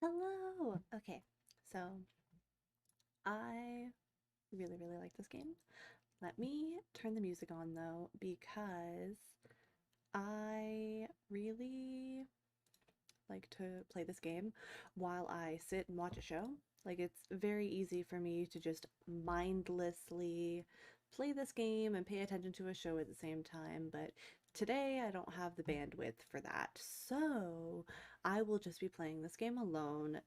Hello! Okay, so I really like this game. Let me turn the music on though, because I really like to play this game while I sit and watch a show. Like, it's very easy for me to just mindlessly play this game and pay attention to a show at the same time, but today I don't have the bandwidth for that. So I will just be playing this game alone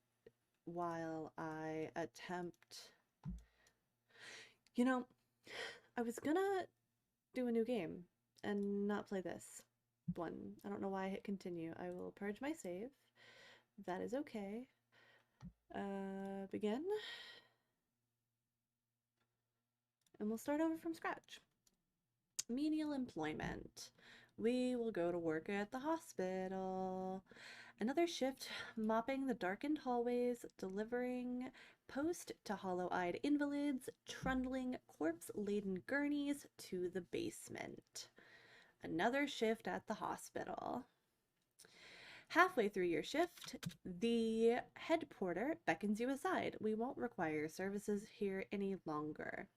while I attempt. You know, I was gonna do a new game and not play this one. I don't know why I hit continue. I will purge my save. That is okay. Begin. And we'll start over from scratch. Menial employment. We will go to work at the hospital. Another shift, mopping the darkened hallways, delivering post to hollow-eyed invalids, trundling corpse-laden gurneys to the basement. Another shift at the hospital. Halfway through your shift, the head porter beckons you aside. We won't require your services here any longer.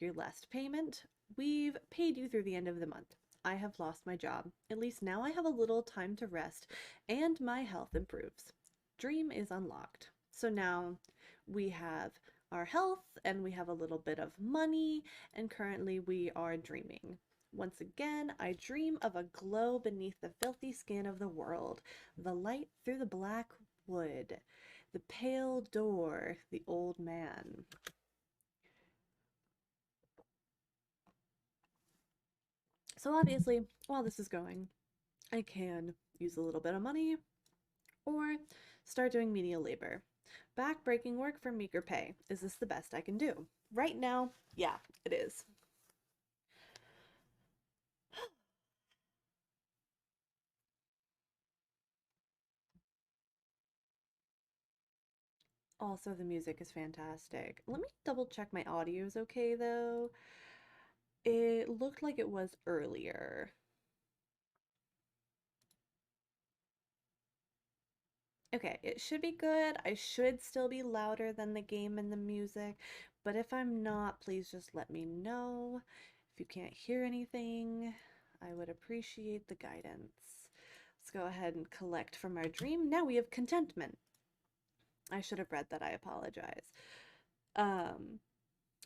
Your last payment, we've paid you through the end of the month. I have lost my job. At least now I have a little time to rest and my health improves. Dream is unlocked. So now we have our health and we have a little bit of money, and currently we are dreaming. Once again, I dream of a glow beneath the filthy skin of the world, the light through the black wood, the pale door, the old man. So obviously, while this is going, I can use a little bit of money or start doing menial labor. Back-breaking work for meager pay. Is this the best I can do? Right now, yeah, it is. Also, the music is fantastic. Let me double check my audio is okay though. It looked like it was earlier. Okay, it should be good. I should still be louder than the game and the music, but if I'm not, please just let me know. If you can't hear anything, I would appreciate the guidance. Let's go ahead and collect from our dream. Now we have contentment. I should have read that, I apologize. Um,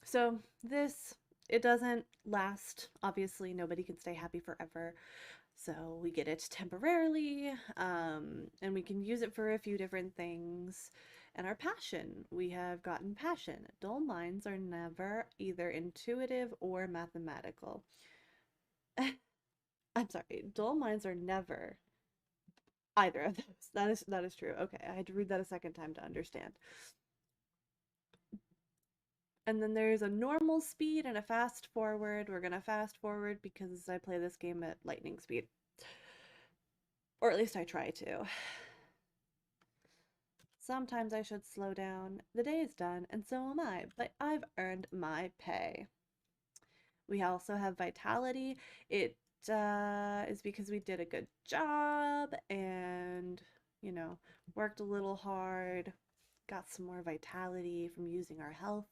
so this, it doesn't last. Obviously, nobody can stay happy forever. So we get it temporarily, and we can use it for a few different things. And our passion, we have gotten passion. Dull minds are never either intuitive or mathematical. I'm sorry, dull minds are never either of those. That is true. Okay, I had to read that a second time to understand. And then there's a normal speed and a fast forward. We're gonna fast forward because I play this game at lightning speed. Or at least I try to. Sometimes I should slow down. The day is done, and so am I, but I've earned my pay. We also have vitality. It is because we did a good job and, you know, worked a little hard, got some more vitality from using our health.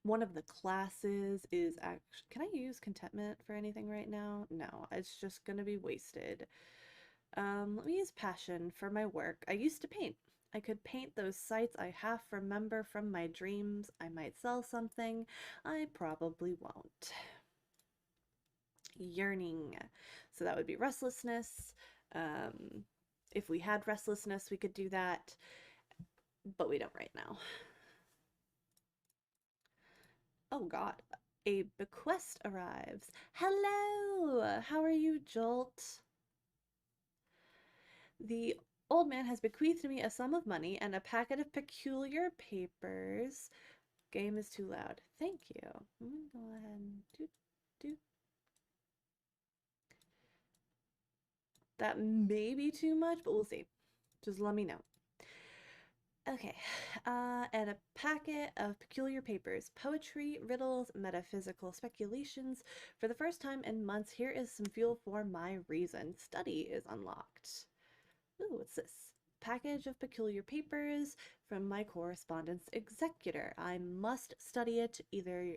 One of the classes is actually, can I use contentment for anything right now? No, it's just gonna be wasted. Let me use passion for my work. I used to paint. I could paint those sights I half remember from my dreams. I might sell something. I probably won't. Yearning. So that would be restlessness. Um, if we had restlessness, we could do that, but we don't right now. Oh God, a bequest arrives. Hello, how are you, Jolt? The old man has bequeathed me a sum of money and a packet of peculiar papers. Game is too loud. Thank you. I'm gonna go ahead and do. That may be too much, but we'll see. Just let me know. Okay, and a packet of peculiar papers, poetry, riddles, metaphysical speculations. For the first time in months, here is some fuel for my reason. Study is unlocked. Ooh, what's this? Package of peculiar papers from my correspondence executor. I must study it either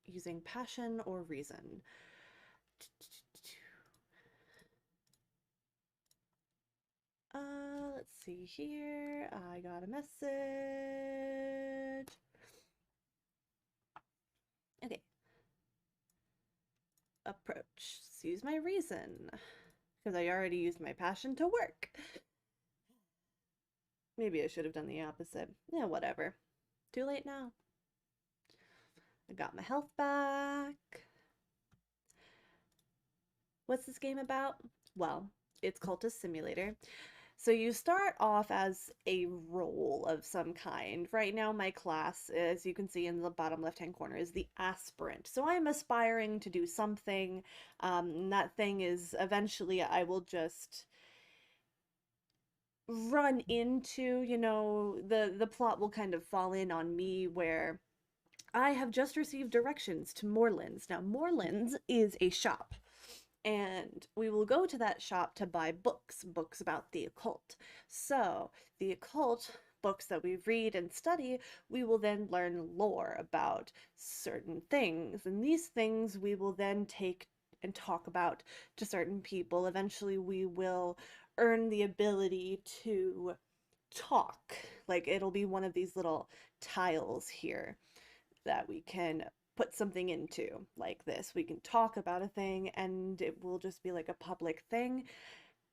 using passion or reason. Let's see here. I got a message. Okay. Approach. Use my reason. Because I already used my passion to work. Maybe I should have done the opposite. Yeah, whatever. Too late now. I got my health back. What's this game about? Well, it's Cultist Simulator. So you start off as a role of some kind. Right now, my class, as you can see in the bottom left-hand corner, is the aspirant. So I'm aspiring to do something. And that thing is eventually I will just run into, the plot will kind of fall in on me where I have just received directions to Morelands. Now, Morelands is a shop, and we will go to that shop to buy books about the occult. So, the occult books that we read and study, we will then learn lore about certain things, and these things we will then take and talk about to certain people. Eventually, we will earn the ability to talk. Like, it'll be one of these little tiles here that we can put something into, like this. We can talk about a thing and it will just be like a public thing,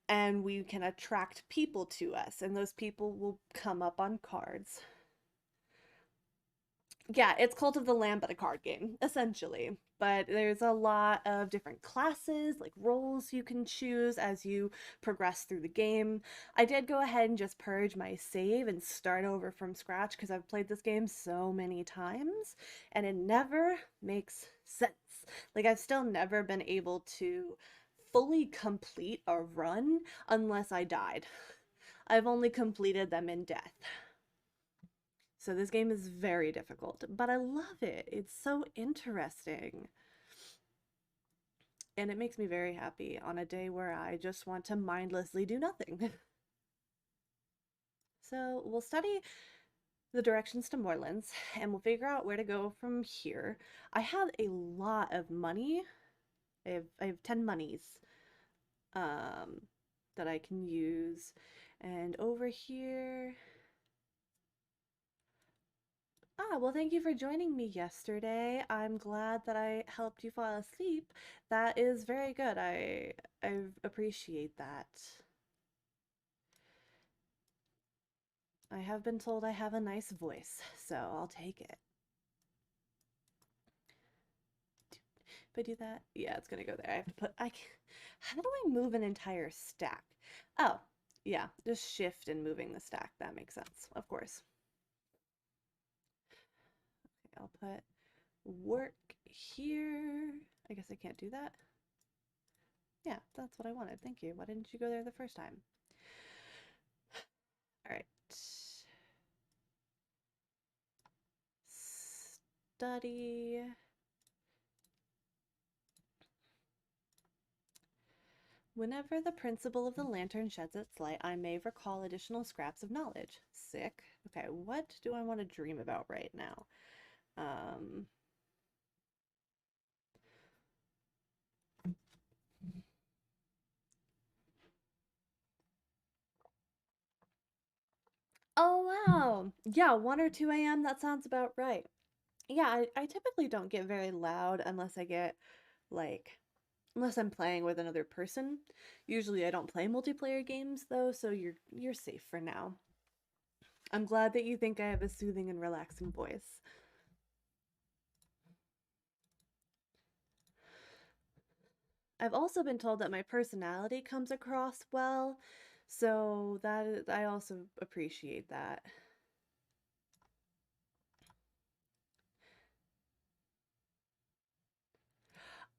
and we can attract people to us, and those people will come up on cards. Yeah, it's Cult of the Lamb, but a card game, essentially. But there's a lot of different classes, like roles you can choose as you progress through the game. I did go ahead and just purge my save and start over from scratch because I've played this game so many times and it never makes sense. Like, I've still never been able to fully complete a run unless I died. I've only completed them in death. So this game is very difficult, but I love it. It's so interesting. And it makes me very happy on a day where I just want to mindlessly do nothing. So we'll study the directions to Morelands and we'll figure out where to go from here. I have a lot of money. I have 10 monies um, that I can use. And over here, well, thank you for joining me yesterday. I'm glad that I helped you fall asleep. That is very good. I appreciate that. I have been told I have a nice voice, so I'll take it. If I do that, yeah, it's gonna go there. I have to put, how do I move an entire stack? Oh, yeah, just shift and moving the stack. That makes sense, of course. Okay, I'll put work here. I guess I can't do that. Yeah, that's what I wanted. Thank you. Why didn't you go there the first time? All right. Study. Whenever the principle of the lantern sheds its light, I may recall additional scraps of knowledge. Sick. Okay, what do I want to dream about right now? Um, oh, wow. Yeah, 1 or 2 a.m. That sounds about right. Yeah, I typically don't get very loud unless I get, like, unless I'm playing with another person. Usually I don't play multiplayer games though, so you're safe for now. I'm glad that you think I have a soothing and relaxing voice. I've also been told that my personality comes across well, so I also appreciate that.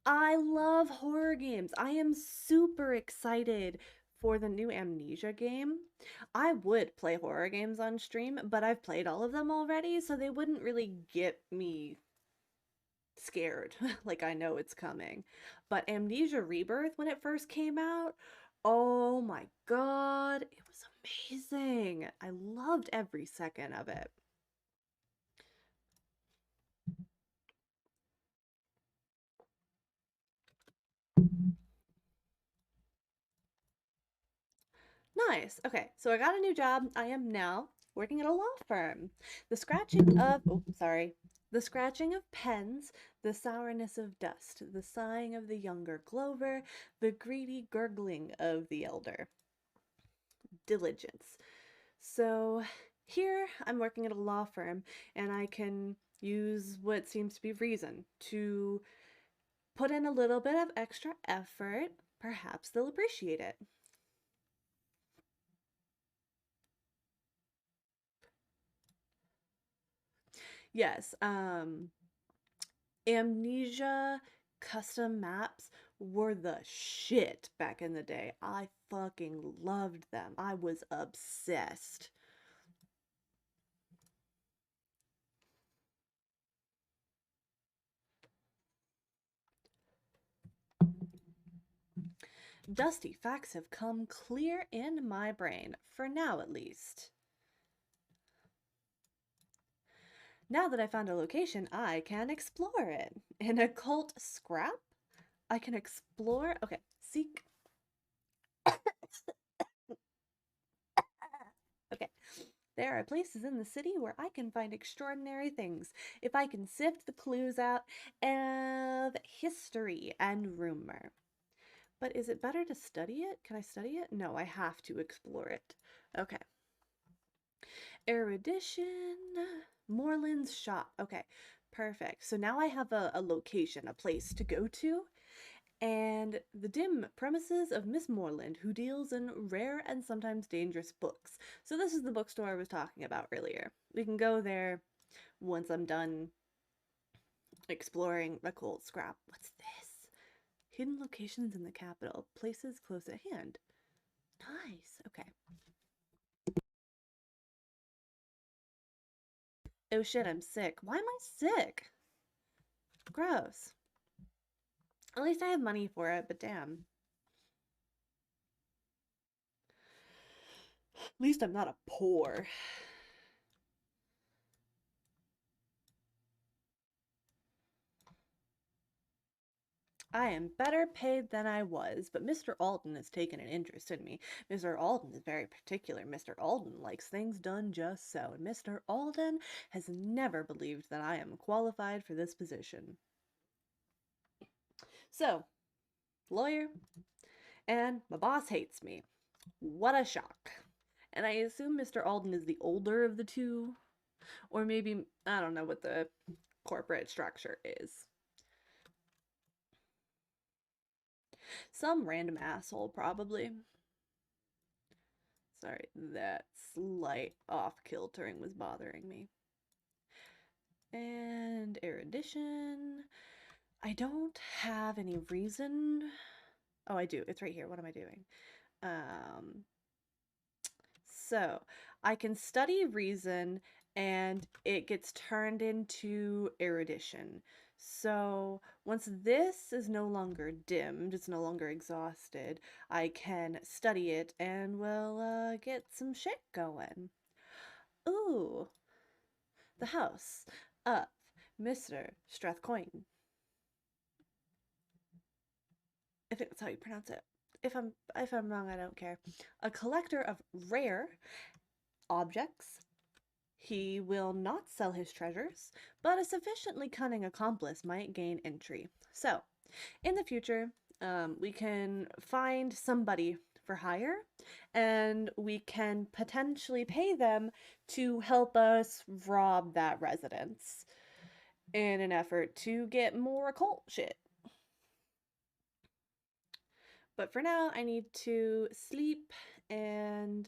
I love horror games. I am super excited for the new Amnesia game. I would play horror games on stream, but I've played all of them already, so they wouldn't really get me scared. Like, I know it's coming. But Amnesia Rebirth, when it first came out, oh my god, it was amazing. I loved every second of it. Nice. Okay, so I got a new job. I am now working at a law firm. The scratching of, oh, sorry, the scratching of pens, the sourness of dust, the sighing of the younger Glover, the greedy gurgling of the elder. Diligence. So here I'm working at a law firm and I can use what seems to be reason to put in a little bit of extra effort. Perhaps they'll appreciate it. Yes, Amnesia custom maps were the shit back in the day. I fucking loved them. I was obsessed. Dusty facts have come clear in my brain, for now at least. Now that I found a location, I can explore it. In a cult scrap, I can explore. Okay, seek. Okay. There are places in the city where I can find extraordinary things if I can sift the clues out of history and rumor. But is it better to study it? Can I study it? No, I have to explore it. Okay. Erudition. Moreland's shop. Okay, perfect. So now I have a location, a place to go to, and the dim premises of Miss Moreland, who deals in rare and sometimes dangerous books. So this is the bookstore I was talking about earlier. We can go there once I'm done exploring the cold scrap. What's this? Hidden locations in the capital, places close at hand. Nice. Okay. Oh shit, I'm sick. Why am I sick? Gross. At least I have money for it, but damn. At least I'm not a poor. I am better paid than I was, but Mr. Alden has taken an interest in me. Mr. Alden is very particular. Mr. Alden likes things done just so, and Mr. Alden has never believed that I am qualified for this position. So, lawyer, and my boss hates me. What a shock. And I assume Mr. Alden is the older of the two, or maybe, I don't know what the corporate structure is. Some random asshole, probably. Sorry, that slight off-kiltering was bothering me. And erudition. I don't have any reason. Oh, I do. It's right here. What am I doing? Um, so I can study reason and it gets turned into erudition. So once this is no longer dimmed, it's no longer exhausted, I can study it and we'll get some shit going. Ooh, the house of Mr. Strathcoyne. I think that's how you pronounce it. If I'm wrong, I don't care. A collector of rare objects. He will not sell his treasures, but a sufficiently cunning accomplice might gain entry. So, in the future, we can find somebody for hire and we can potentially pay them to help us rob that residence in an effort to get more occult shit. But for now, I need to sleep and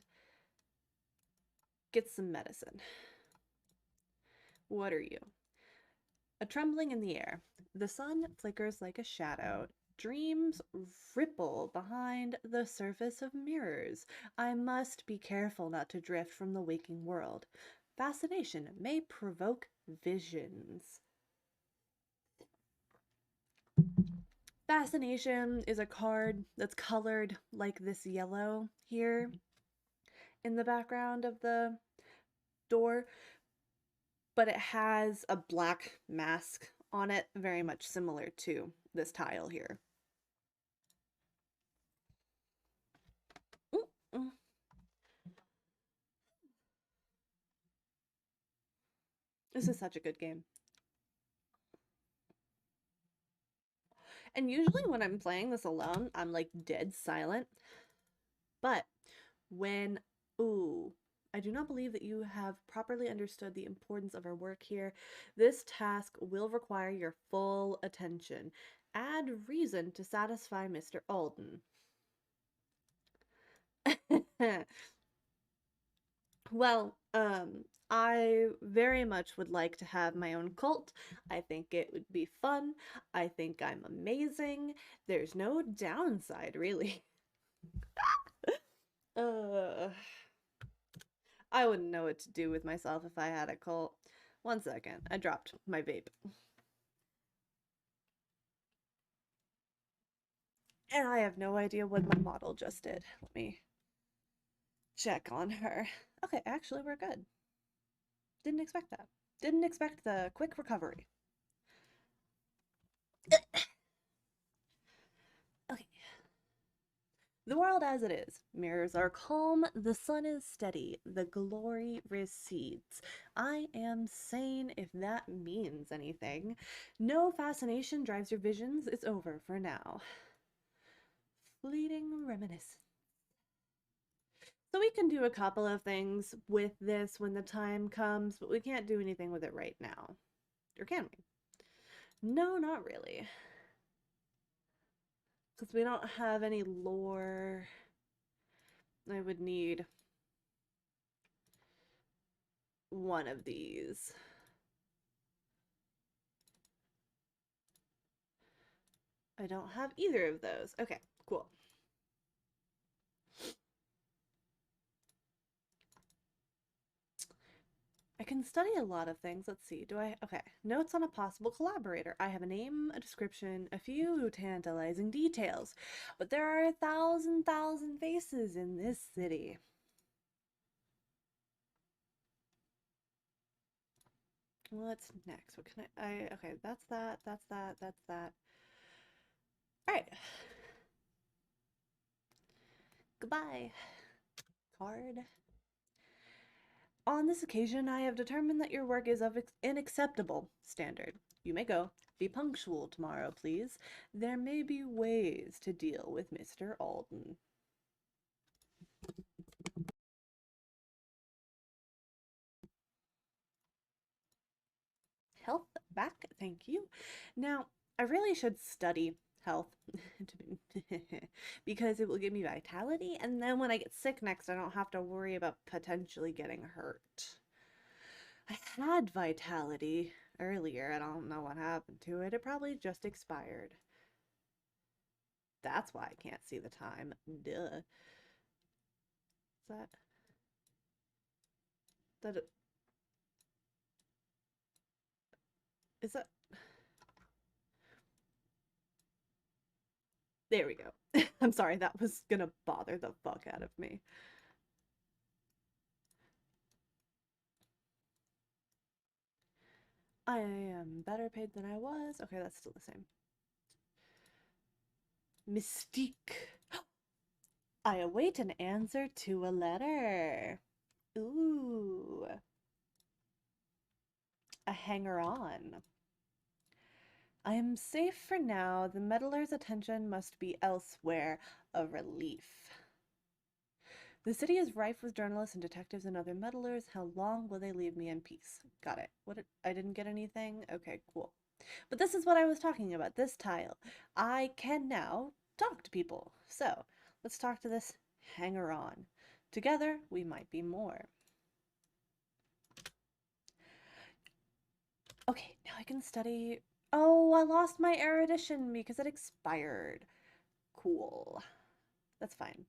get some medicine. What are you? A trembling in the air. The sun flickers like a shadow. Dreams ripple behind the surface of mirrors. I must be careful not to drift from the waking world. Fascination may provoke visions. Fascination is a card that's colored like this yellow here, in the background of the door, but it has a black mask on it, very much similar to this tile here. This is such a good game. And usually when I'm playing this alone, I'm like dead silent. But when, ooh, I do not believe that you have properly understood the importance of our work here. This task will require your full attention. Add reason to satisfy Mr. Alden. Well, I very much would like to have my own cult. I think it would be fun. I think I'm amazing. There's no downside, really. uh, I wouldn't know what to do with myself if I had a cult. One second, I dropped my vape. And I have no idea what my model just did. Let me check on her. Okay, actually, we're good. Didn't expect that. Didn't expect the quick recovery. Okay. The world as it is. Mirrors are calm, the sun is steady, the glory recedes. I am sane if that means anything. No fascination drives your visions, it's over for now. Fleeting reminiscence. So we can do a couple of things with this when the time comes, but we can't do anything with it right now. Or can we? No, not really. Because we don't have any lore. I would need one of these. I don't have either of those. Okay, cool. I can study a lot of things. Let's see. Do I? Okay. Notes on a possible collaborator. I have a name, a description, a few tantalizing details. But there are 1,000 faces in this city. What's next? What can okay, that's that, that's that, that's that. All right. Goodbye. Card. On this occasion, I have determined that your work is of an acceptable standard. You may go. Be punctual tomorrow, please. There may be ways to deal with Mr. Alden. Health back, thank you. Now, I really should study health because it will give me vitality, and then when I get sick next, I don't have to worry about potentially getting hurt. I had vitality earlier. I don't know what happened to it. It probably just expired. That's why I can't see the time. Duh. Is that is that there we go. I'm sorry, that was gonna bother the fuck out of me. I am better paid than I was. Okay, that's still the same. Mystique. I await an answer to a letter. Ooh. A hanger-on. I am safe for now. The meddler's attention must be elsewhere. A relief. The city is rife with journalists and detectives and other meddlers. How long will they leave me in peace? Got it. I didn't get anything? Okay, cool. But this is what I was talking about, this tile. I can now talk to people. So, let's talk to this hanger-on. Together, we might be more. Okay, now I can study. Oh, I lost my erudition because it expired. Cool. That's fine.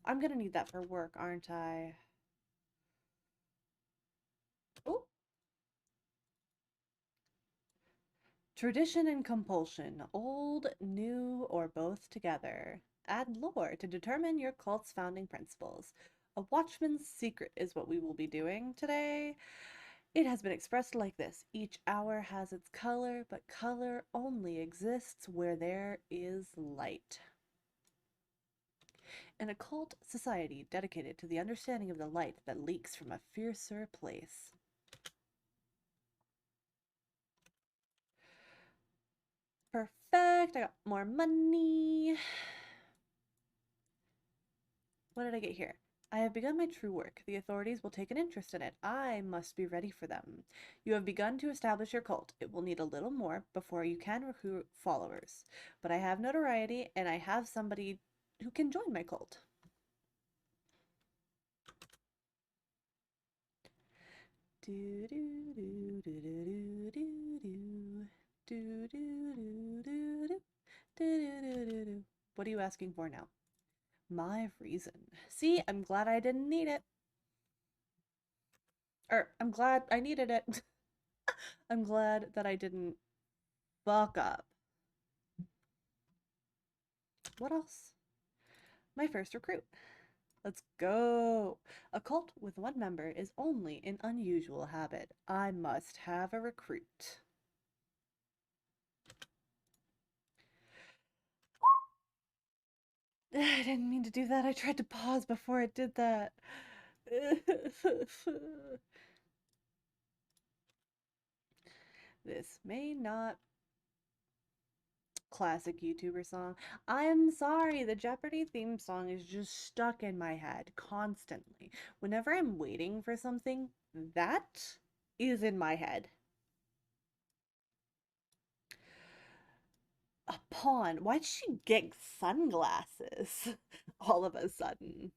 I'm gonna need that for work, aren't I? Oh. Tradition and compulsion, old, new, or both together. Add lore to determine your cult's founding principles. A watchman's secret is what we will be doing today. It has been expressed like this: each hour has its color, but color only exists where there is light. An occult society dedicated to the understanding of the light that leaks from a fiercer place. Perfect. I got more money. What did I get here? I have begun my true work. The authorities will take an interest in it. I must be ready for them. You have begun to establish your cult. It will need a little more before you can recruit followers. But I have notoriety, and I have somebody who can join my cult. Do do do do do do do do do do do do do do. What are you asking for now? My reason. See, I'm glad I didn't need it. Or, I'm glad I needed it. I'm glad that I didn't fuck up. What else? My first recruit. Let's go. A cult with one member is only an unusual habit. I must have a recruit. I didn't mean to do that. I tried to pause before it did that. This may not classic YouTuber song. I'm sorry, the Jeopardy theme song is just stuck in my head constantly. Whenever I'm waiting for something, that is in my head. A pawn. Why'd she get sunglasses all of a sudden?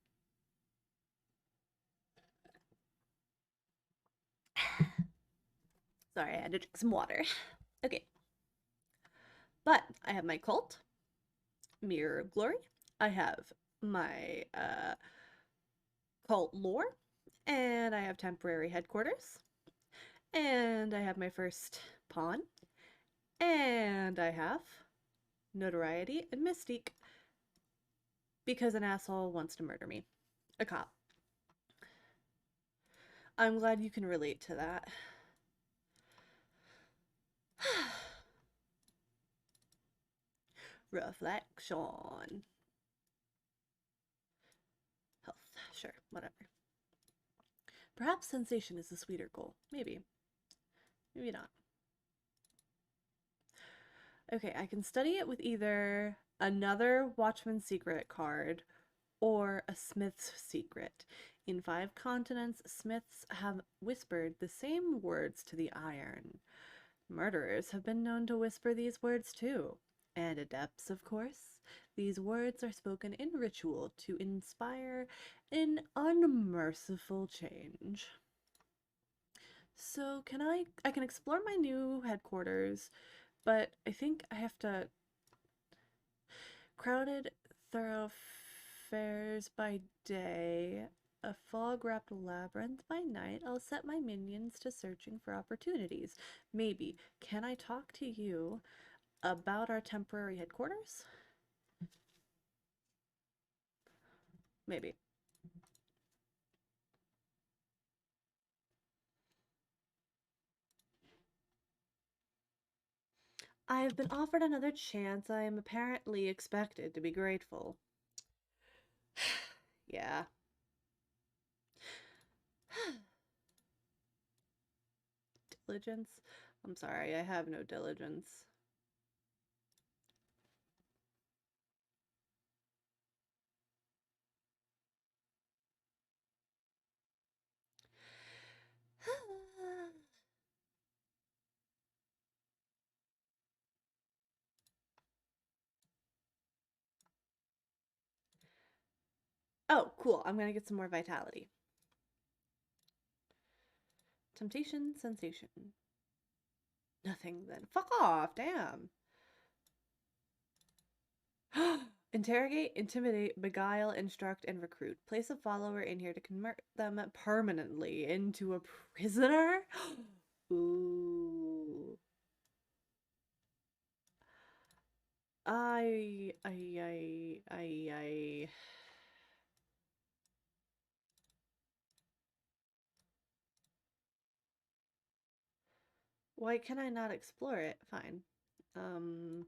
Sorry, I had to drink some water. Okay. But I have my cult, Mirror of Glory. I have my cult lore, and I have temporary headquarters, and I have my first pawn, and I have notoriety and mystique because an asshole wants to murder me. A cop. I'm glad you can relate to that. Reflection. Health. Sure, whatever. Perhaps sensation is the sweeter goal. Maybe. Maybe not. Okay, I can study it with either another Watchman's Secret card or a Smith's Secret. In 5 continents, Smiths have whispered the same words to the iron. Murderers have been known to whisper these words too. And adepts, of course. These words are spoken in ritual to inspire an unmerciful change. So I can explore my new headquarters, but I think I have to crowded thoroughfares by day, a fog-wrapped labyrinth by night. I'll set my minions to searching for opportunities. Maybe. Can I talk to you about our temporary headquarters? Maybe. I have been offered another chance. I am apparently expected to be grateful. Yeah. Diligence? I'm sorry, I have no diligence. Oh, cool. I'm gonna get some more vitality. Temptation, sensation. Nothing then. Fuck off, damn. Interrogate, intimidate, beguile, instruct, and recruit. Place a follower in here to convert them permanently into a prisoner? Ooh. I. Why can I not explore it? Fine. Um,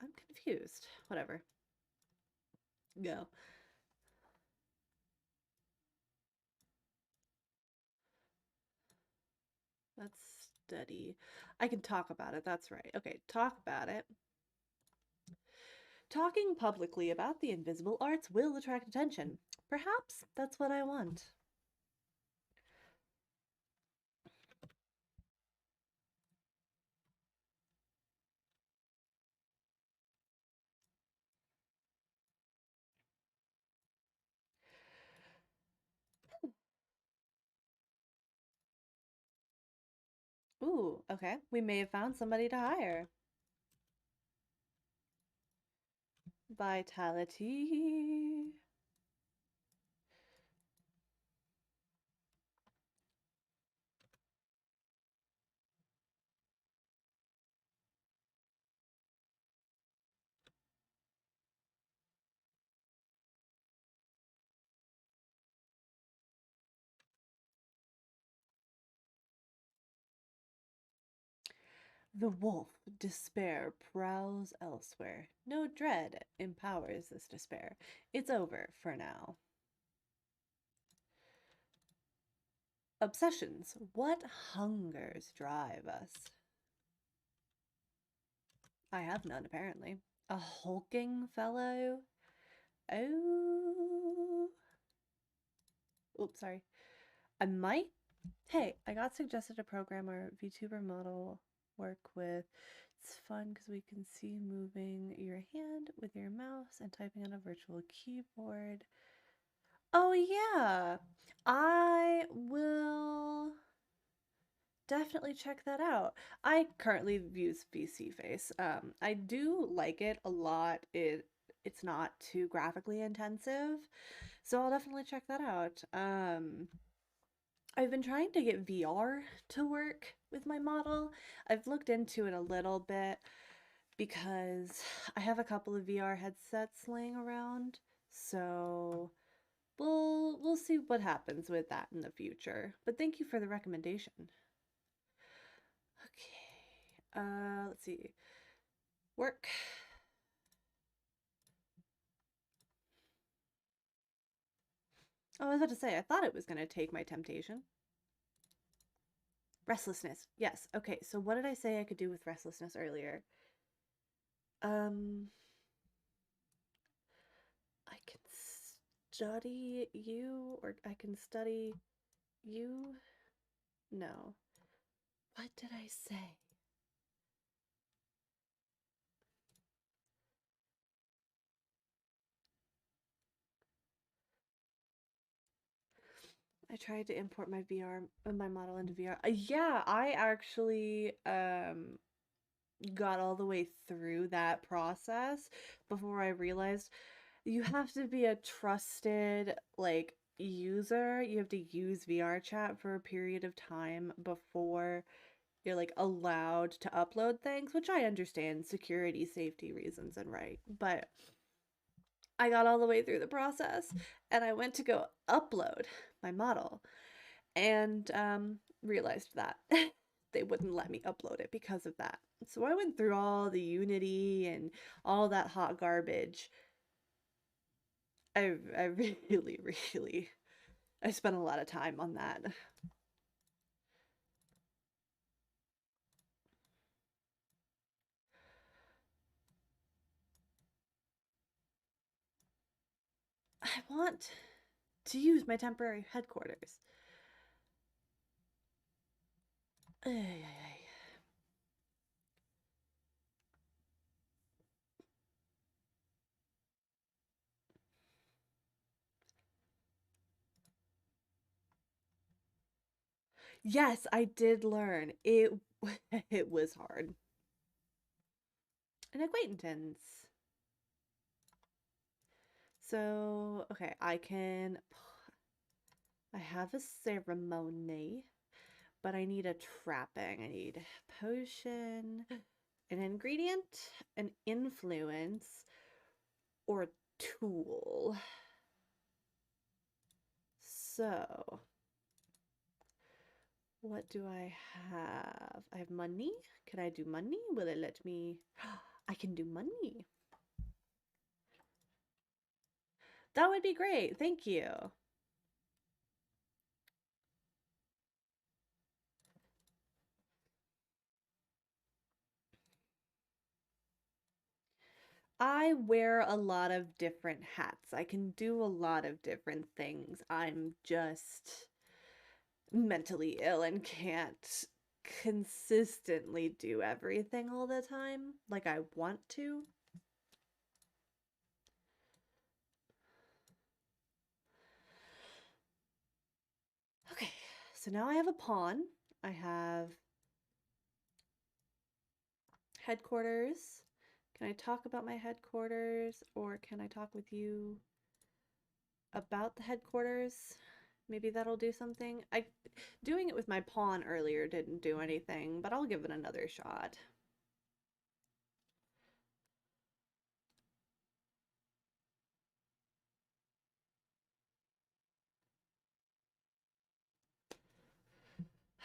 I'm confused. Whatever. Go. Let's study. I can talk about it. That's right. Okay, talk about it. Talking publicly about the invisible arts will attract attention. Perhaps that's what I want. Ooh, okay. We may have found somebody to hire. Vitality. The wolf, despair, prowls elsewhere. No dread empowers this despair. It's over for now. Obsessions. What hungers drive us? I have none, apparently. A hulking fellow? Oh. Oops, sorry. I might. Hey, I got suggested a programmer VTuber model work with. It's fun because we can see moving your hand with your mouse and typing on a virtual keyboard. Oh, yeah. I will definitely check that out. I currently use VC Face. I do like it a lot. It's not too graphically intensive, so I'll definitely check that out. I've been trying to get VR to work with my model. I've looked into it a little bit because I have a couple of VR headsets laying around. So we'll see what happens with that in the future. But thank you for the recommendation. Okay. Let's see. Work. Oh, I was about to say, I thought it was going to take my temptation. Restlessness. Yes. Okay. So what did I say I could do with restlessness earlier? Um, I can study you, or I can study you. No. What did I say? I tried to import my VR, my model into VR. Yeah, I actually got all the way through that process before I realized you have to be a trusted like user. You have to use VR chat for a period of time before you're like allowed to upload things, which I understand security, safety reasons and right. But I got all the way through the process and I went to go upload my model and realized that they wouldn't let me upload it because of that. So I went through all the Unity and all that hot garbage. I really, really, I spent a lot of time on that. I want to use my temporary headquarters. Ay, ay, ay. Yes, I did learn. It it was hard. An acquaintance. So, okay, I have a ceremony, but I need a trapping. I need potion. An ingredient, an influence, or a tool. So, what do I have? I have money. Can I do money? Will it let me? I can do money. That would be great. Thank you. I wear a lot of different hats. I can do a lot of different things. I'm just mentally ill and can't consistently do everything all the time like I want to. Okay, so now I have a pawn. I have headquarters. Can I talk about my headquarters or can I talk with you about the headquarters? Maybe that'll do something. Doing it with my pawn earlier didn't do anything, but I'll give it another shot.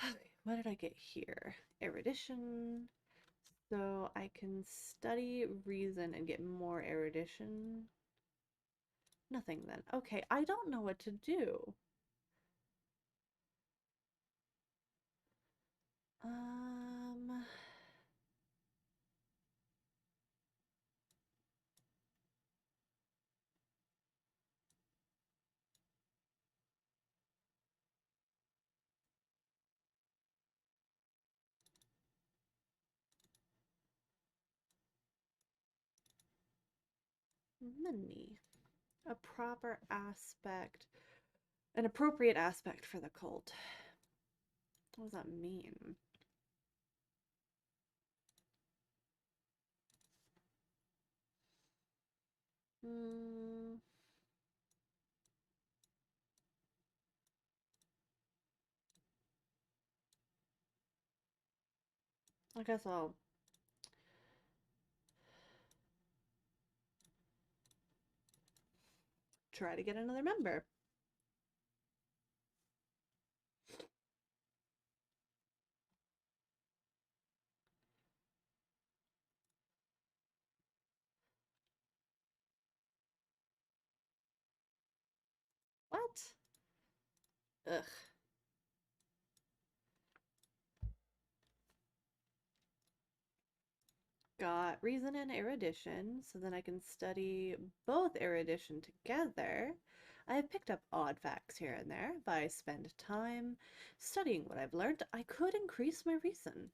Okay, what did I get here? Erudition. So I can study reason and get more erudition. Nothing then. Okay, I don't know what to do. Um, money. A proper aspect, an appropriate aspect for the cult. What does that mean? Hmm. I guess I'll try to get another member. What? Ugh. Got reason and erudition, so then I can study both erudition together. I have picked up odd facts here and there. If I spend time studying what I've learned, I could increase my reason.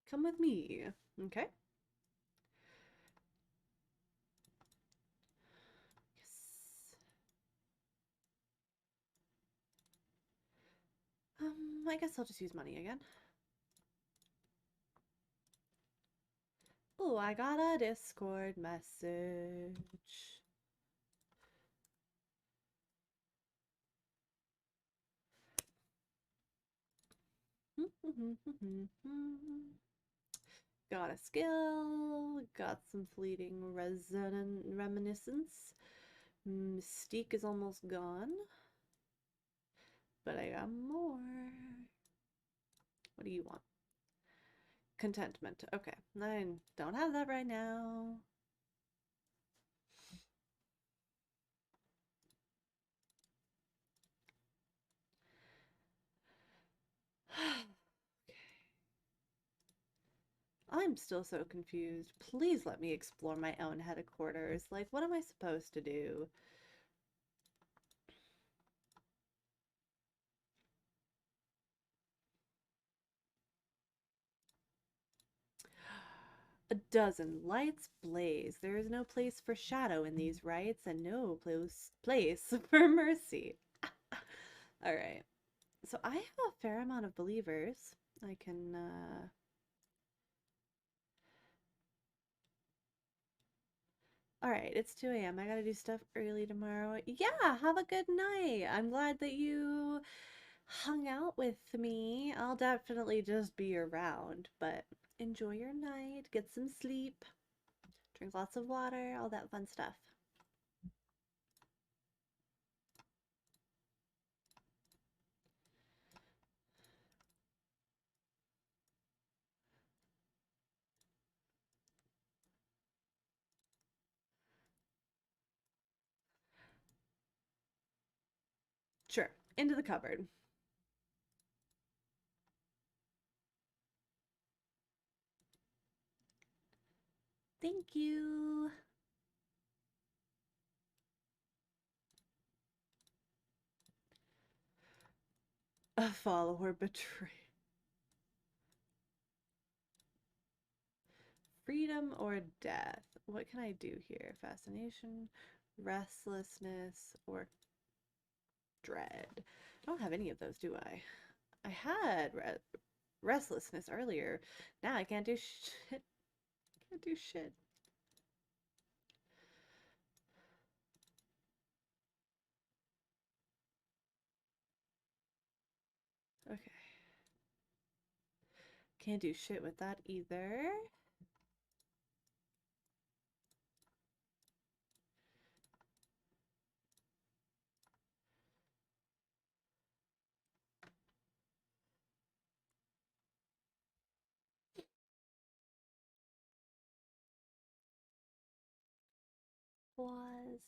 Come with me. Okay? Yes. I guess I'll just use money again. Oh, I got a Discord message. Got a skill, got some fleeting resonant reminiscence. Mystique is almost gone, but I got more. What do you want? Contentment. Okay, I don't have that right now. I'm still so confused. Please let me explore my own headquarters. Like, what am I supposed to do? A dozen lights blaze. There is no place for shadow in these rites, and no place for mercy. All right. So I have a fair amount of believers. I can Alright, it's 2 a.m. I gotta do stuff early tomorrow. Yeah, have a good night. I'm glad that you hung out with me. I'll definitely just be around, but enjoy your night, get some sleep, drink lots of water, all that fun stuff. Sure, into the cupboard. Thank you. A follower betrayed. Freedom or death? What can I do here? Fascination, restlessness, or dread? I don't have any of those, do I? I had restlessness earlier. Now I can't do shit. Can't do shit. Okay. Can't do shit with that either. Was.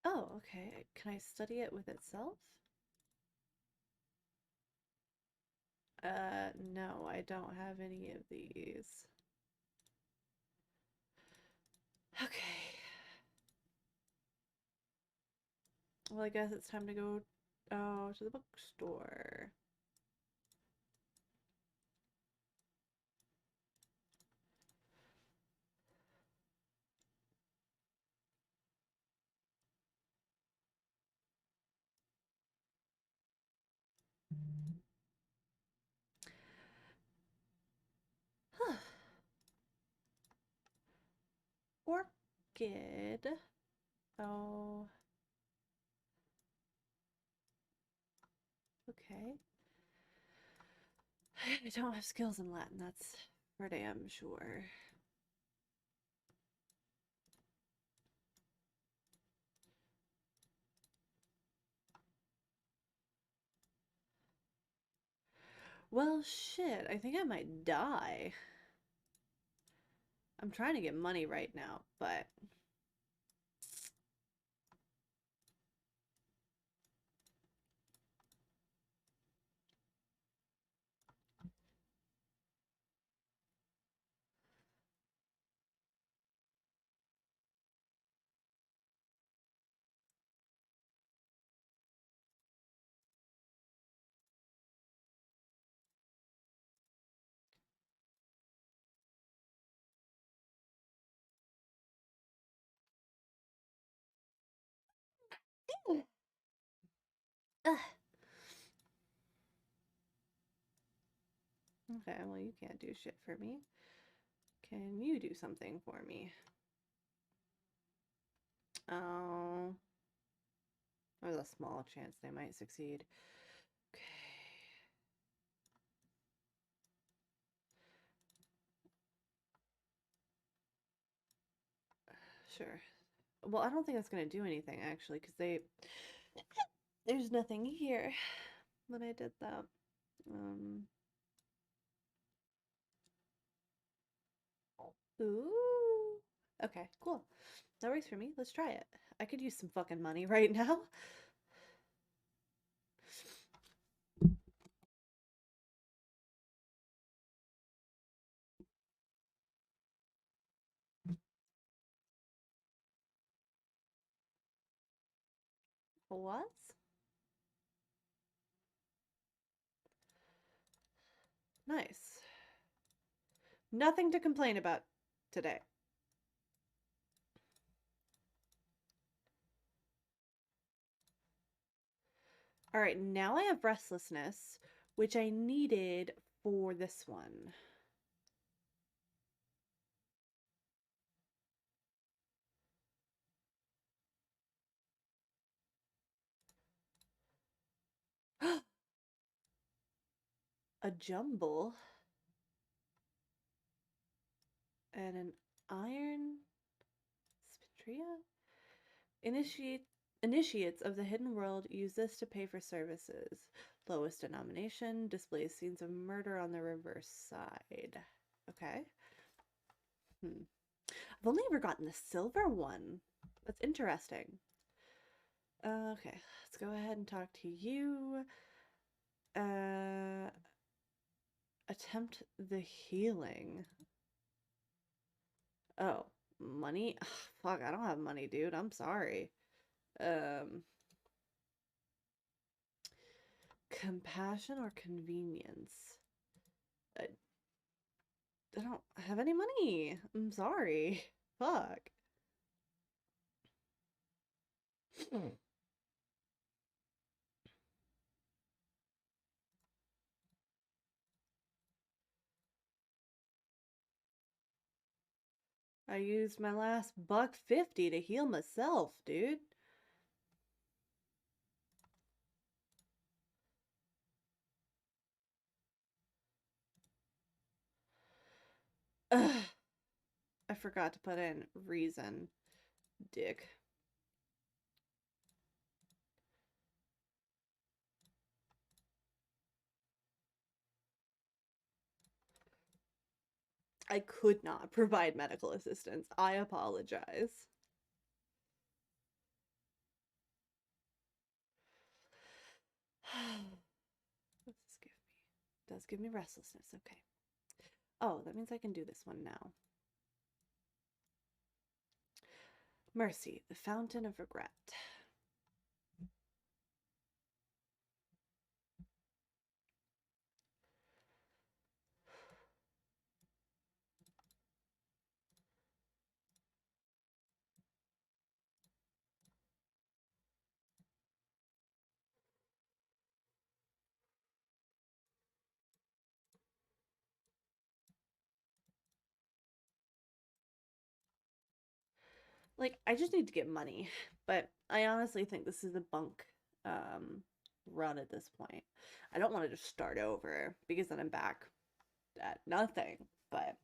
Oh, okay. Can I study it with itself? No, I don't have any of these. Okay. Well, I guess it's time to go to the bookstore. Orchid. Oh, okay. I don't have skills in Latin, that's for damn sure. Well, shit, I think I might die. I'm trying to get money right now, but Ugh. Okay, well, you can't do shit for me. Can you do something for me? Oh, there's a small chance they might succeed. Okay. Sure. Well, I don't think that's gonna do anything actually, because there's nothing here when I did that. Um, ooh. Okay, cool. That works for me. Let's try it. I could use some fucking money right now. What? Nice. Nothing to complain about today. All right, now I have restlessness, which I needed for this one. A jumble and an iron spitria? Initiates of the hidden world use this to pay for services. Lowest denomination displays scenes of murder on the reverse side. Okay. I've only ever gotten the silver one. That's interesting. Okay, let's go ahead and talk to you. Uh, attempt the healing. Oh, money? Ugh, fuck, I don't have money, dude. I'm sorry. Um, compassion or convenience? I, I don't have any money. I'm sorry. Fuck. I used my last $1.50 to heal myself, dude. Ugh. I forgot to put in reason, dick. I could not provide medical assistance. I apologize. What's this give me? It does give me restlessness. Okay. Oh, that means I can do this one now. Mercy, the fountain of regret. Like, I just need to get money, but I honestly think this is a bunk um, run at this point. I don't want to just start over because then I'm back at nothing, but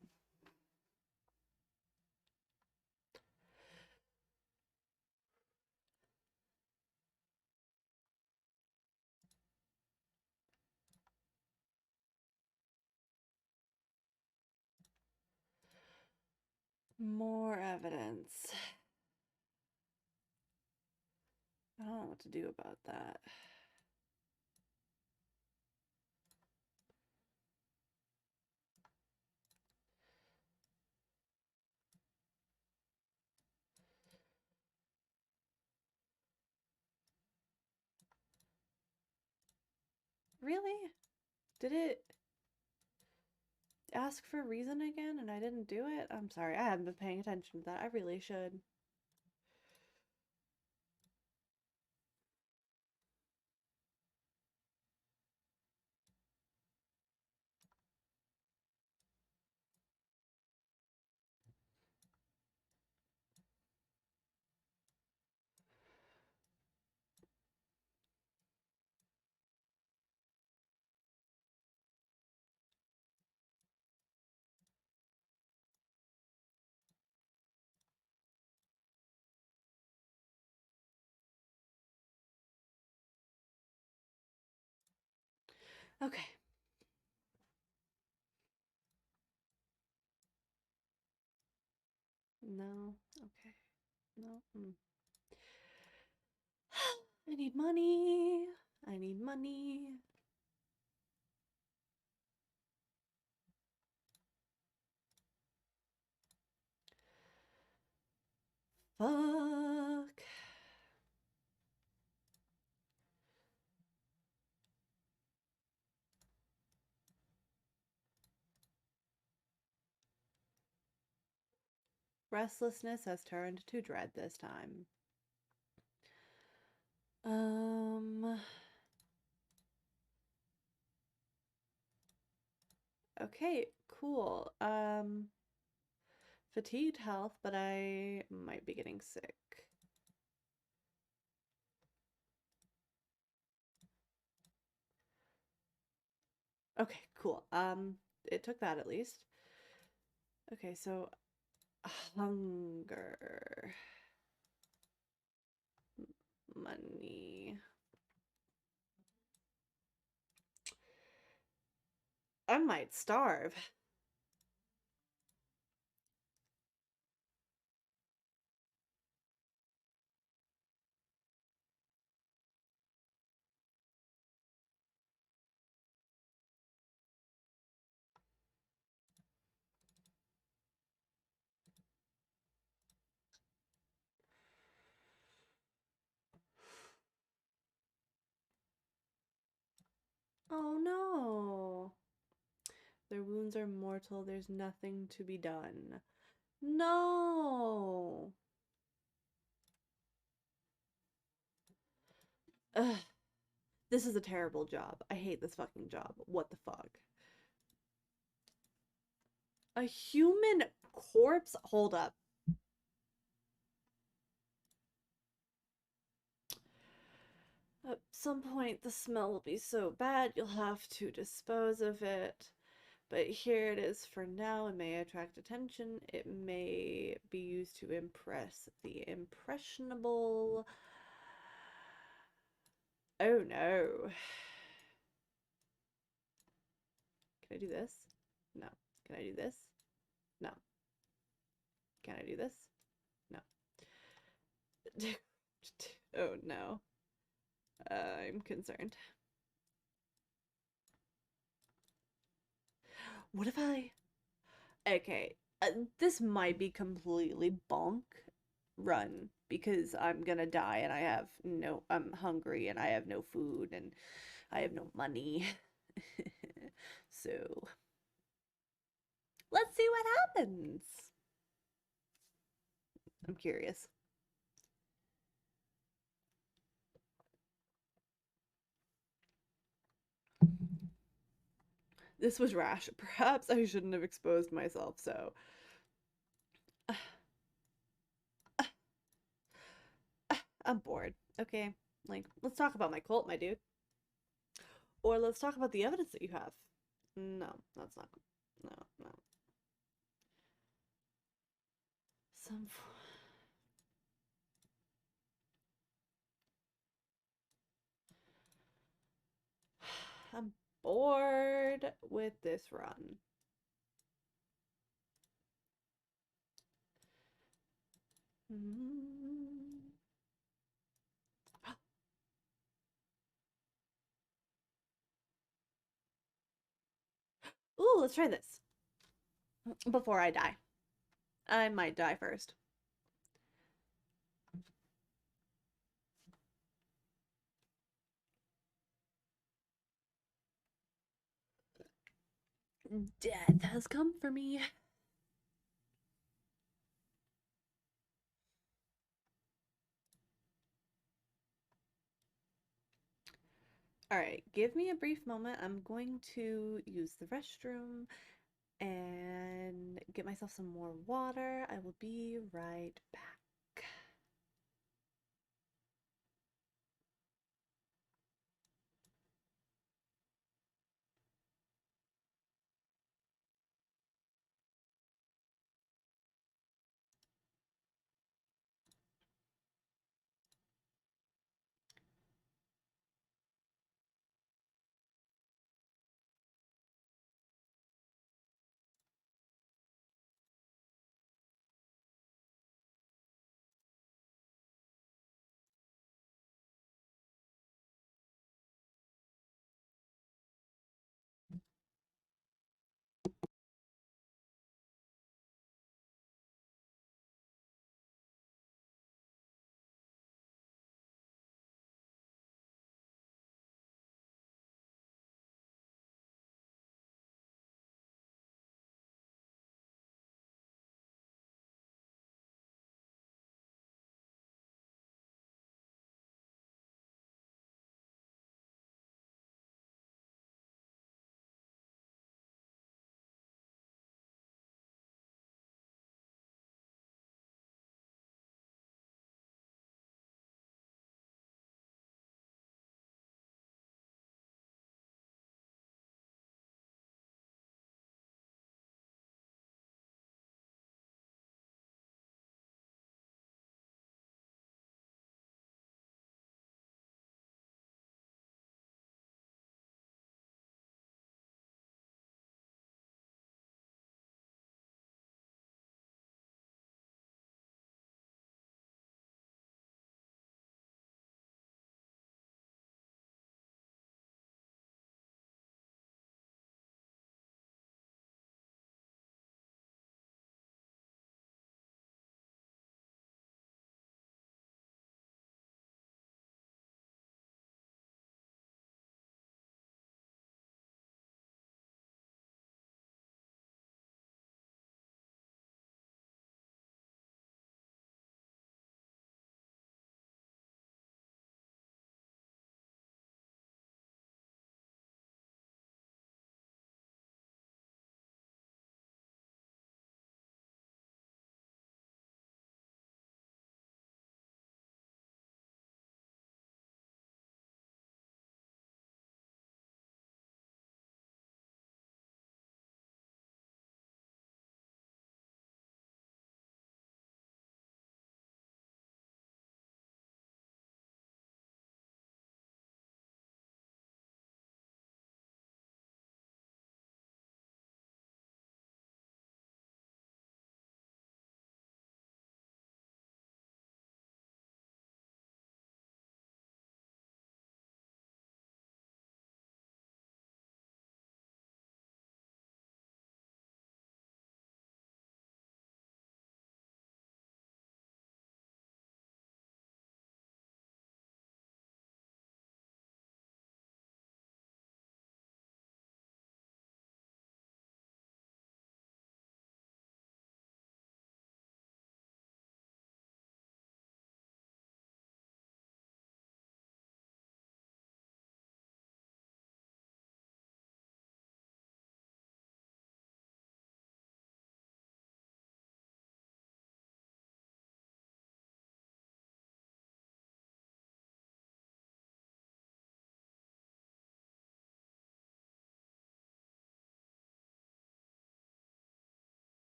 more evidence. I don't know what to do about that. Really? Did it ask for a reason again and I didn't do it? I'm sorry. I haven't been paying attention to that. I really should. Okay. No. Okay. No. I need money. I need money. Fuck. Restlessness has turned to dread this time. Um, Okay, cool. Fatigued health, but I might be getting sick. Okay, cool. It took that at least. Okay, so hunger, money. I might starve. Oh no. Their wounds are mortal. There's nothing to be done. No. Ugh. This is a terrible job. I hate this fucking job. What the fuck? A human corpse? Hold up. At some point, the smell will be so bad you'll have to dispose of it. But here it is for now. It may attract attention. It may be used to impress the impressionable. Oh no. Can I do this? No. Can I do this? No. Can I do this? No. Oh no. I'm concerned. What if I... Okay, this might be completely bonk run because I'm gonna die and I have no... I'm hungry and I have no food and I have no money. So, let's see what happens. I'm curious. This was rash. Perhaps I shouldn't have exposed myself, so... I'm bored. Okay, like, let's talk about my cult, my dude. Or let's talk about the evidence that you have. No, that's not... No, no. Some... I'm bored with this run. Ooh, let's try this. Before I die. I might die first. Death has come for me. Alright, give me a brief moment. I'm going to use the restroom and get myself some more water. I will be right back.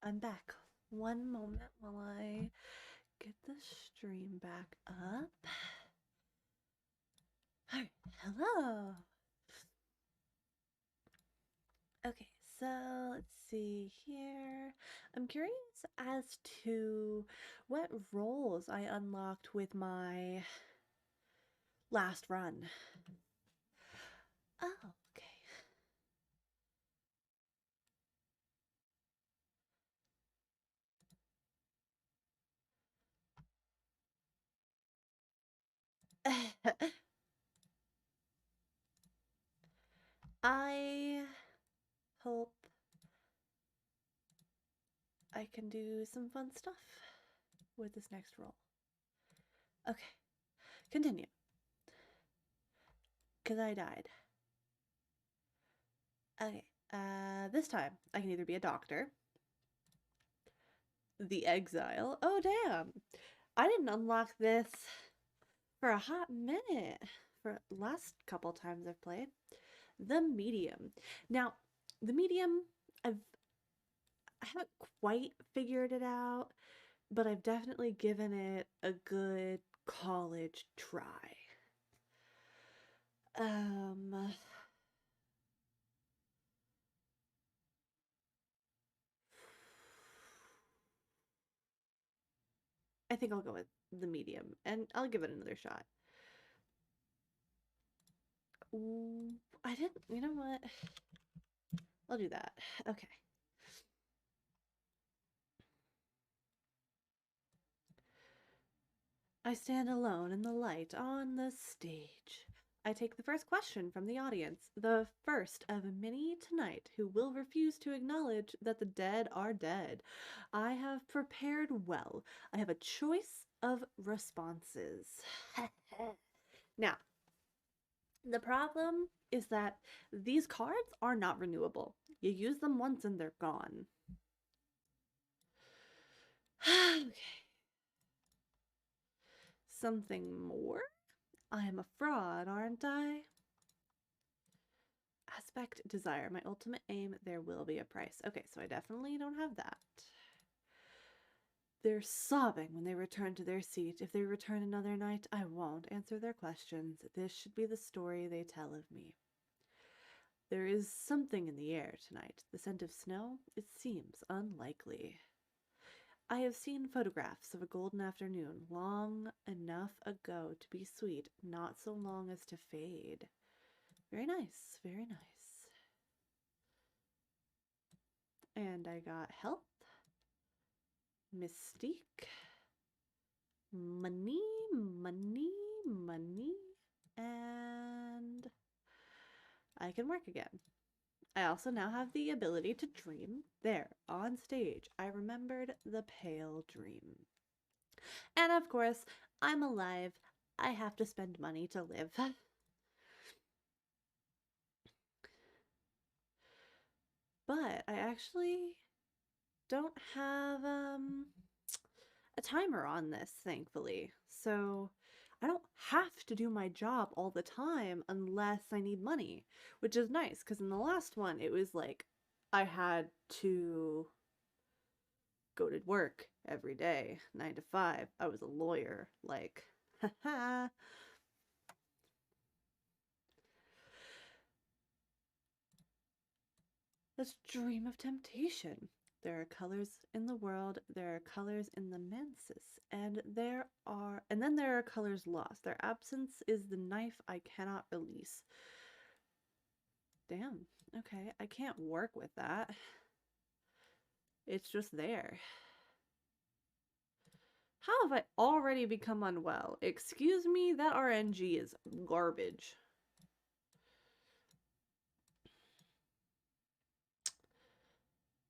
I'm back. One moment while I get the stream back up. Alright, hello. Okay, so let's see here. I'm curious as to what roles I unlocked with my last run. Oh, okay. I hope I can do some fun stuff with this next role. Okay, continue. Because I died. Okay, this time I can either be a doctor, the exile. Oh, damn. I didn't unlock this for a hot minute for last couple times I've played. The medium. Now, the medium, I haven't quite figured it out, but I've definitely given it a good college try. I think I'll go with the medium and I'll give it another shot. Ooh, I didn't, you know what? I'll do that. Okay. I stand alone in the light on the stage. I take the first question from the audience, the first of many tonight who will refuse to acknowledge that the dead are dead. I have prepared well. I have a choice of responses. Now, the problem is that these cards are not renewable. You use them once and they're gone. Okay. Something more? I am a fraud, aren't I? Aspect, desire, my ultimate aim, there will be a price. Okay, so I definitely don't have that. They're sobbing when they return to their seat. If they return another night, I won't answer their questions. This should be the story they tell of me. There is something in the air tonight. The scent of snow? It seems unlikely. I have seen photographs of a golden afternoon long enough ago to be sweet, not so long as to fade. Very nice, very nice. And I got health, mystique, money, money, money, and I can work again. I also now have the ability to dream. There, on stage, I remembered the pale dream. And of course, I'm alive. I have to spend money to live. But I actually don't have a timer on this, thankfully. So I don't have to do my job all the time unless I need money, which is nice because in the last one it was like I had to go to work every day, 9 to 5. I was a lawyer, like, haha. Let's dream of temptation. There are colors in the world, there are colors in the mansis, and then there are colors lost. Their absence is the knife I cannot release. Damn, okay, I can't work with that. It's just there. How have I already become unwell? Excuse me, that RNG is garbage.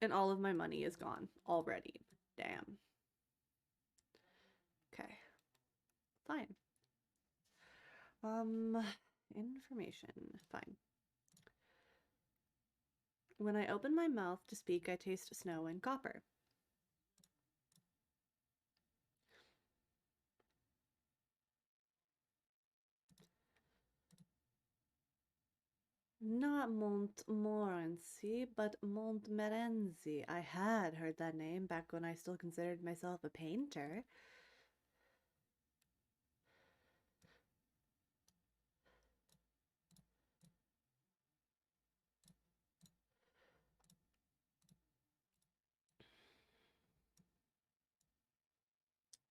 And all of my money is gone already. Damn. Okay. Fine. Information. Fine. When I open my mouth to speak, I taste snow and copper. Not Montmorency, but Montmorency. I had heard that name back when I still considered myself a painter.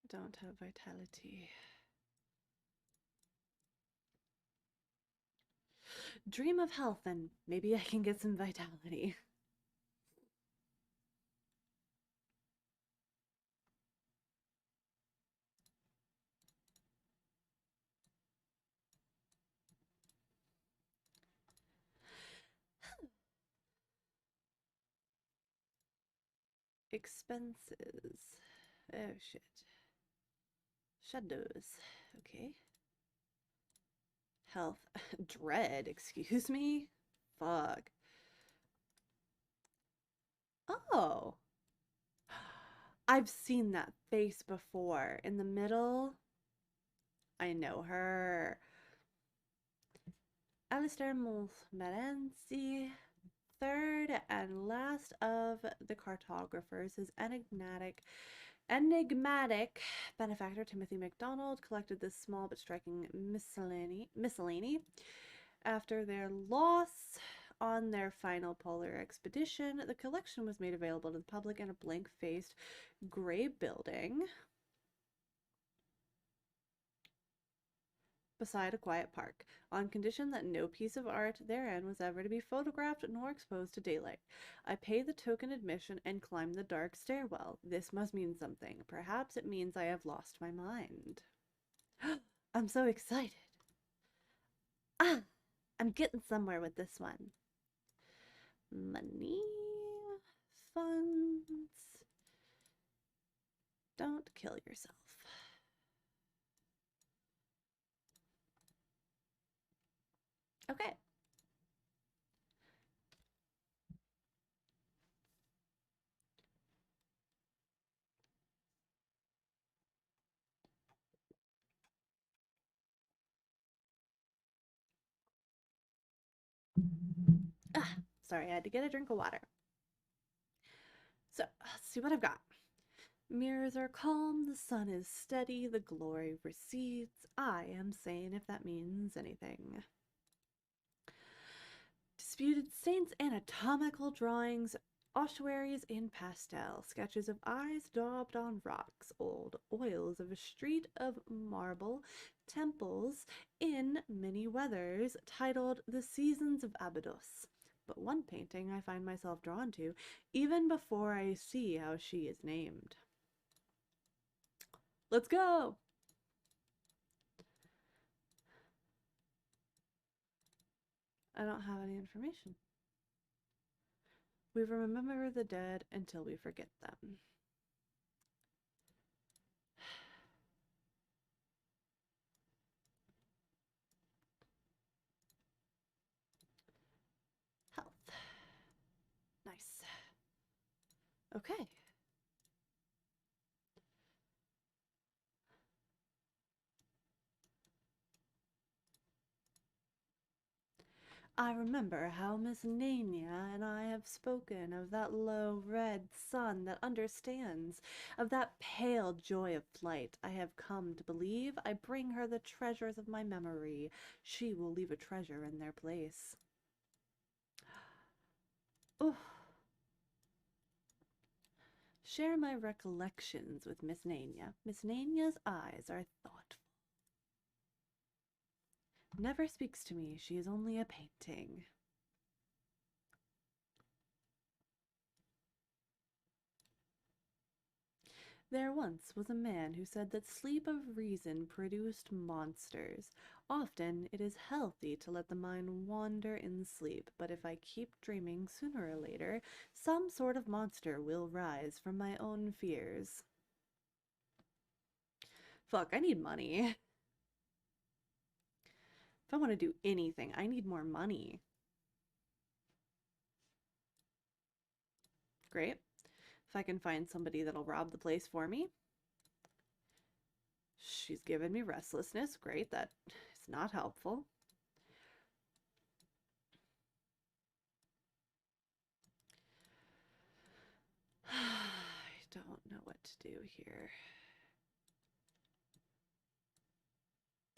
Don't have vitality. Dream of health, and maybe I can get some vitality. Expenses. Oh shit. Shadows. Okay. Health. Dread, excuse me? Fuck. Oh. I've seen that face before. In the middle. I know her. Alistair Montmorency, third and last of the cartographers, his enigmatic benefactor Timothy MacDonald collected this small but striking miscellany after their loss on their final polar expedition. The collection was made available to the public in a blank-faced gray building beside a quiet park, on condition that no piece of art therein was ever to be photographed nor exposed to daylight. I pay the token admission and climb the dark stairwell. This must mean something. Perhaps it means I have lost my mind. I'm so excited. Ah, I'm getting somewhere with this one. Money, funds. Don't kill yourself. Okay. Ah, sorry, I had to get a drink of water. So, let's see what I've got. Mirrors are calm, the sun is steady, the glory recedes. I am sane, if that means anything. Disputed saints, anatomical drawings, ossuaries in pastel, sketches of eyes daubed on rocks, old oils of a street of marble, temples in many weathers, titled The Seasons of Abydos. But one painting I find myself drawn to, even before I see how she is named. Let's go! I don't have any information. We remember the dead until we forget them. Health. Nice. Okay. I remember how Miss Nania and I have spoken of that low red sun that understands, of that pale joy of flight. I have come to believe I bring her the treasures of my memory. She will leave a treasure in their place. Oh. Share my recollections with Miss Nania. Miss Nania's eyes are thoughtful. Never speaks to me. She is only a painting. There once was a man who said that sleep of reason produced monsters. Often it is healthy to let the mind wander in sleep, but if I keep dreaming, sooner or later, some sort of monster will rise from my own fears. Fuck, I need money. If I want to do anything, I need more money. Great. If I can find somebody that'll rob the place for me. She's given me restlessness. Great, that is not helpful. I don't know what to do here.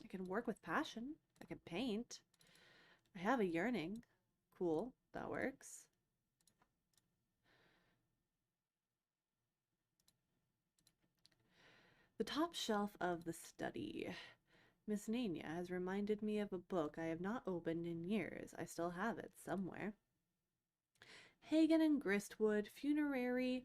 I can work with passion. I can paint. I have a yearning. Cool, that works. The top shelf of the study. Miss Nania has reminded me of a book I have not opened in years. I still have it somewhere. Hagen and Gristwood, Funerary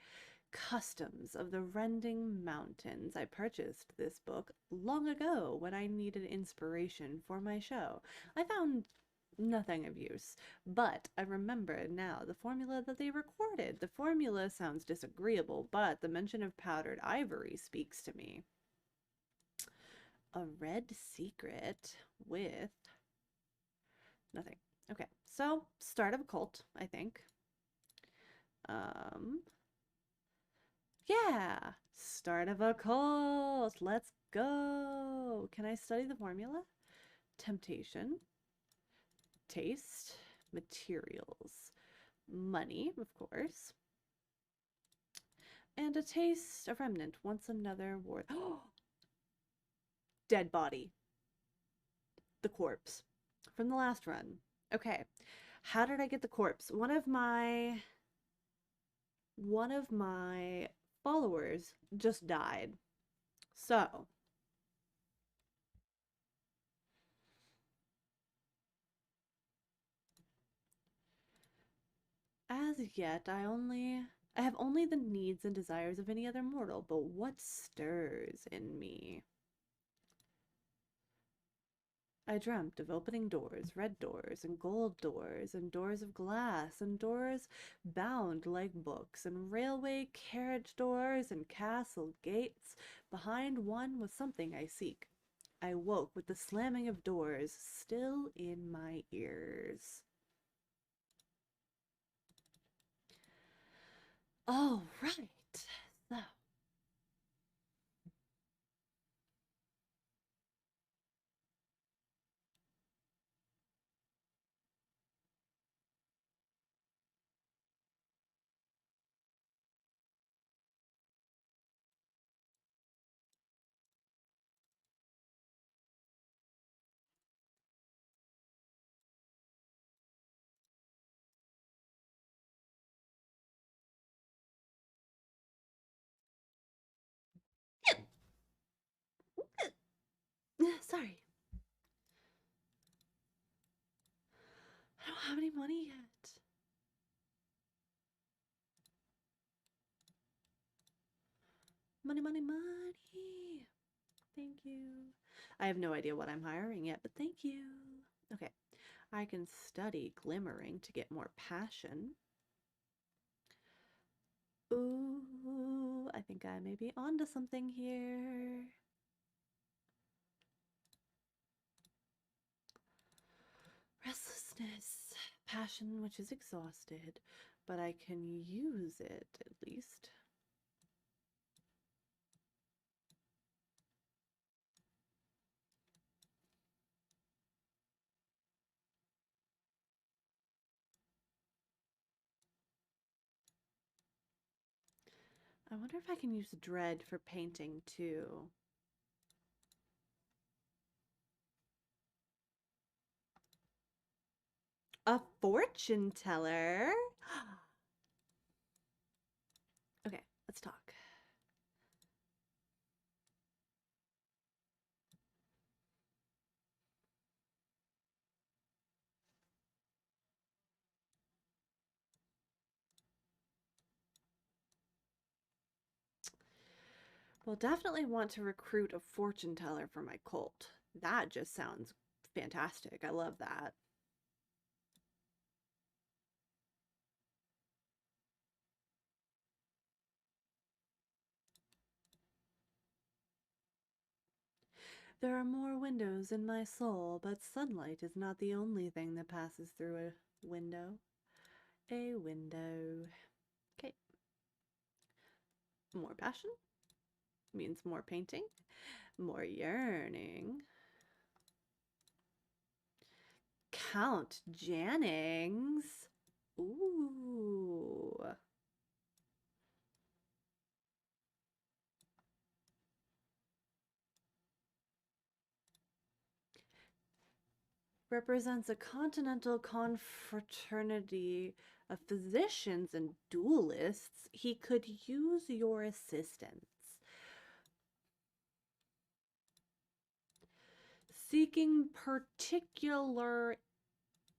Customs of the Rending Mountains. I purchased this book long ago when I needed inspiration for my show. I found nothing of use, but I remember now the formula that they recorded. The formula sounds disagreeable, but the mention of powdered ivory speaks to me. A red secret with nothing. Okay, so start of a cult, I think. Um, yeah, start of a cult. Let's go. Can I study the formula? Temptation, taste, materials, money, of course, and a taste, a remnant, once another ward. Dead body. The corpse from the last run. Okay, how did I get the corpse? One of my followers just died. So, as yet, I have only the needs and desires of any other mortal, but what stirs in me? I dreamt of opening doors, red doors, and gold doors, and doors of glass, and doors bound like books, and railway carriage doors, and castle gates. Behind one was something I seek. I woke with the slamming of doors still in my ears. All right. So, sorry. I don't have any money yet. Money, money, money. Thank you. I have no idea what I'm hiring yet, but thank you. Okay. I can study glimmering to get more passion. Ooh, I think I may be onto something here. Restlessness, passion which is exhausted, but I can use it at least. I wonder if I can use dread for painting too. A fortune teller? Okay, let's talk. Well, definitely want to recruit a fortune teller for my cult. That just sounds fantastic. I love that. There are more windows in my soul, but sunlight is not the only thing that passes through a window. A window. Okay. More passion means more painting, more yearning. Count Jannings. Ooh. represents a continental confraternity of physicians and duelists. He could use your assistance. Seeking particular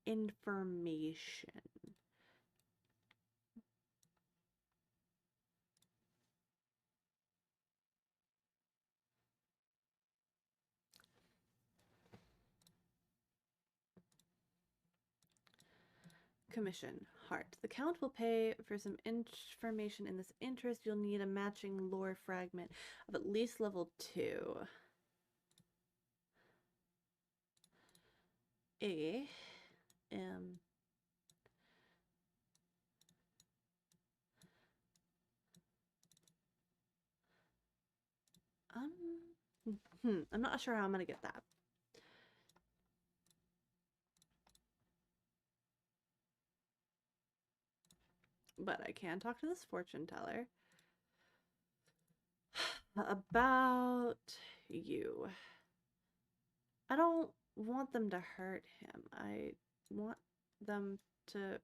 information. Commission. Heart. The Count will pay for some information in this interest. You'll need a matching lore fragment of at least level 2. A. M. I'm not sure how I'm gonna get that. But I can talk to this fortune teller about you. I don't want them to hurt him. I want them to...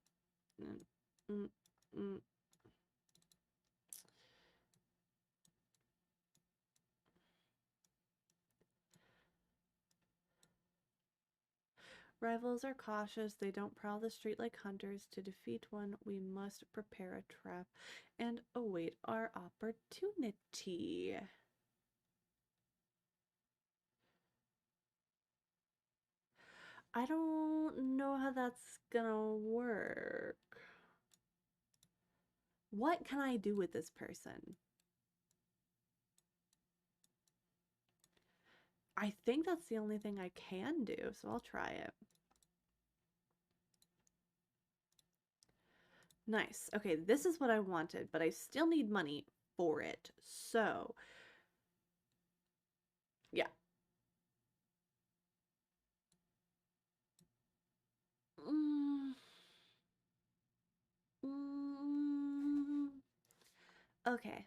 Rivals are cautious. They don't prowl the street like hunters. To defeat one, we must prepare a trap and await our opportunity. I don't know how that's gonna work. What can I do with this person? I think that's the only thing I can do, so I'll try it. Nice. Okay, this is what I wanted, but I still need money for it. So, yeah. Mm, mm, okay.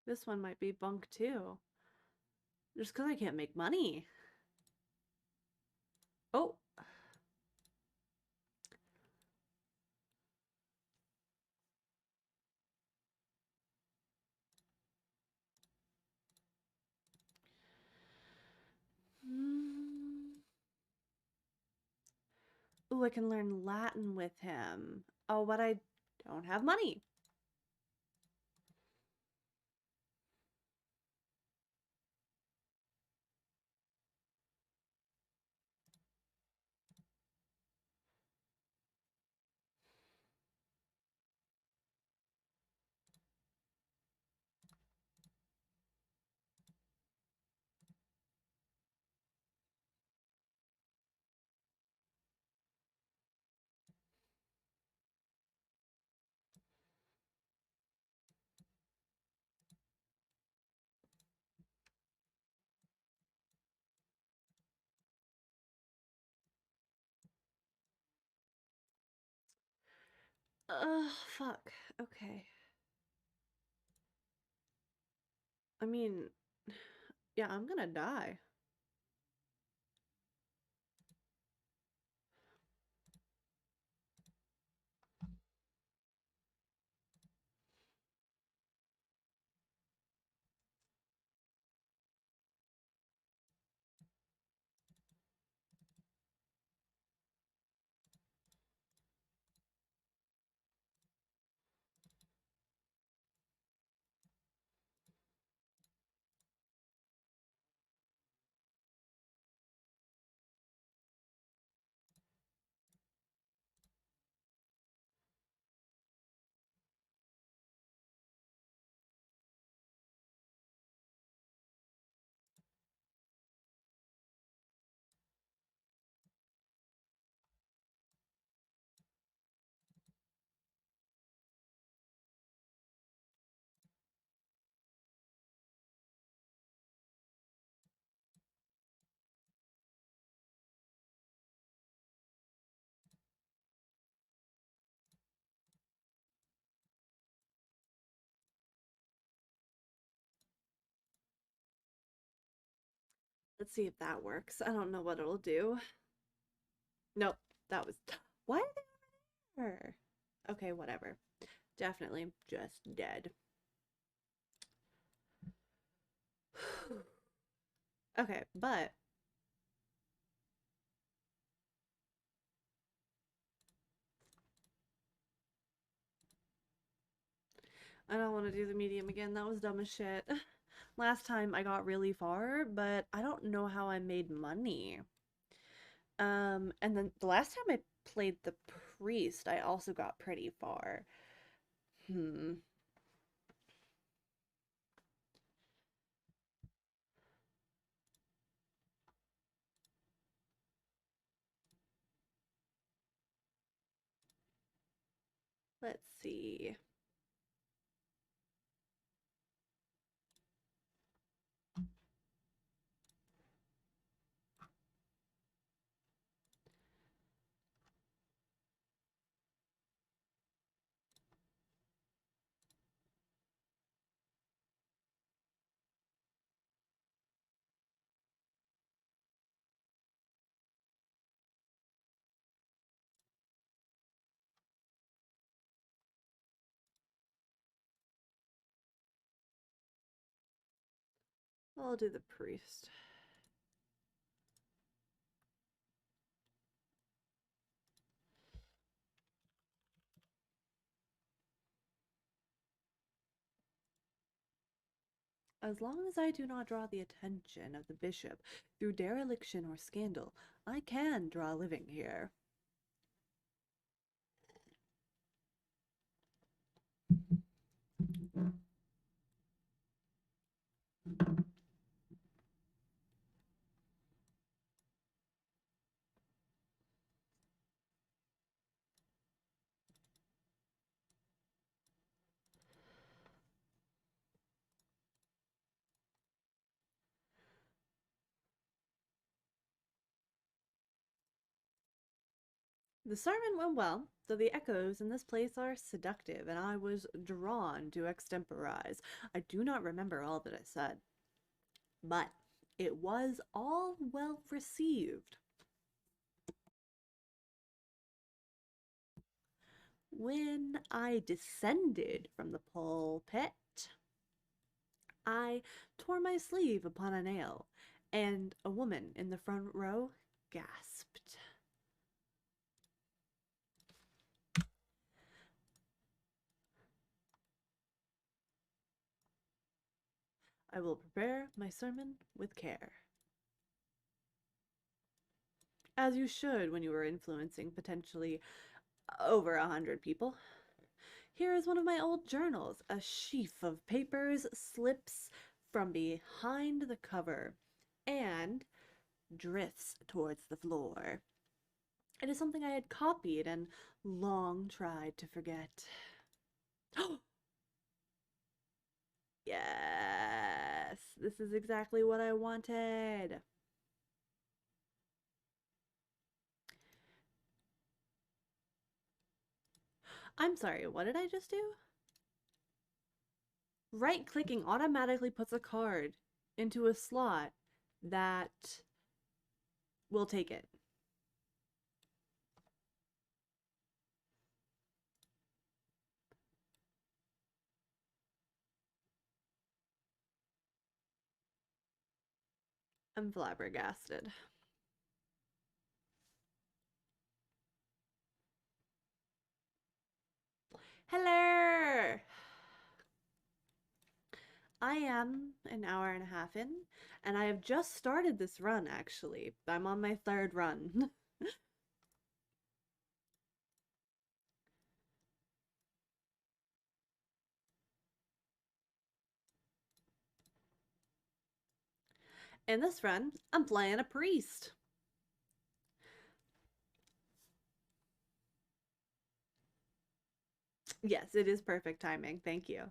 This one might be bunk too. Just because I can't make money. Oh. Ooh, I can learn Latin with him. Oh, but I don't have money. Ugh, fuck. Okay. I mean, yeah, I'm gonna die. Let's see if that works. I don't know what it'll do. Nope, that was. Why are they over there? Okay, whatever. Definitely just dead. Okay, but I don't want to do the medium again. That was dumb as shit. Last time I got really far, but I don't know how I made money. And then the last time I played the priest, I also got pretty far. Hmm. Let's see. I'll do the priest. As long as I do not draw the attention of the bishop through dereliction or scandal, I can draw a living here. The sermon went well, though the echoes in this place are seductive, and I was drawn to extemporize. I do not remember all that I said, but it was all well received. When I descended from the pulpit, I tore my sleeve upon a nail, and a woman in the front row gasped. I will prepare my sermon with care. As you should when you are influencing potentially over 100 people. Here is one of my old journals. A sheaf of papers slips from behind the cover and drifts towards the floor. It is something I had copied and long tried to forget. Yes, this is exactly what I wanted. I'm sorry, what did I just do? Right-clicking automatically puts a card into a slot that will take it. I'm flabbergasted. Hello! I am an hour and a half in, and I have just started this run, actually. I'm on my third run. In this run, I'm playing a priest. Yes, it is perfect timing. Thank you.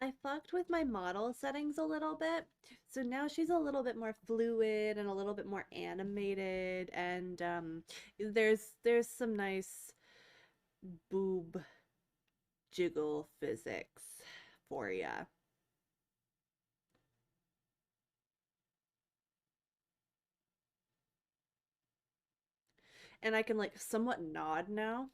I fucked with my model settings a little bit. So now she's a little bit more fluid and a little bit more animated, and there's some nice boob jiggle physics for ya. And I can like somewhat nod now.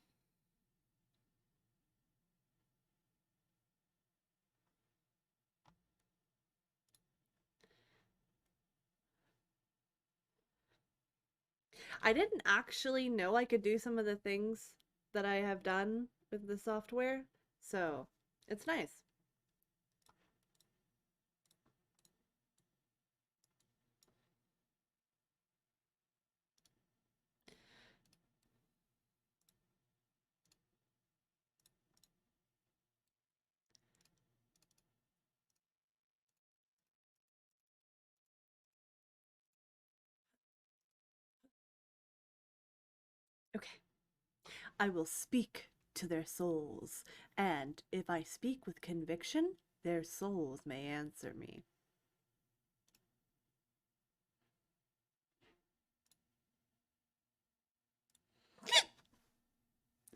I didn't actually know I could do some of the things that I have done with the software, so it's nice. Okay. I will speak to their souls, and if I speak with conviction, their souls may answer me.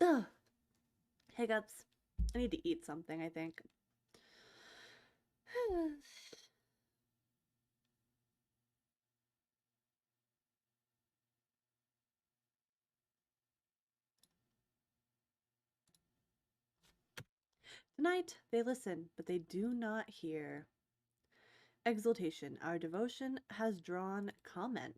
Ugh. Hiccups. I need to eat something, I think. Tonight they listen, but they do not hear. Exultation, our devotion has drawn comment.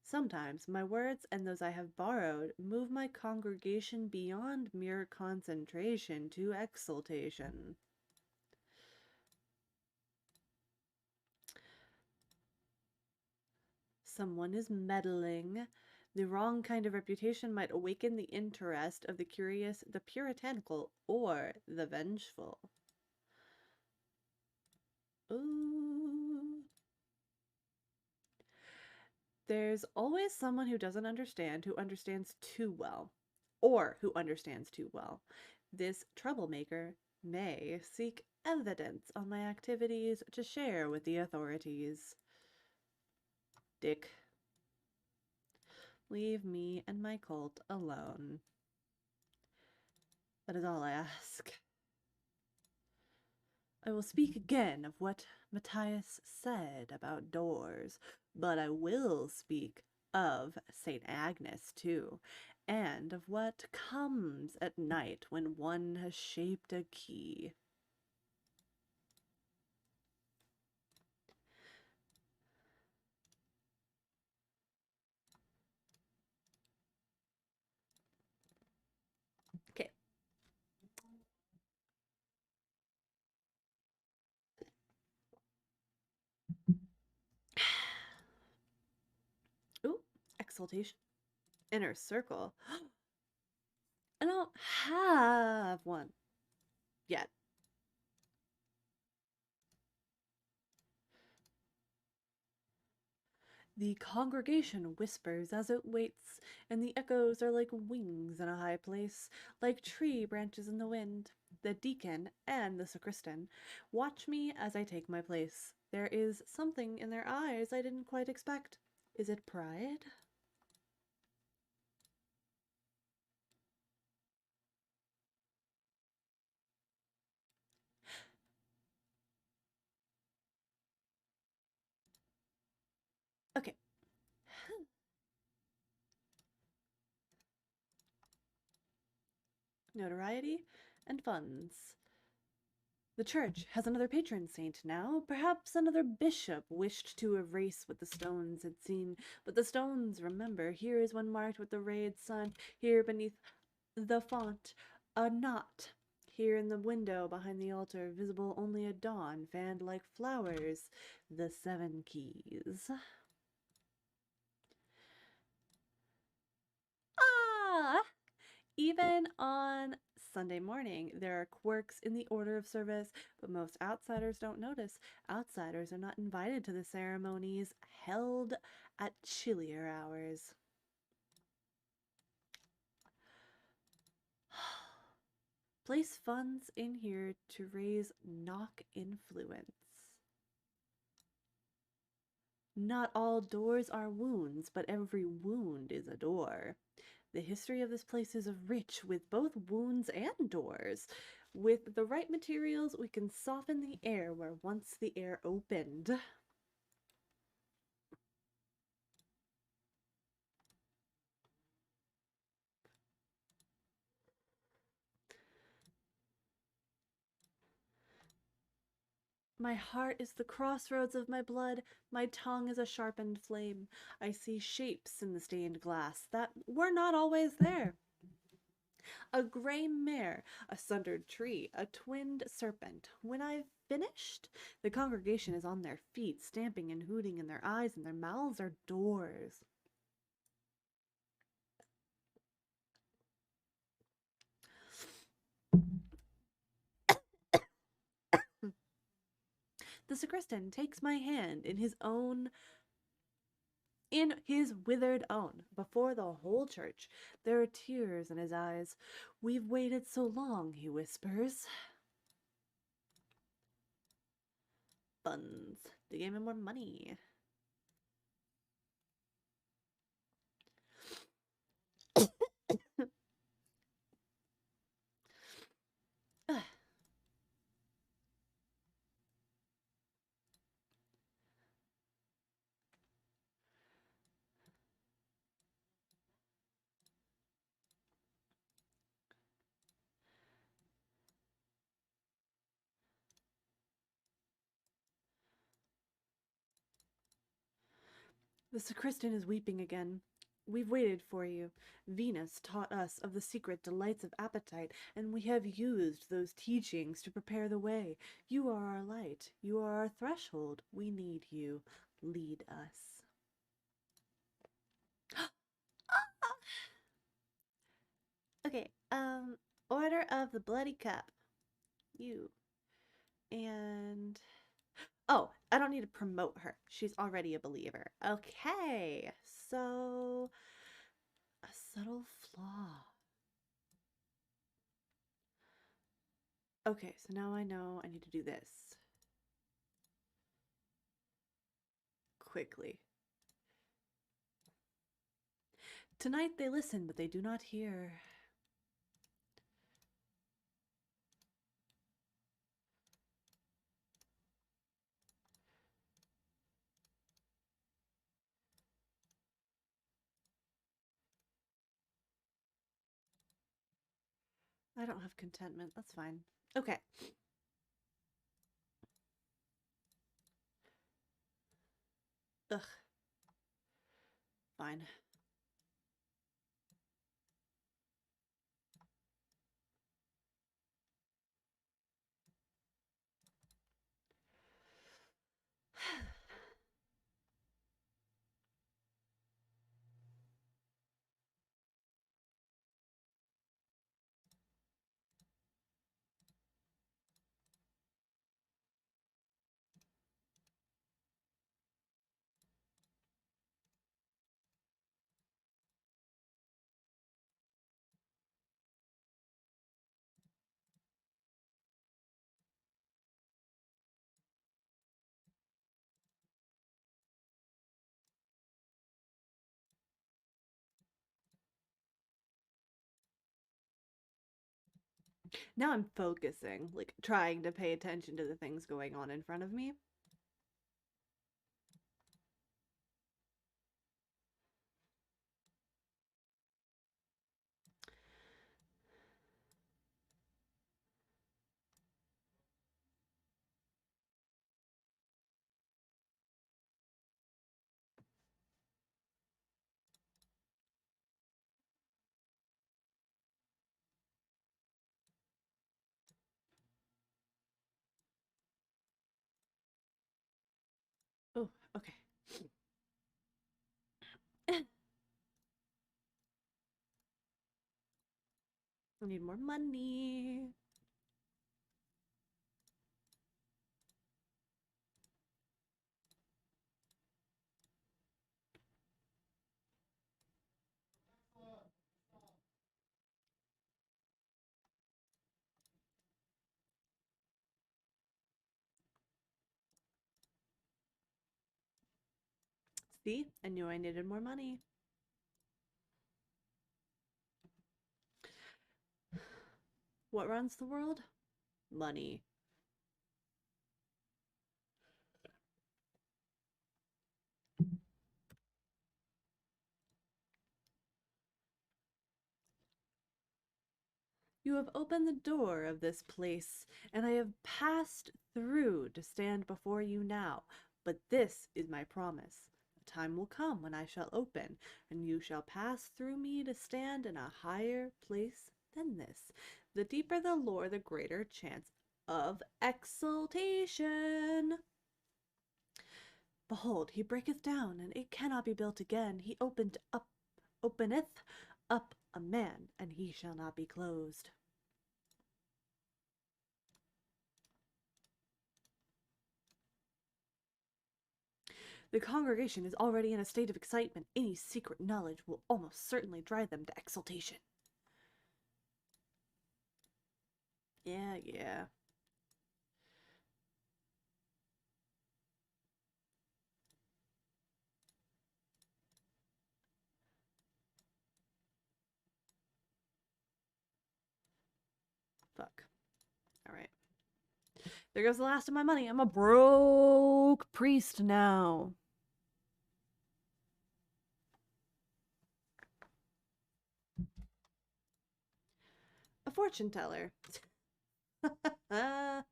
Sometimes my words and those I have borrowed move my congregation beyond mere concentration to exultation. Someone is meddling. The wrong kind of reputation might awaken the interest of the curious, the puritanical, or the vengeful. Ooh. There's always someone who doesn't understand, who understands too well, or who understands too well. This troublemaker may seek evidence on my activities to share with the authorities. Dick, leave me and my cult alone. That is all I ask. I will speak again of what Matthias said about doors, but I will speak of St. Agnes too, and of what comes at night when one has shaped a key. Okay. Ooh, exaltation. Inner circle. I don't have one yet. The congregation whispers as it waits, and the echoes are like wings in a high place, like tree branches in the wind. The deacon and the sacristan watch me as I take my place. There is something in their eyes I didn't quite expect. Is it pride? Okay. Notoriety and funds. The church has another patron saint now. Perhaps another bishop wished to erase what the stones had seen. But the stones, remember, here is one marked with the rayed sun. Here beneath the font, a knot. Here in the window behind the altar, visible only at dawn, fanned like flowers. The 7 keys. Ah! Even on Sunday morning, there are quirks in the order of service, but most outsiders don't notice. Outsiders are not invited to the ceremonies held at chillier hours. Place funds in here to raise knock influence. Not all doors are wounds, but every wound is a door. The history of this place is rich with both wounds and doors. With the right materials, we can soften the air where once the air opened. My heart is the crossroads of my blood. My tongue is a sharpened flame. I see shapes in the stained glass that were not always there. A gray mare, a sundered tree, a twinned serpent. When I've finished, the congregation is on their feet, stamping and hooting, and their eyes and their mouths are doors. The sacristan takes my hand in his withered own, before the whole church. There are tears in his eyes. We've waited so long, he whispers. Funds. They gave him more money. The sacristan is weeping again. We've waited for you. Venus taught us of the secret delights of appetite, and we have used those teachings to prepare the way. You are our light. You are our threshold. We need you. Lead us. Okay, Order of the Bloody Cup. You. And oh, I don't need to promote her. She's already a believer. Okay, so a subtle flaw. Okay, so now I know I need to do this quickly. Tonight they listen, but they do not hear. I don't have contentment. That's fine. Okay. Ugh. Fine. Now I'm focusing, like trying to pay attention to the things going on in front of me. Oh, okay. I need more money. See, I knew I needed more money. What runs the world? Money. You have opened the door of this place, and I have passed through to stand before you now. But this is my promise. A time will come when I shall open, and you shall pass through me to stand in a higher place than this. The deeper the lore, the greater chance of exaltation. Behold, he breaketh down, and it cannot be built again. He openeth up a man, and he shall not be closed. The congregation is already in a state of excitement. Any secret knowledge will almost certainly drive them to exaltation. Yeah. Fuck. Alright. There goes the last of my money. I'm a broke priest now. A fortune teller. I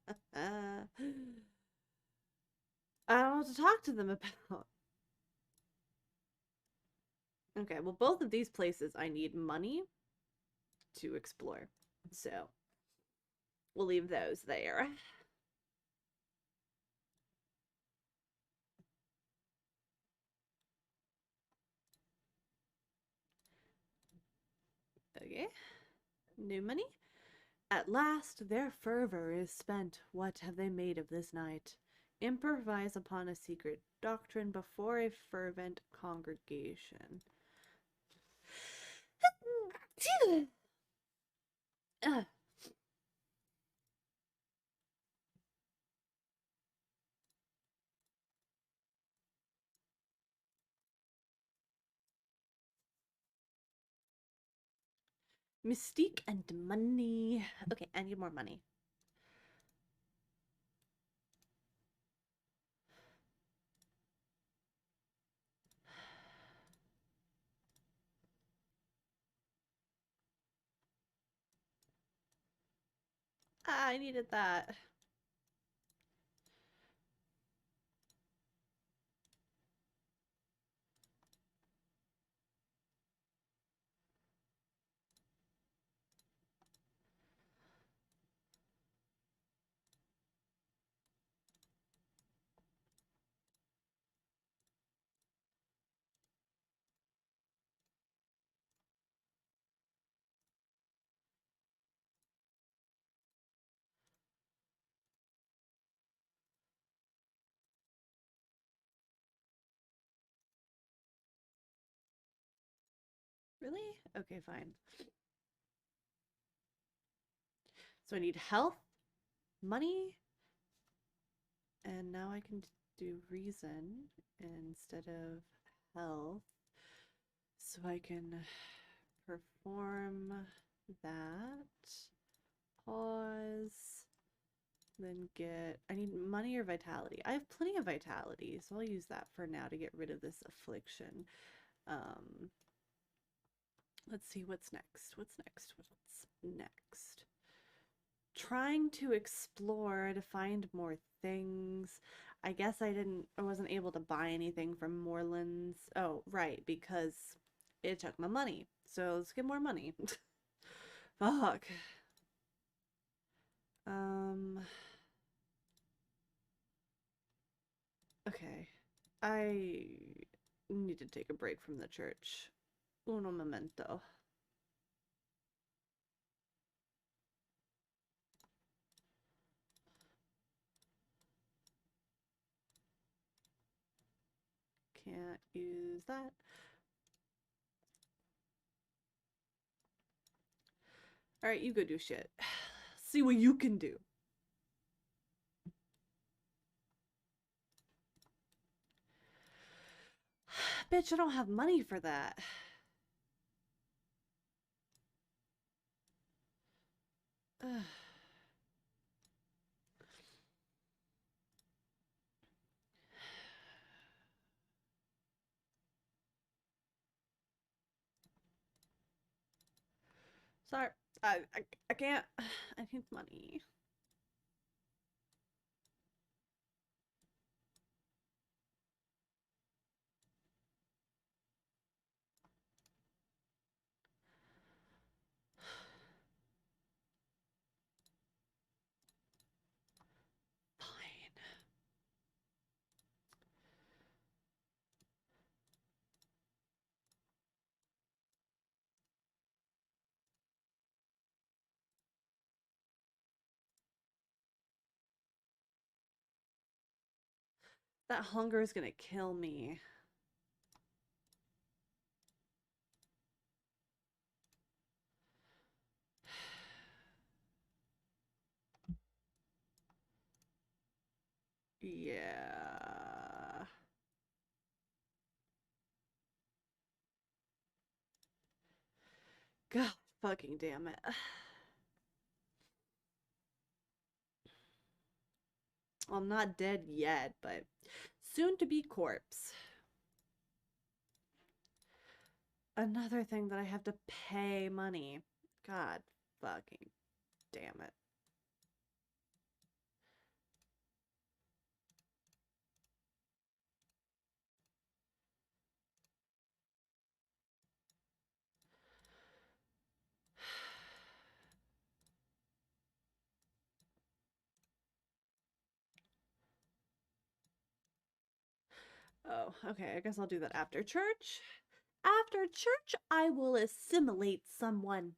don't know what to talk to them about. Okay, well, both of these places I need money to explore. So, we'll leave those there. Okay. New money? At last their fervor is spent. What have they made of this night? Improvise upon a secret doctrine before a fervent congregation. Mystique and money. Okay, I need more money. Ah, I needed that. Really? Okay, fine. So I need health, money, and now I can do reason instead of health. So I can perform that. Pause. Then get... I need money or vitality. I have plenty of vitality, so I'll use that for now to get rid of this affliction. Let's see what's next. What's next? Trying to explore to find more things. I guess I wasn't able to buy anything from Moreland's. Oh, right, because it took my money. So let's get more money. Fuck. Okay. I need to take a break from the church. Uno momento. Can't use that. Alright, you go do shit. See what you can do. Bitch, I don't have money for that. Ugh. Sorry. I can't. I need money. Fine. That hunger is gonna kill me. Yeah. God fucking damn it. Well, I'm not dead yet, but soon to be corpse. Another thing that I have to pay money. God fucking damn it. Oh, okay. I guess I'll do that after church. After church, I will assimilate someone.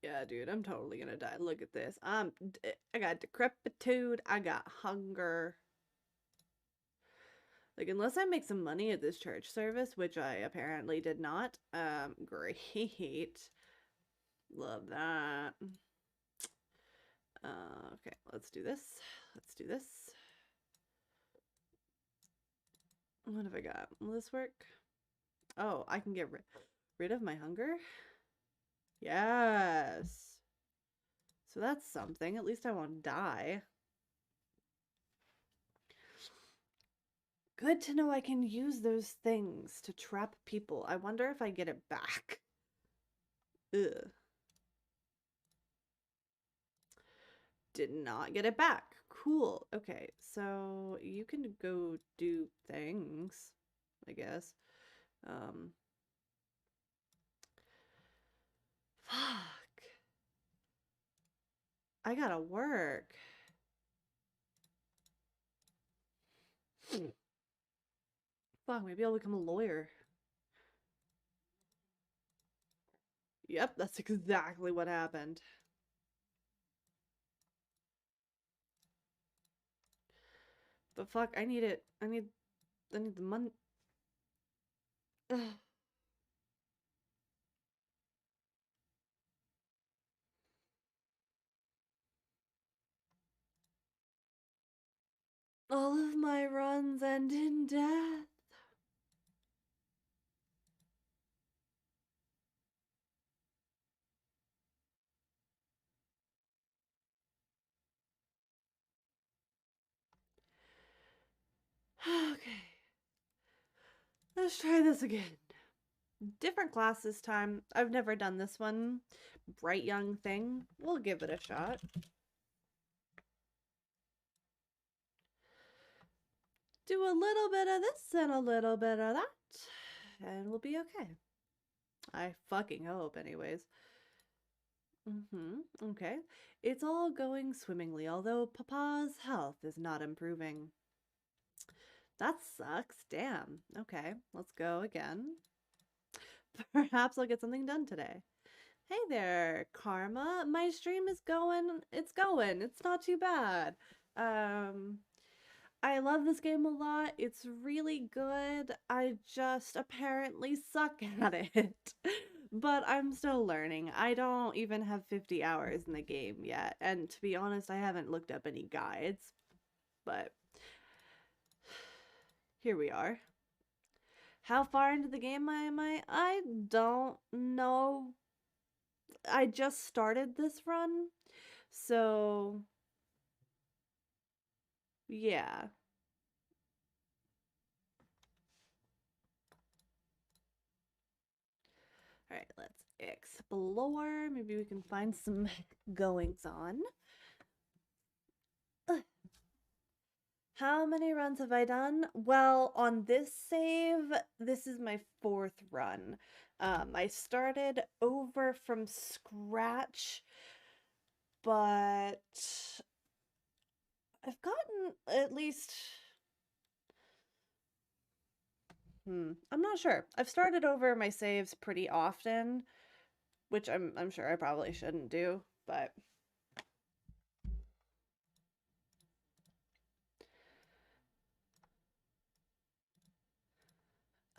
Yeah, dude, I'm totally gonna die. Look at this. I got decrepitude. I got hunger. Like, unless I make some money at this church service, which I apparently did not. Great. Love that. Okay, let's do this. Let's do this. What have I got? Will this work? Oh, I can get rid of my hunger? Yes. So that's something. At least I won't die. Good to know I can use those things to trap people. I wonder if I get it back. Ugh. Did not get it back. Cool. Okay, so you can go do things, I guess. Fuck. I gotta work. Fuck, maybe I'll become a lawyer. Yep, that's exactly what happened. But fuck, I need it. I need the money. All of my runs end in death. Okay. Let's try this again. Different class this time. I've never done this one. Bright young thing. We'll give it a shot. Do a little bit of this and a little bit of that. And we'll be okay. I fucking hope, anyways. Okay. It's all going swimmingly, although Papa's health is not improving. That sucks. Damn. Okay, let's go again. Perhaps I'll get something done today. Hey there, Karma. My stream is going. It's going. It's not too bad. I love this game a lot. It's really good. I just apparently suck at it. But I'm still learning. I don't even have 50 hours in the game yet. And to be honest, I haven't looked up any guides. But here we are. How far into the game am I? I don't know. I just started this run. So, yeah. All right, let's explore. Maybe we can find some goings on. How many runs have I done? Well, on this save, this is my 4th run. I started over from scratch, but I've gotten at least I'm not sure. I've started over my saves pretty often, which I'm sure I probably shouldn't do, but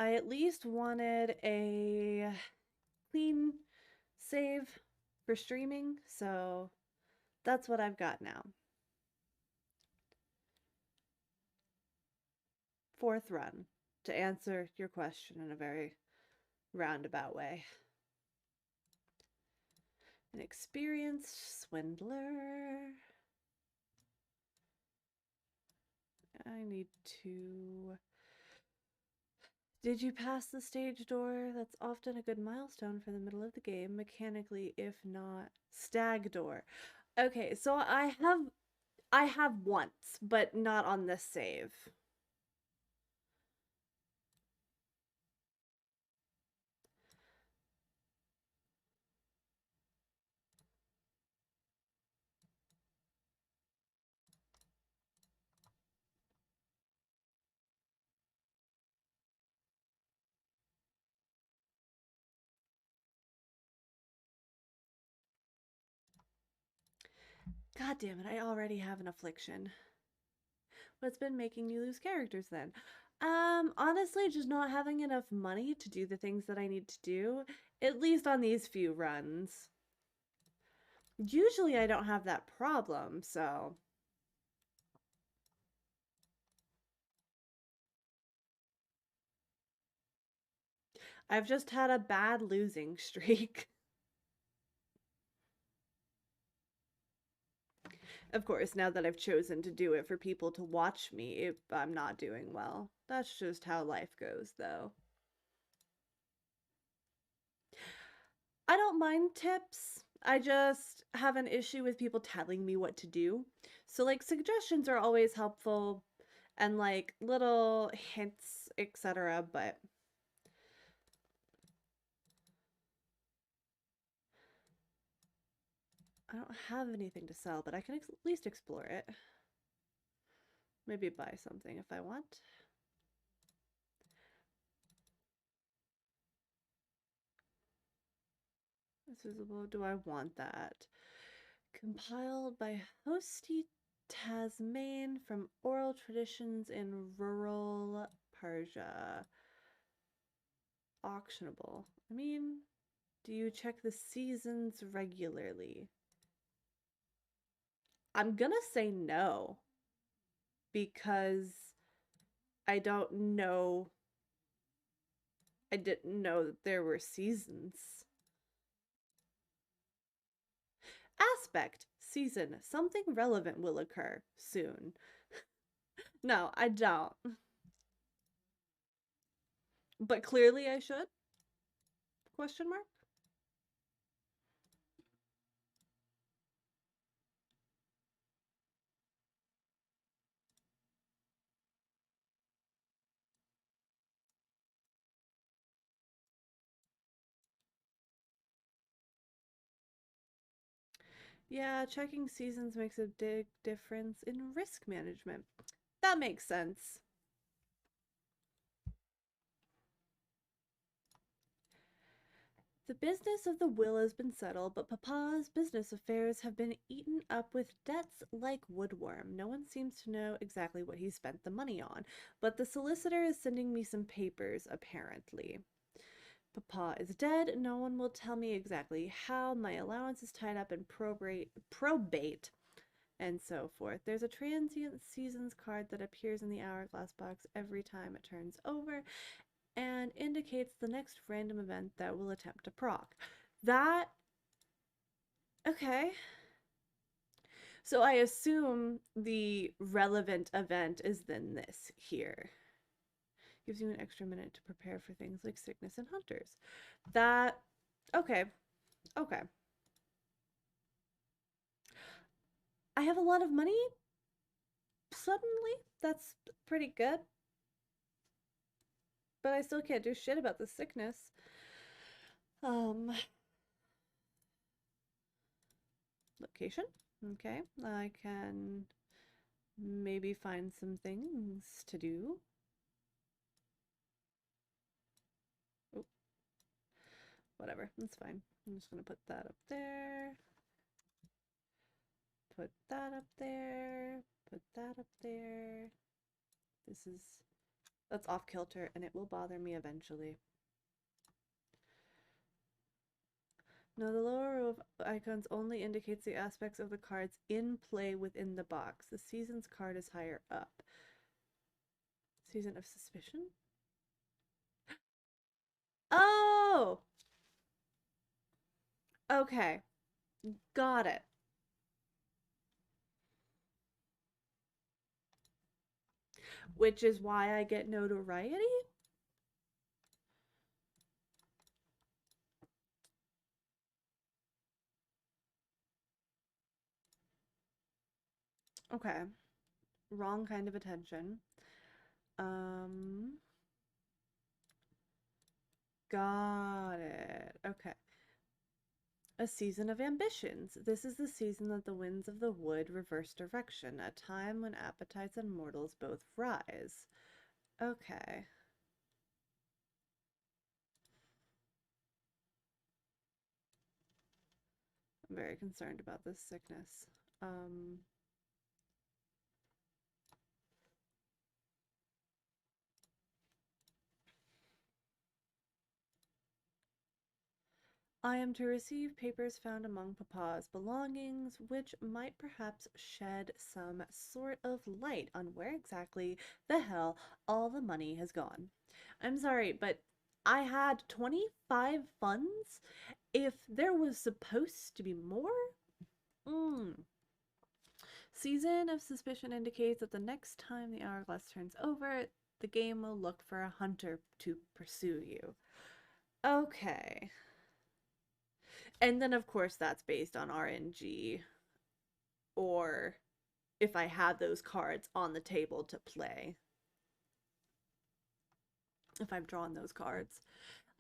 I at least wanted a clean save for streaming, so that's what I've got now. 4th run, to answer your question in a very roundabout way. An experienced swindler. I need to... Did you pass the stage door? That's often a good milestone for the middle of the game, mechanically, if not stag door. Okay, so I have once, but not on this save. God damn it, I already have an affliction. What's been making you lose characters then? Honestly, just not having enough money to do the things that I need to do, at least on these few runs. Usually I don't have that problem, so. I've just had a bad losing streak. Of course, now that I've chosen to do it for people to watch me, if I'm not doing well. That's just how life goes, though. I don't mind tips. I just have an issue with people telling me what to do. So, like, suggestions are always helpful and, like, little hints, etc. But I don't have anything to sell, but I can at least explore it. Maybe buy something if I want. It's visible. Do I want that? Compiled by Hosty Tasman from oral traditions in rural Persia. Auctionable. I mean, do you check the seasons regularly? I'm gonna say no because I don't know. I didn't know that there were seasons. Aspect, season, something relevant will occur soon. No, I don't. But clearly I should? Question mark? Yeah, checking seasons makes a big difference in risk management. That makes sense. The business of the will has been settled, but Papa's business affairs have been eaten up with debts like woodworm. No one seems to know exactly what he spent the money on, but the solicitor is sending me some papers, apparently. Papa is dead. No one will tell me exactly how. My allowance is tied up in probate, and so forth. There's a transient seasons card that appears in the hourglass box every time it turns over and indicates the next random event that will attempt to proc. That, okay. So I assume the relevant event is then this here. Gives you an extra minute to prepare for things like sickness and hunters. That, okay, okay. I have a lot of money suddenly. That's pretty good. But I still can't do shit about the sickness. Location. Okay, I can maybe find some things to do. Oh, whatever, that's fine. I'm just gonna put that up there. Put that up there. Put that up there. That's off kilter and it will bother me eventually. No, the lower row of icons only indicates the aspects of the cards in play within the box. The season's card is higher up. Season of Suspicion? Oh! Okay. Got it. Which is why I get notoriety? Okay. Wrong kind of attention. Got it. Okay. A season of ambitions. This is the season that the winds of the wood reverse direction, a time when appetites and mortals both rise. Okay. I'm very concerned about this sickness. I am to receive papers found among Papa's belongings, which might perhaps shed some sort of light on where exactly the hell all the money has gone. I'm sorry, but I had 25 funds. If there was supposed to be more? Season of Suspicion indicates that the next time the hourglass turns over, the game will look for a hunter to pursue you. Okay. And then, of course, that's based on RNG, or if I have those cards on the table to play. If I've drawn those cards.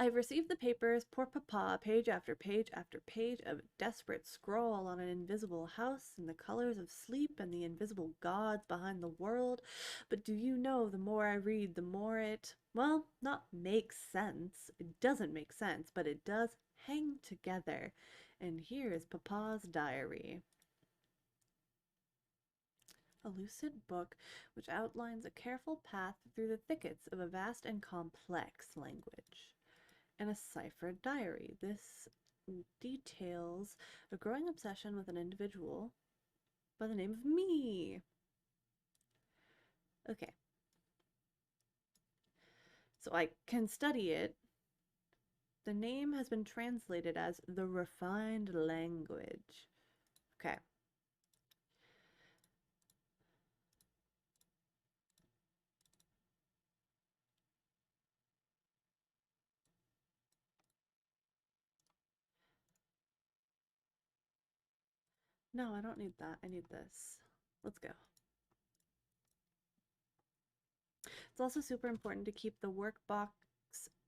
I've received the papers, poor Papa, page after page after page of desperate scrawl on an invisible house in the colors of sleep and the invisible gods behind the world. But do you know, the more I read, the more it, well, not makes sense. It doesn't make sense, but it does hang together. And here is Papa's diary. A lucid book which outlines a careful path through the thickets of a vast and complex language. And a ciphered diary. This details a growing obsession with an individual by the name of me. Okay. So I can study it. The name has been translated as the refined language. Okay. No, I don't need that. I need this. Let's go. It's also super important to keep the workbox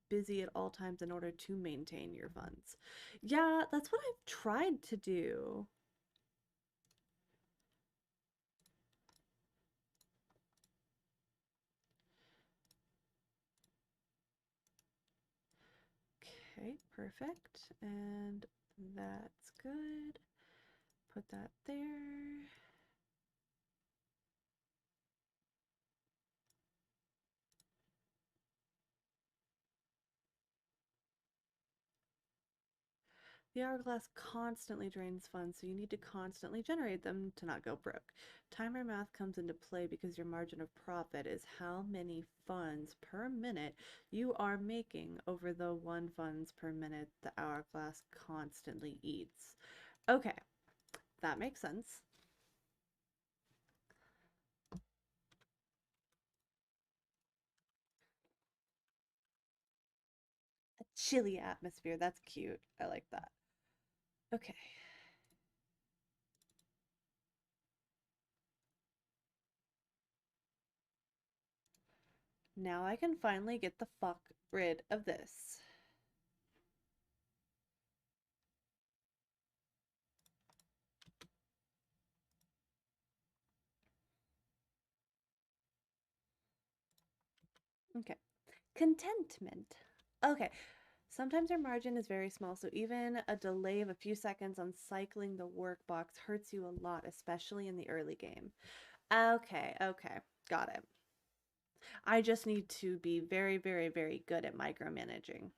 busy at all times in order to maintain your funds. Yeah, that's what I've tried to do. Okay, perfect. And that's good. Put that there. The hourglass constantly drains funds, so you need to constantly generate them to not go broke. Timer math comes into play because your margin of profit is how many funds per minute you are making over the 1 funds per minute the hourglass constantly eats. Okay, that makes sense. A chilly atmosphere. That's cute. I like that. Okay. Now I can finally get the fuck rid of this. Okay. Contentment. Okay. Sometimes your margin is very small, so even a delay of a few seconds on cycling the workbox hurts you a lot, especially in the early game. Okay, okay. Got it. I just need to be very, very, very good at micromanaging.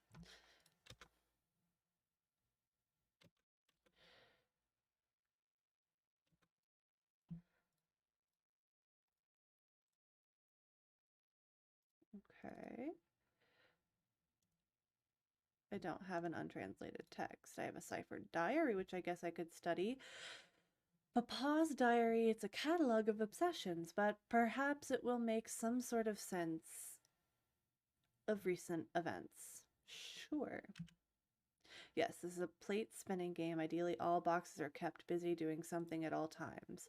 Okay. I don't have an untranslated text. I have a ciphered diary, which I guess I could study. Papa's diary, it's a catalog of obsessions, but perhaps it will make some sort of sense of recent events. Sure. Yes, this is a plate spinning game. Ideally, all boxes are kept busy doing something at all times.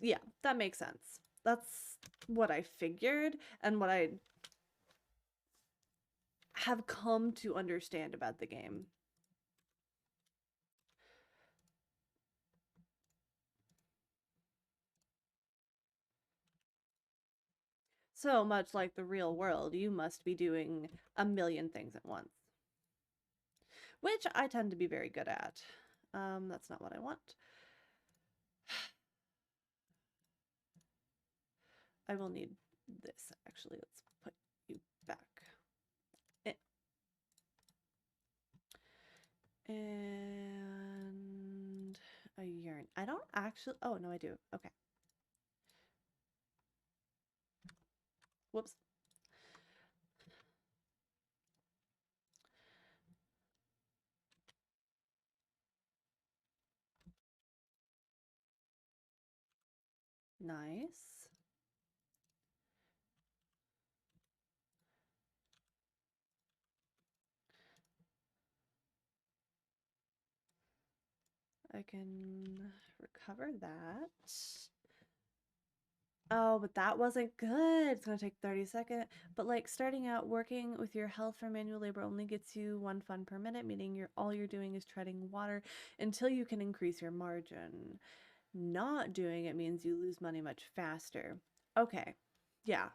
Yeah, that makes sense. That's what I figured and what I have come to understand about the game. So much like the real world, you must be doing a million things at once, which I tend to be very good at. That's not what I want. I will need this, actually. Let's put you back. And a urn. I don't actually... Oh, no, I do. Okay. Whoops. Nice. I can recover that. Oh, but that wasn't good. It's gonna take 30 seconds. But like starting out working with your health for manual labor only gets you 1 fund per minute, meaning all you're doing is treading water until you can increase your margin. Not doing it means you lose money much faster. Okay. Yeah.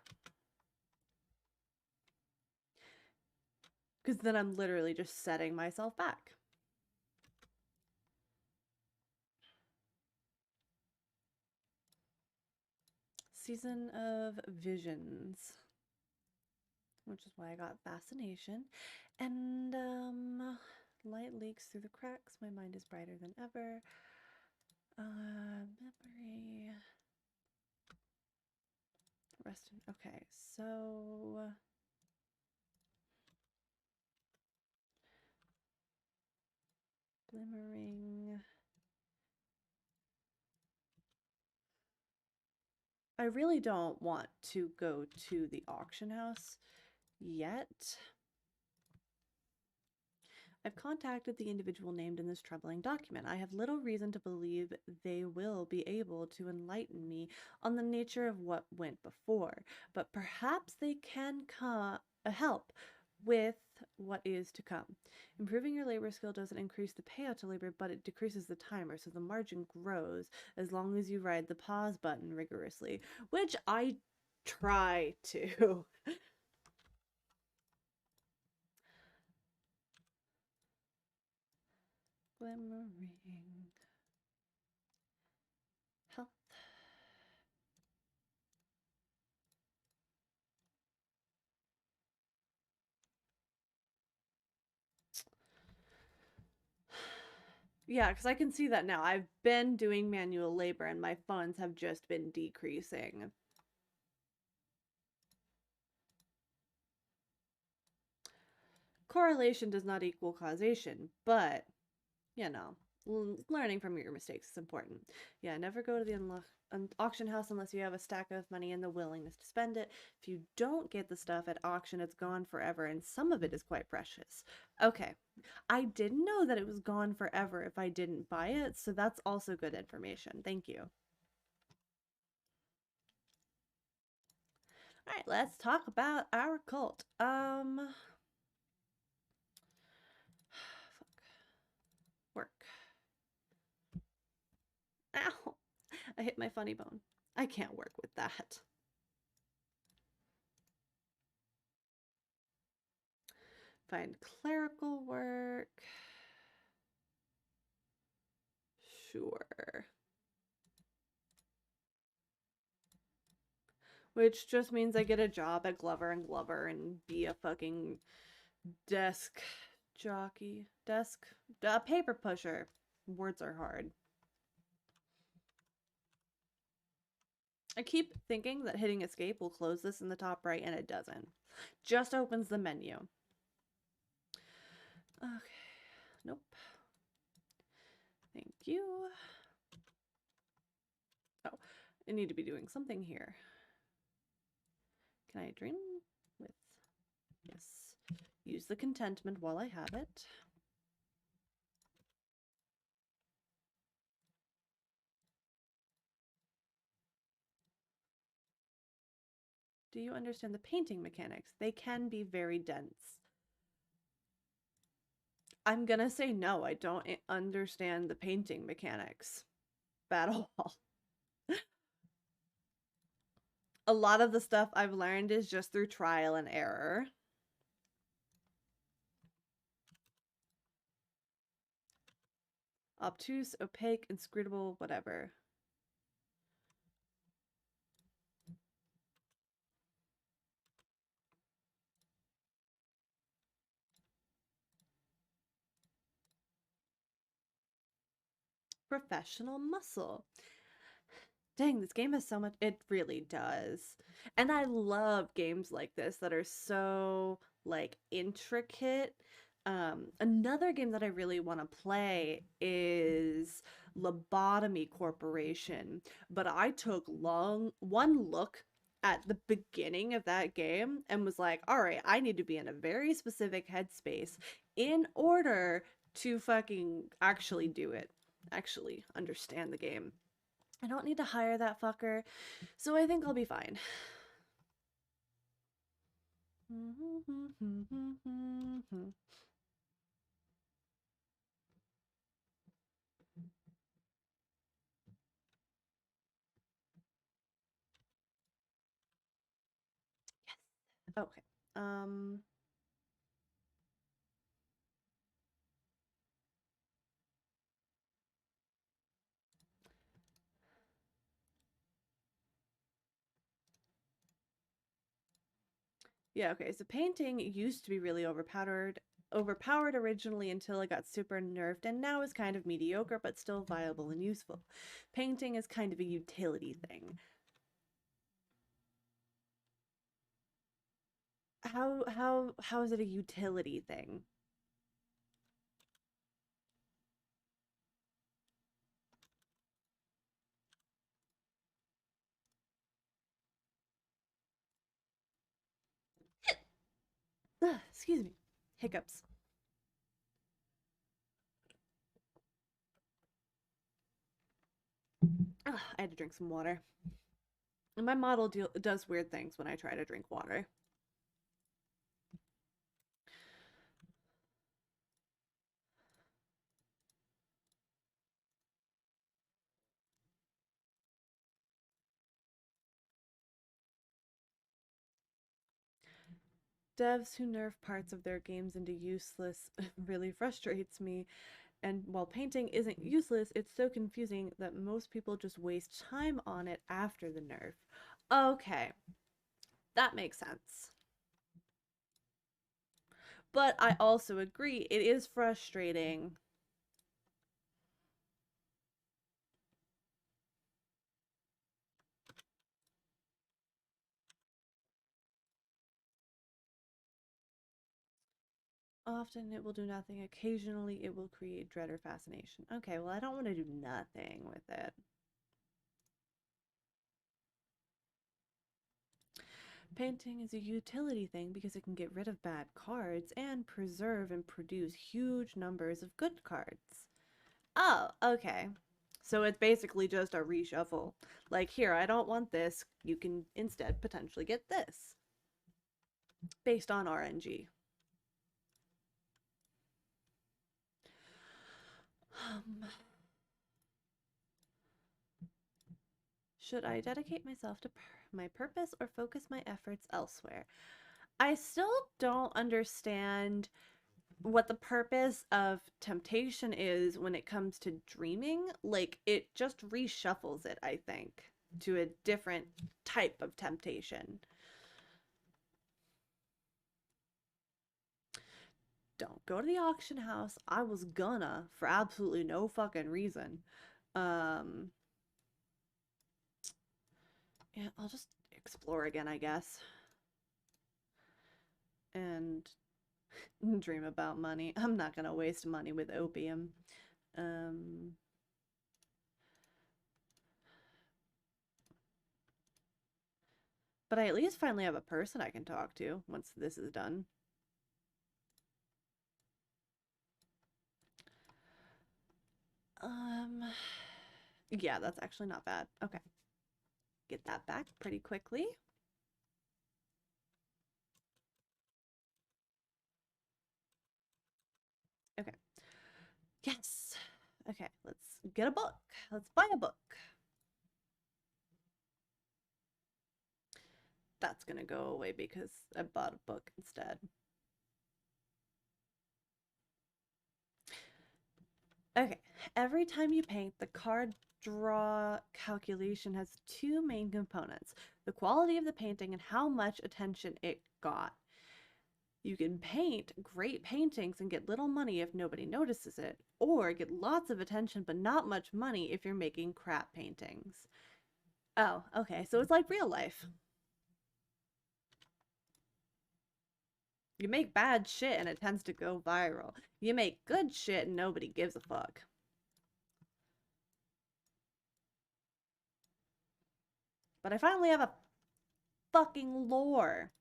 Because then I'm literally just setting myself back. Season of Visions, which is why I got Fascination. And light leaks through the cracks. My mind is brighter than ever. Memory. Rest in, okay, so glimmering. I really don't want to go to the auction house yet. I've contacted the individual named in this troubling document. I have little reason to believe they will be able to enlighten me on the nature of what went before, but perhaps they can help with what is to come. Improving your labor skill doesn't increase the payout to labor, but it decreases the timer, so the margin grows as long as you ride the pause button rigorously, which I try to. glimmering. Health. Yeah, because I can see that now. I've been doing manual labor and my funds have just been decreasing. Correlation does not equal causation, but, you know, learning from your mistakes is important. Yeah, never go to the auction house unless you have a stack of money and the willingness to spend it. If you don't get the stuff at auction, it's gone forever, and some of it is quite precious. Okay, I didn't know that it was gone forever if I didn't buy it, so that's also good information. Thank you. All right, let's talk about our cult. Fuck. Work. Ow! I hit my funny bone. I can't work with that. Find clerical work. Sure. Which just means I get a job at Glover and Glover and be a fucking desk jockey. Desk. Paper pusher. Words are hard. I keep thinking that hitting escape will close this in the top right, and it doesn't. Just opens the menu. Okay. Nope. Thank you. Oh, I need to be doing something here. Can I dream with? Yes. Use the contentment while I have it. Do you understand the painting mechanics? They can be very dense. I'm gonna say no, I don't understand the painting mechanics at all. A lot of the stuff I've learned is just through trial and error. Obtuse, opaque, inscrutable, whatever. Professional muscle. Dang, this game has so much. It really does. And I love games like this that are so like intricate. Another game that I really want to play is Lobotomy Corporation, but I took one look at the beginning of that game and was like, all right, I need to be in a very specific headspace in order to fucking actually do it, actually understand the game. I don't need to hire that fucker, so I think I'll be fine. Okay. Um, yeah, okay. So painting used to be really overpowered originally until it got super nerfed and now is kind of mediocre but still viable and useful. Painting is kind of a utility thing. How is it a utility thing? Excuse me. Hiccups. I had to drink some water. And my model does weird things when I try to drink water. Devs who nerf parts of their games into useless really frustrates me. And while painting isn't useless, it's so confusing that most people just waste time on it after the nerf. Okay, that makes sense. But I also agree, it is frustrating. Often it will do nothing. Occasionally it will create dread or fascination. Okay, well, I don't want to do nothing with it. Painting is a utility thing because it can get rid of bad cards and preserve and produce huge numbers of good cards. Oh, okay. So it's basically just a reshuffle. Like, here, I don't want this. You can instead potentially get this based on RNG. Um, should I dedicate myself to my purpose or focus my efforts elsewhere? I still don't understand what the purpose of temptation is when it comes to dreaming. Like, it just reshuffles it, I think, to a different type of temptation. Don't go to the auction house. I was gonna for absolutely no fucking reason. Um, yeah, I'll just explore again, I guess. And dream about money. I'm not gonna waste money with opium. Um, but I at least finally have a person I can talk to once this is done. Um, yeah, that's actually not bad. Okay. Get that back pretty quickly. Okay. Yes. Okay, let's get a book. Let's buy a book. That's gonna go away because I bought a book instead. Okay, every time you paint, the card draw calculation has two main components: the quality of the painting and how much attention it got. You can paint great paintings and get little money if nobody notices it, or get lots of attention but not much money if you're making crap paintings. Oh, okay, so it's like real life. You make bad shit and it tends to go viral. You make good shit and nobody gives a fuck. But I finally have a fucking lore.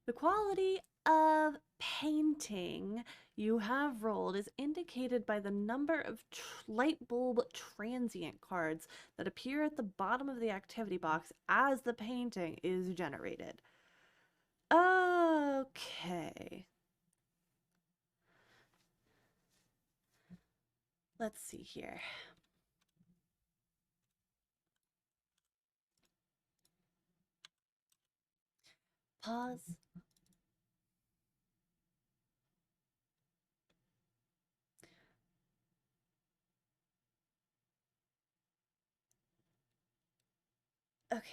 The quality of painting you have rolled is indicated by the number of light bulb transient cards that appear at the bottom of the activity box as the painting is generated. Okay. Let's see here. Pause. Okay.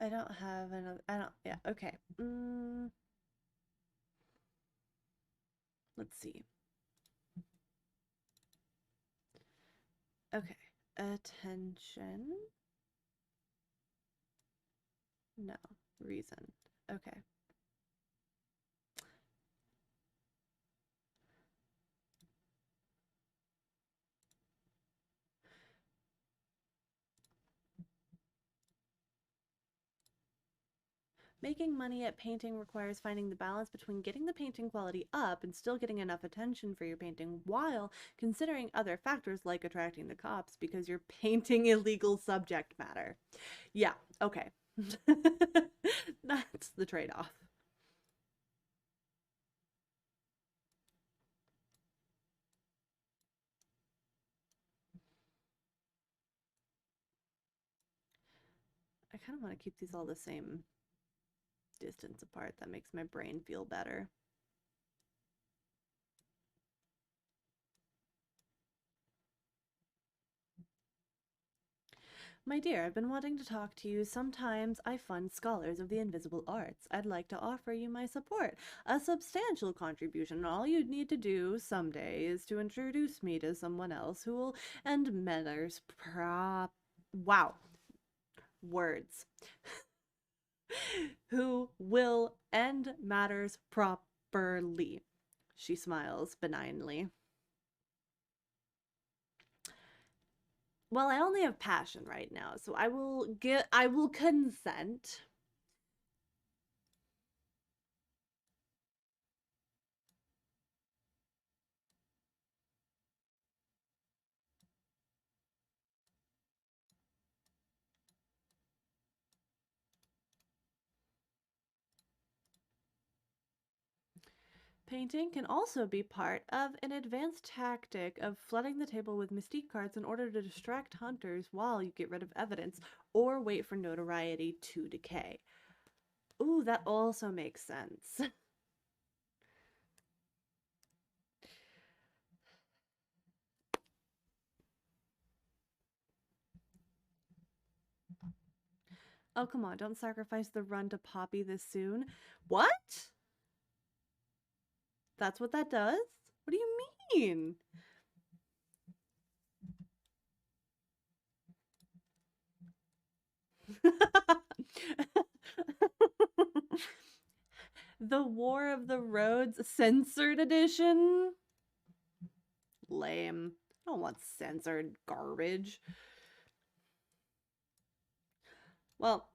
I don't have another. I don't. Yeah. Okay. Let's see. Okay. Attention. No. Reason. Okay. Making money at painting requires finding the balance between getting the painting quality up and still getting enough attention for your painting while considering other factors like attracting the cops because you're painting illegal subject matter. Yeah, okay. That's the trade-off. kind of want to keep these all the same distance apart. That makes my brain feel better. My dear, I've been wanting to talk to you. Sometimes I fund scholars of the invisible arts. I'd like to offer you my support, a substantial contribution. All you'd need to do someday is to introduce me to someone else who will end matters wow, words. Who will end matters properly. She smiles benignly. Well, I only have passion right now, so I will consent. Painting can also be part of an advanced tactic of flooding the table with mystique cards in order to distract hunters while you get rid of evidence or wait for notoriety to decay. Ooh, that also makes sense. Oh, come on, don't sacrifice the run to Poppy this soon. What? That's what that does? What do you mean? The War of the Roads censored edition? Lame. I don't want censored garbage. Well,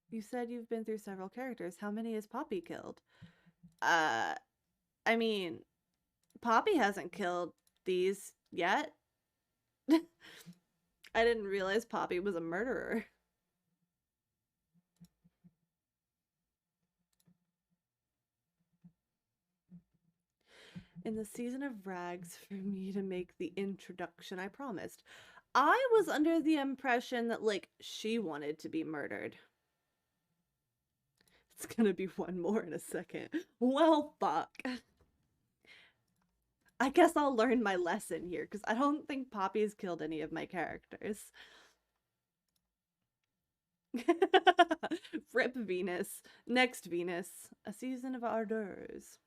you said you've been through several characters. How many has Poppy killed? Uh, I mean, Poppy hasn't killed these yet. I didn't realize Poppy was a murderer. In the season of rags for me to make the introduction I promised. I was under the impression that, like, she wanted to be murdered. It's gonna be one more in a second. Well, fuck. I guess I'll learn my lesson here, because I don't think Poppy's killed any of my characters. Rip Venus. Next Venus. A season of hors d'oeuvres.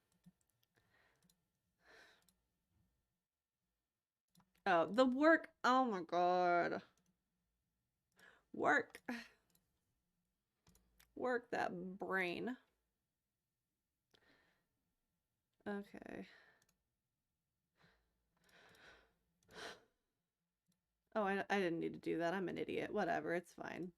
Oh, the work. Oh my god. Work. Work that brain. Okay. Oh, I didn't need to do that. I'm an idiot. Whatever, it's fine.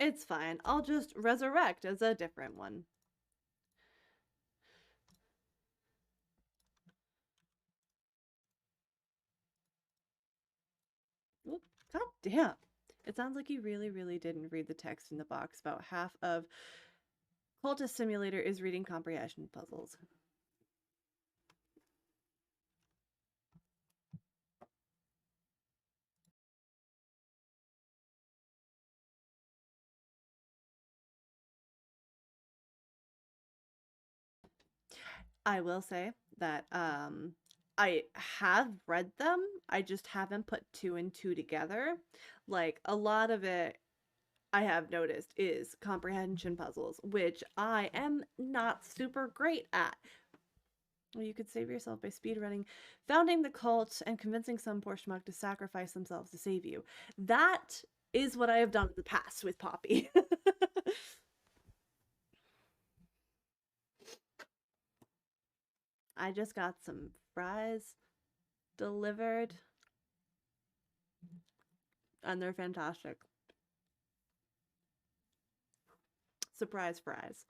It's fine. I'll just resurrect as a different one. Oop, god damn. It sounds like you really, really didn't read the text in the box. About half of Cultist Simulator is reading comprehension puzzles. I will say that I have read them. I just haven't put two and two together. Like, a lot of it I have noticed is comprehension puzzles, which I am not super great at. Well, you could save yourself by speedrunning, founding the cult, and convincing some poor schmuck to sacrifice themselves to save you. That is what I have done in the past with Poppy. I just got some fries delivered, and they're fantastic. Surprise fries.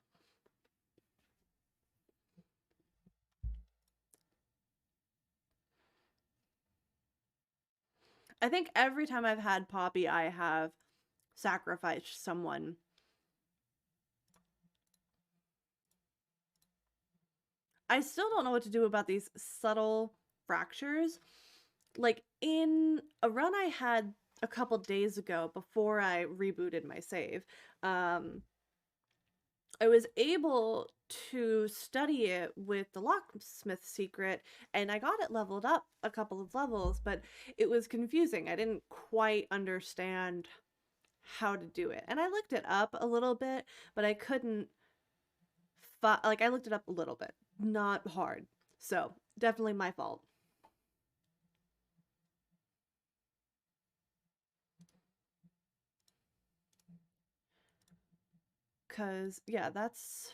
I think every time I've had Poppy, I have sacrifice someone. I still don't know what to do about these subtle fractures. Like in a run I had a couple days ago before I rebooted my save, um, I was able to study it with the locksmith secret, and I got it leveled up a couple of levels, but it was confusing. I didn't quite understand how to do it. And I looked it up a little bit, but I couldn't like I looked it up a little bit, not hard. So, definitely my fault. Cuz yeah, that's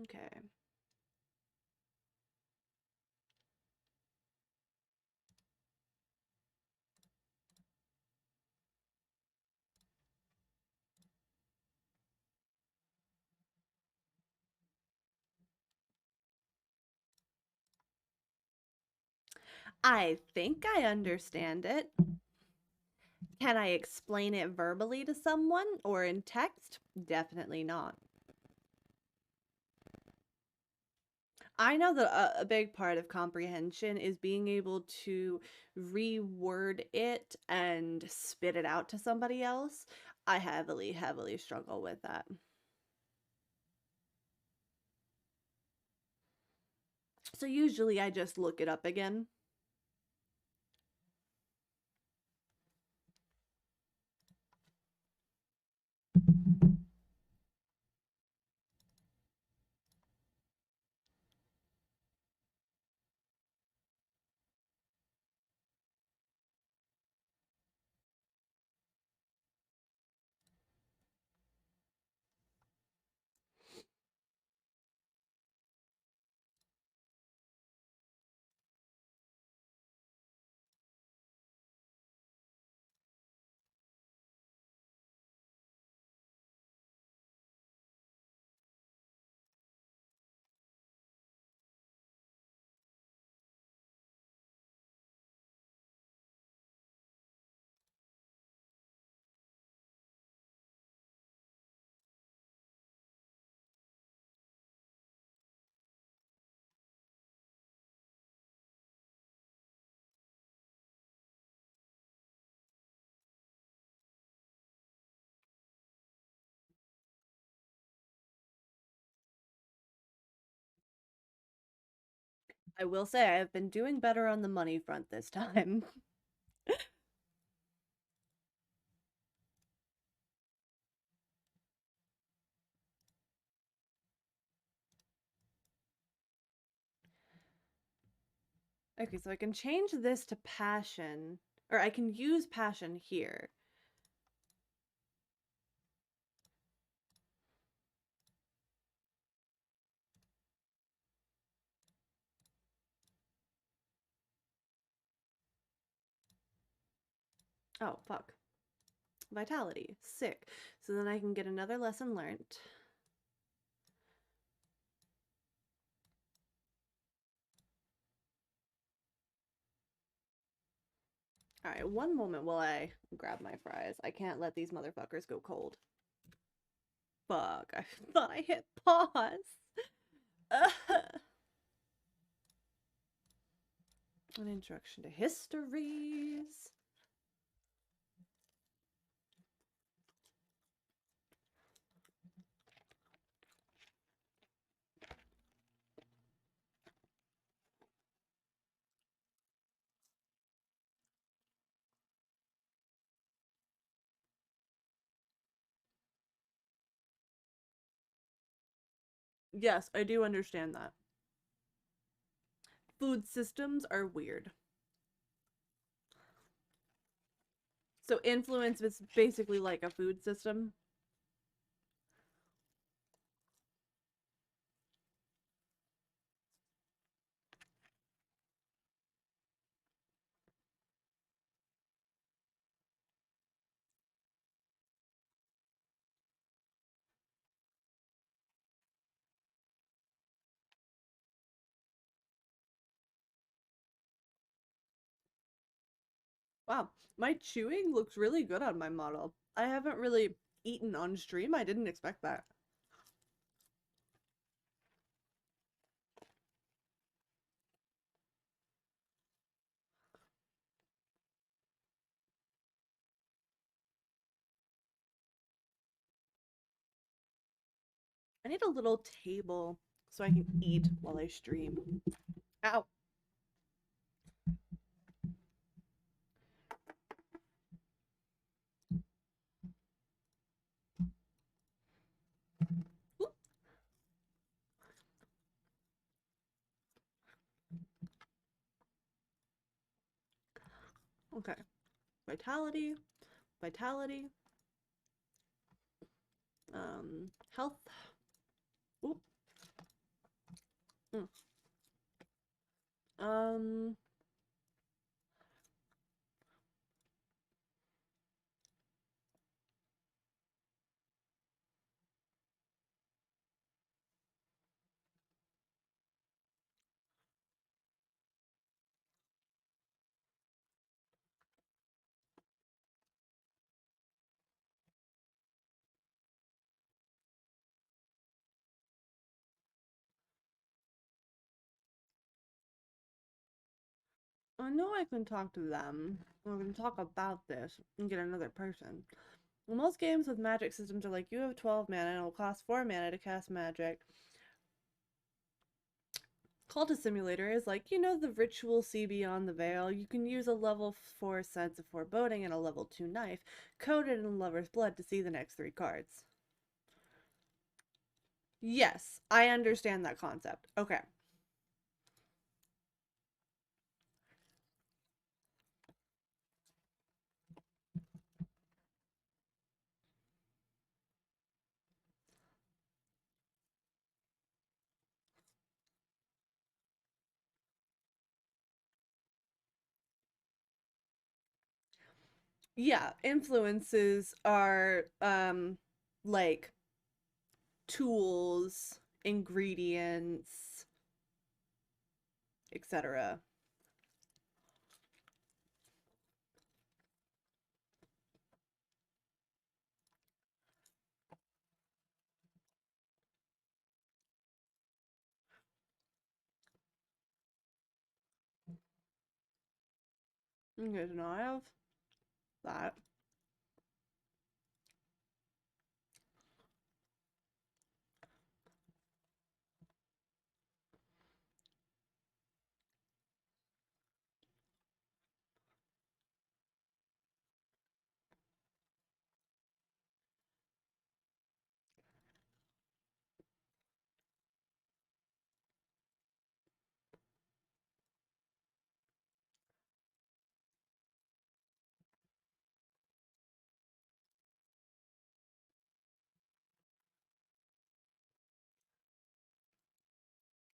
okay. I think I understand it. Can I explain it verbally to someone or in text? Definitely not. I know that a big part of comprehension is being able to reword it and spit it out to somebody else. I heavily, heavily struggle with that. So usually I just look it up again. I will say I have been doing better on the money front this time. Okay, so I can change this to passion, or I can use passion here. Oh, fuck. Vitality. Sick. So then I can get another lesson learned. All right, one moment while I grab my fries. I can't let these motherfuckers go cold. Fuck, I thought I hit pause. An introduction to histories. Yes, I do understand that. Food systems are weird. So influence is basically like a food system. Wow, my chewing looks really good on my model. I haven't really eaten on stream. I didn't expect that. I need a little table so I can eat while I stream. Ow. Oop. Okay. Vitality, vitality, health. Oop. Mm. Um, I know I can talk to them. I can talk about this and get another person. Well, most games with magic systems are like, you have 12 mana and it will cost 4 mana to cast magic. Cultist Simulator is like, you know, the ritual see beyond the veil. You can use a level 4 sense of foreboding and a level 2 knife, coated in lover's blood to see the next 3 cards. Yes, I understand that concept. Okay. Yeah, influences are like tools, ingredients, etc. Okay, so now I have that.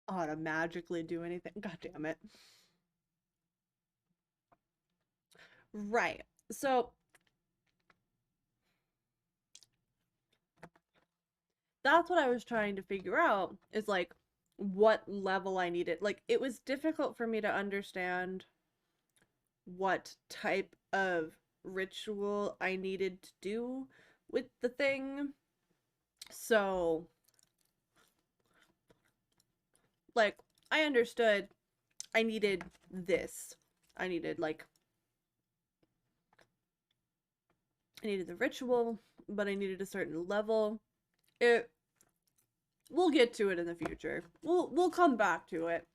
Oh, to magically do anything. God damn it. Right. So that's what I was trying to figure out is like what level I needed. Like it was difficult for me to understand what type of ritual I needed to do with the thing. So like I understood I needed this. I needed like I needed the ritual, but I needed a certain level. It we'll get to it in the future. We'll come back to it.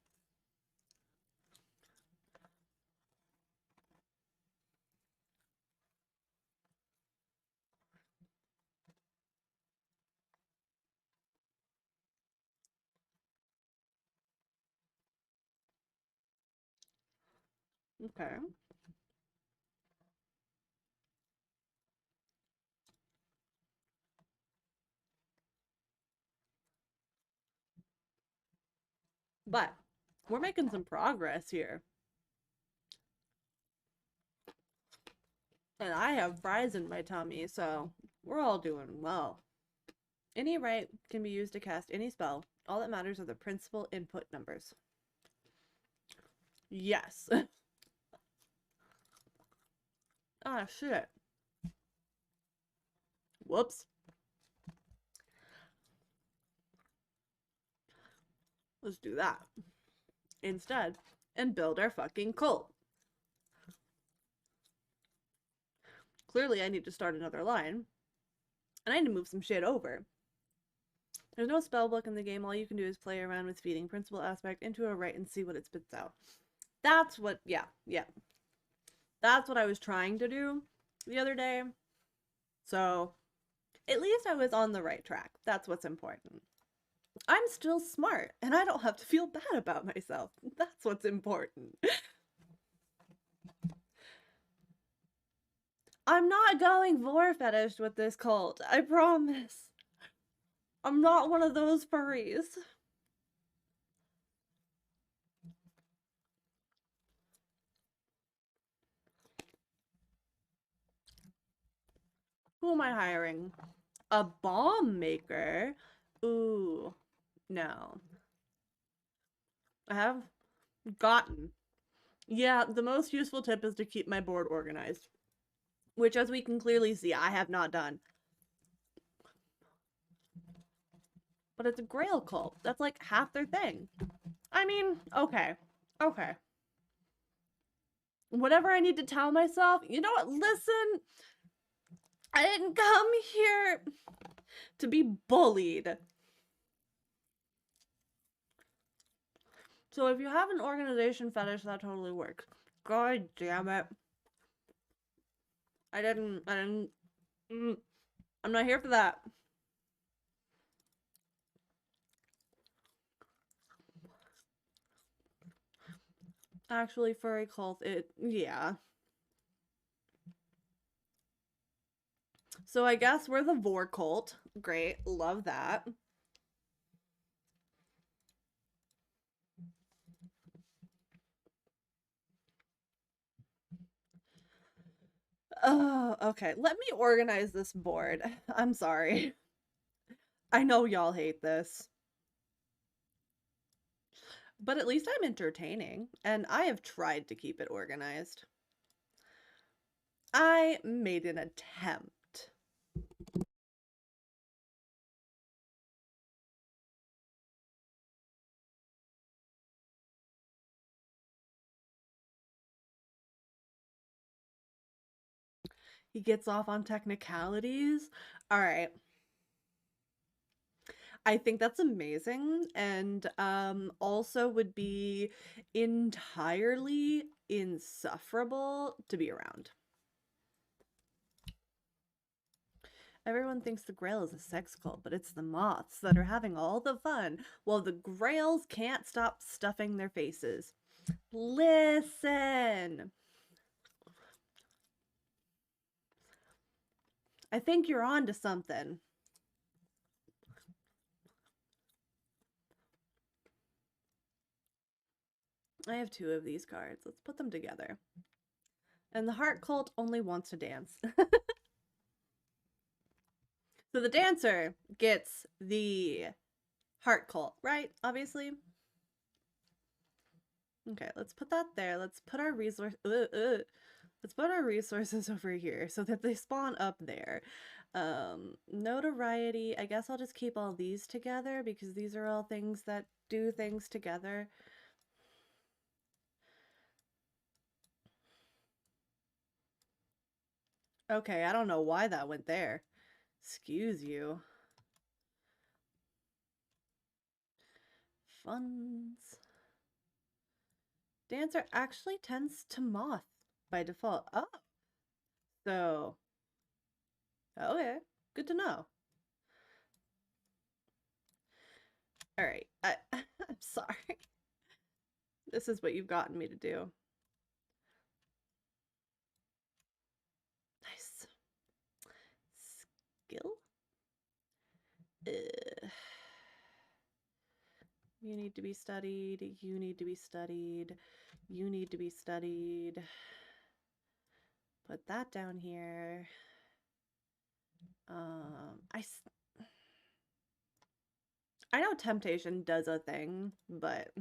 Okay. But we're making some progress here. And I have fries in my tummy, so we're all doing well. Any rite can be used to cast any spell. All that matters are the principal input numbers. Yes. Ah, shit. Whoops. Let's do that instead and build our fucking cult. Clearly, I need to start another line. And I need to move some shit over. There's no spell book in the game. All you can do is play around with feeding principal aspect into a right and see what it spits out. That's what, yeah. That's what I was trying to do the other day. So, at least I was on the right track. That's what's important. I'm still smart, and I don't have to feel bad about myself. That's what's important. I'm not going vor fetish with this cult. I promise. I'm not one of those furries. Who am I hiring? A bomb maker? Ooh, no. I have gotten. Yeah, the most useful tip is to keep my board organized, which, as we can clearly see, I have not done. But it's a grail cult. That's like half their thing. I mean, okay. Okay. Whatever I need to tell myself, you know what? Listen, I didn't come here to be bullied. So if you have an organization fetish, that totally works. God damn it. I didn't, I'm not here for that. Actually, furry cult, yeah. So I guess we're the vor cult. Great, love that. Oh, okay. Let me organize this board. I'm sorry. I know y'all hate this. But at least I'm entertaining, and I have tried to keep it organized. I made an attempt. He gets off on technicalities. All right. I think that's amazing, and also would be entirely insufferable to be around. Everyone thinks the Grail is a sex cult, but it's the moths that are having all the fun, while the Grails can't stop stuffing their faces. Listen! I think you're on to something. I have 2 of these cards. Let's put them together. And the heart cult only wants to dance. So the dancer gets the heart cult, right? Obviously. Okay, let's put that there. Let's put our let's put our resources over here so that they spawn up there. Notoriety. I guess I'll just keep all these together because these are all things that do things together. Okay, I don't know why that went there. Excuse you. Funds. Dancer actually tends to moth by default. Oh. So, okay. Good to know. All right. I'm sorry. This is what you've gotten me to do. Nice. Skill? You need to be studied. You need to be studied. You need to be studied. Put that down here. I know temptation does a thing, but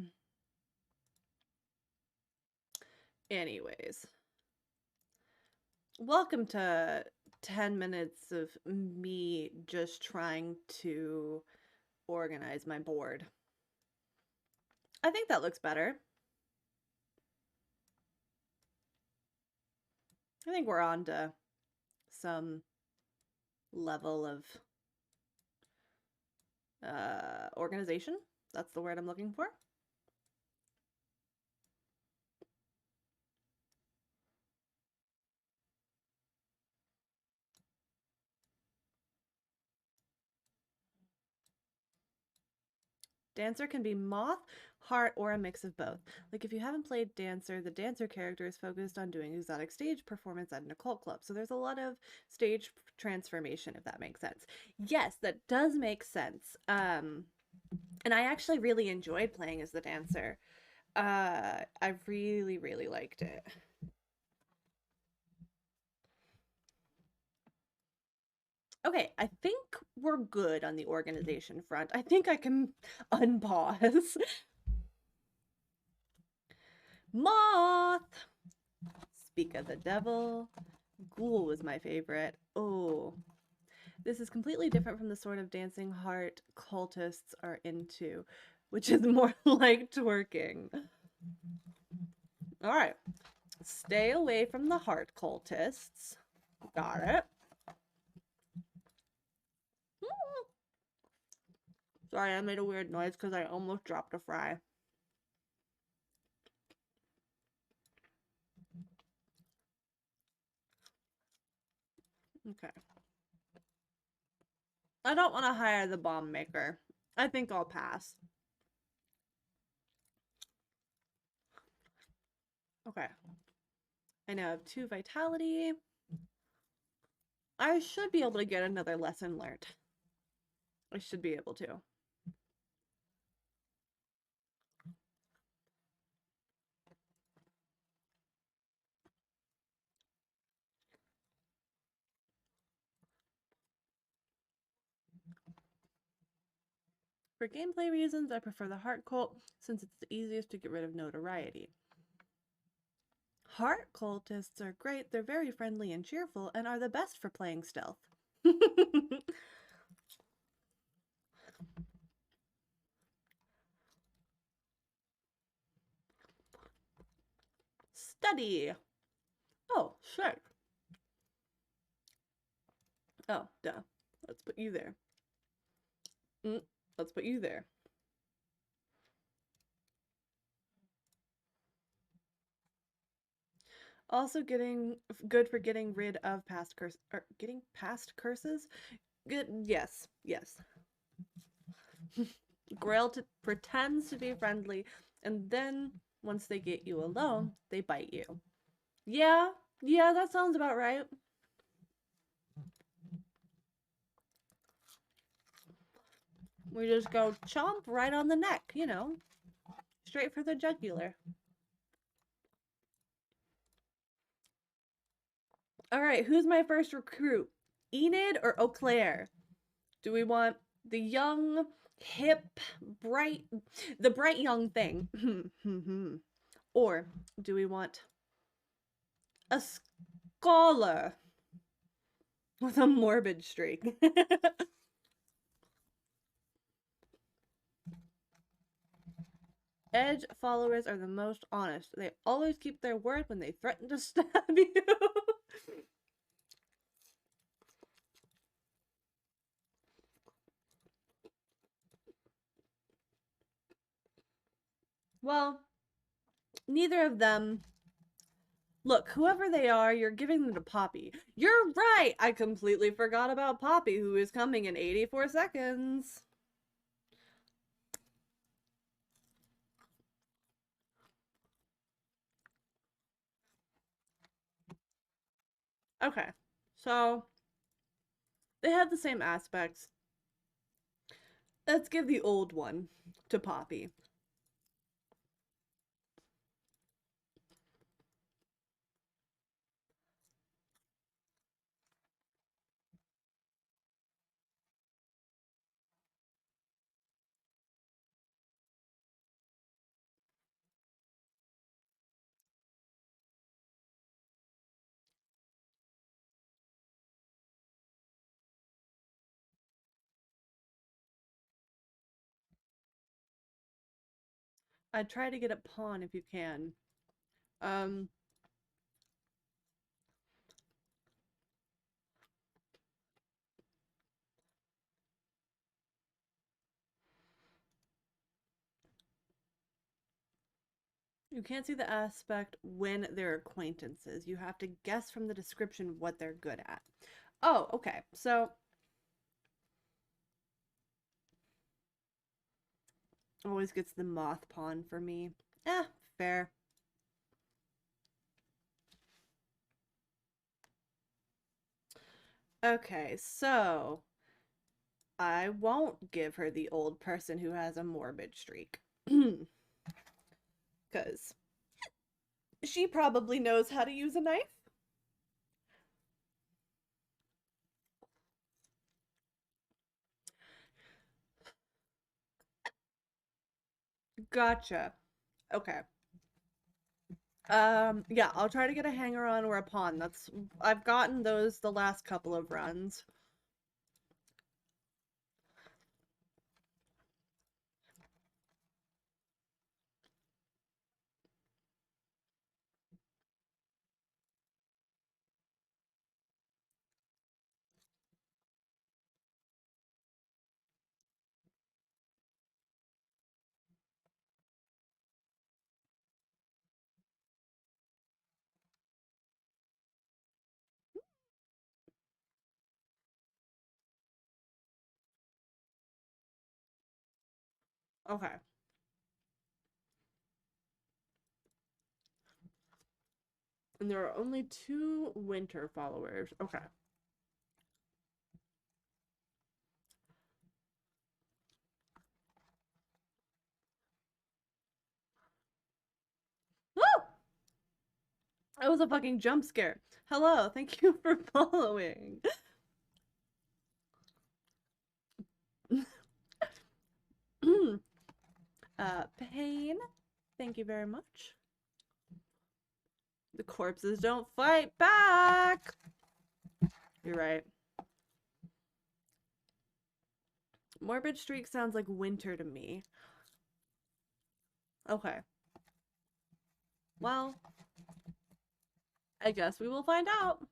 anyways. Welcome to 10 minutes of me just trying to organize my board. I think that looks better. I think we're on to some level of organization. That's the word I'm looking for. Dancer can be moth, heart, or a mix of both. Like if you haven't played Dancer, the Dancer character is focused on doing exotic stage performance at an occult club. So there's a lot of stage transformation, if that makes sense. Yes, that does make sense. And I actually really enjoyed playing as the Dancer. I really, really liked it. Okay, I think we're good on the organization front. I think I can unpause. Moth! Speak of the devil. Ghoul was my favorite. Oh, this is completely different from the sort of dancing heart cultists are into, which is more like twerking. All right, stay away from the heart cultists. Got it. Sorry, I made a weird noise because I almost dropped a fry. Okay. I don't want to hire the bomb maker. I think I'll pass. Okay. I now have 2 vitality. I should be able to get another lesson learned. I should be able to. For gameplay reasons, I prefer the Heart Cult since it's the easiest to get rid of notoriety. Heart cultists are great, they're very friendly and cheerful, and are the best for playing stealth. Study. Oh, sure. Oh, duh. Let's put you there. Let's put you there. Also getting good for getting rid of past curse or getting past curses. Good, yes, yes. Grail pretends to be friendly, and then once they get you alone, they bite you. Yeah, yeah, that sounds about right. We just go chomp right on the neck, you know, straight for the jugular. All right, who's my first recruit? Enid or Eau Claire? Do we want the young, hip, bright, the bright young thing? Or do we want a scholar with a morbid streak? Edge followers are the most honest. They always keep their word when they threaten to stab you. Well, neither of them. Look, whoever they are, you're giving them to Poppy. You're right! I completely forgot about Poppy, who is coming in 84 seconds. Okay, so they have the same aspects. Let's give the old one to Poppy. I'd try to get a pawn if you can. Um, you can't see the aspect when they're acquaintances. You have to guess from the description what they're good at. Oh, okay. So always gets the moth pawn for me. Fair. Okay, so I won't give her the old person who has a morbid streak. Because she probably knows how to use a knife. Gotcha. Okay. Yeah, I'll try to get a hanger on or a pawn. I've gotten those the last couple of runs. Okay. And there are only 2 winter followers. Okay. Oh! That was a fucking jump scare. Hello, thank you for following. Pain. Thank you very much. The corpses don't fight back. You're right. Morbid streak sounds like winter to me. Okay. Well, I guess we will find out.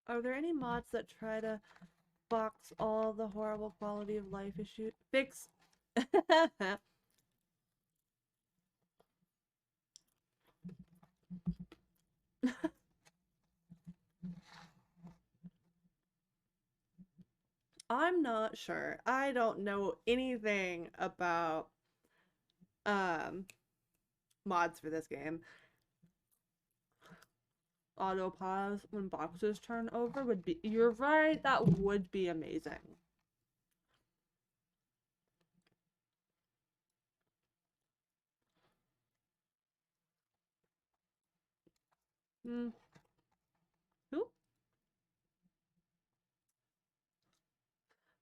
Are there any mods that try to box all the horrible quality of life issues? Fix. I'm not sure. I don't know anything about um mods for this game. Auto pause when boxes turn over would be, you're right, that would be amazing. Hmm. Who?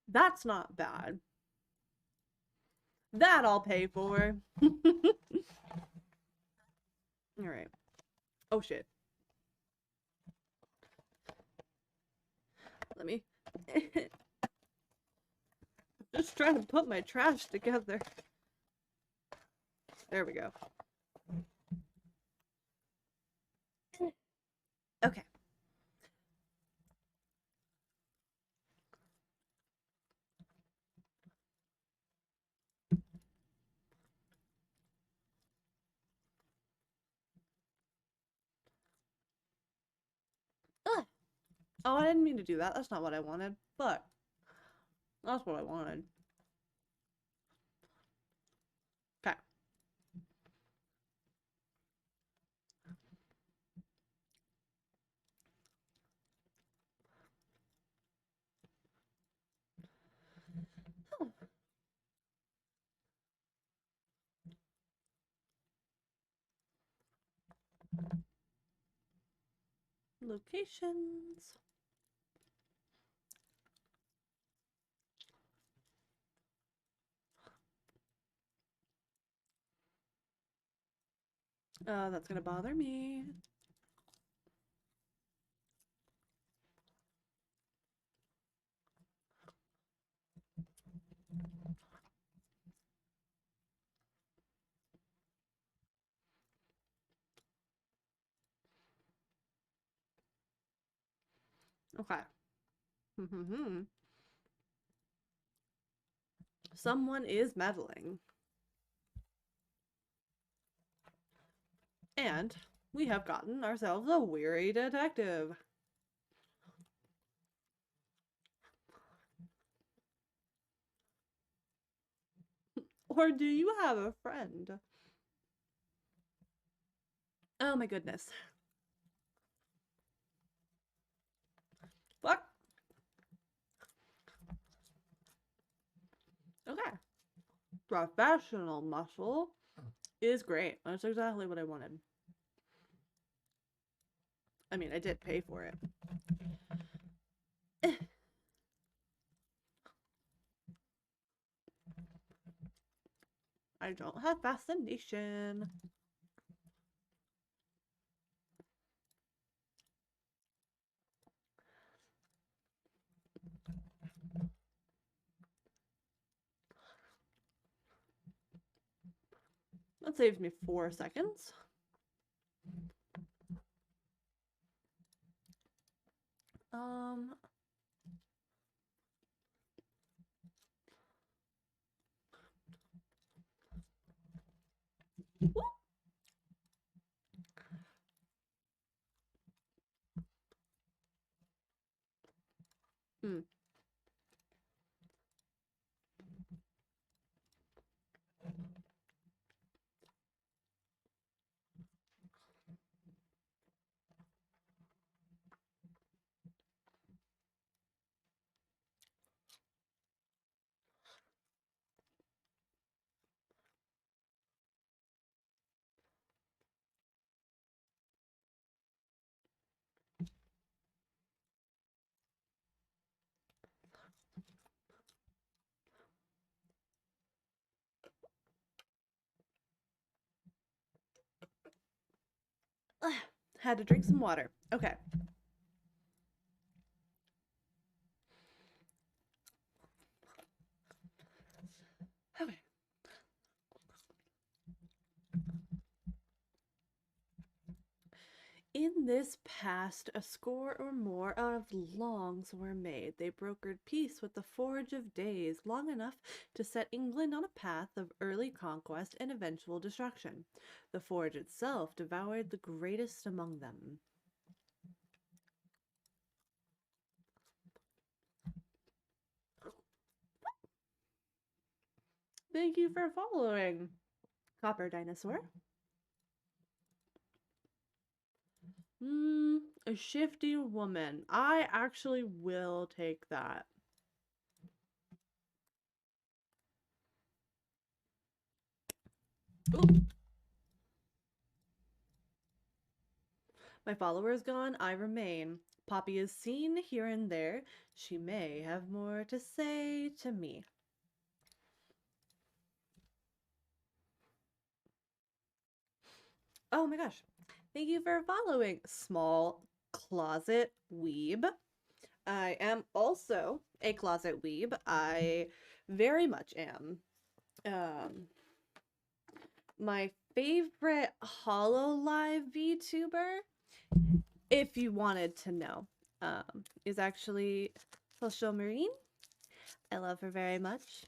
That's not bad. That I'll pay for. All right. Oh shit. Let me just trying to put my trash together. There we go. Okay. Ugh. Oh, I didn't mean to do that. That's not what I wanted, but that's what I wanted. Okay. Locations. That's gonna bother me. Okay. Someone is meddling. And we have gotten ourselves a weary detective. Or do you have a friend? Oh my goodness. Fuck. Okay. Professional muscle is great. That's exactly what I wanted. I mean, I did pay for it. I don't have fascination. That saves me 4 seconds. Um. Mm. Had to drink some water. Okay. Okay. In this past, a score or more of longs were made. They brokered peace with the Forge of Days long enough to set England on a path of early conquest and eventual destruction. The Forge itself devoured the greatest among them. Thank you for following, Copper Dinosaur. A shifty woman. I actually will take that. Ooh. My follower is gone, I remain. Poppy is seen here and there. She may have more to say to me. Oh my gosh. Thank you for following, Small Closet Weeb. I am also a closet weeb. I very much am. Um, my favorite HoloLive VTuber, if you wanted to know, is actually Social Marine. I love her very much.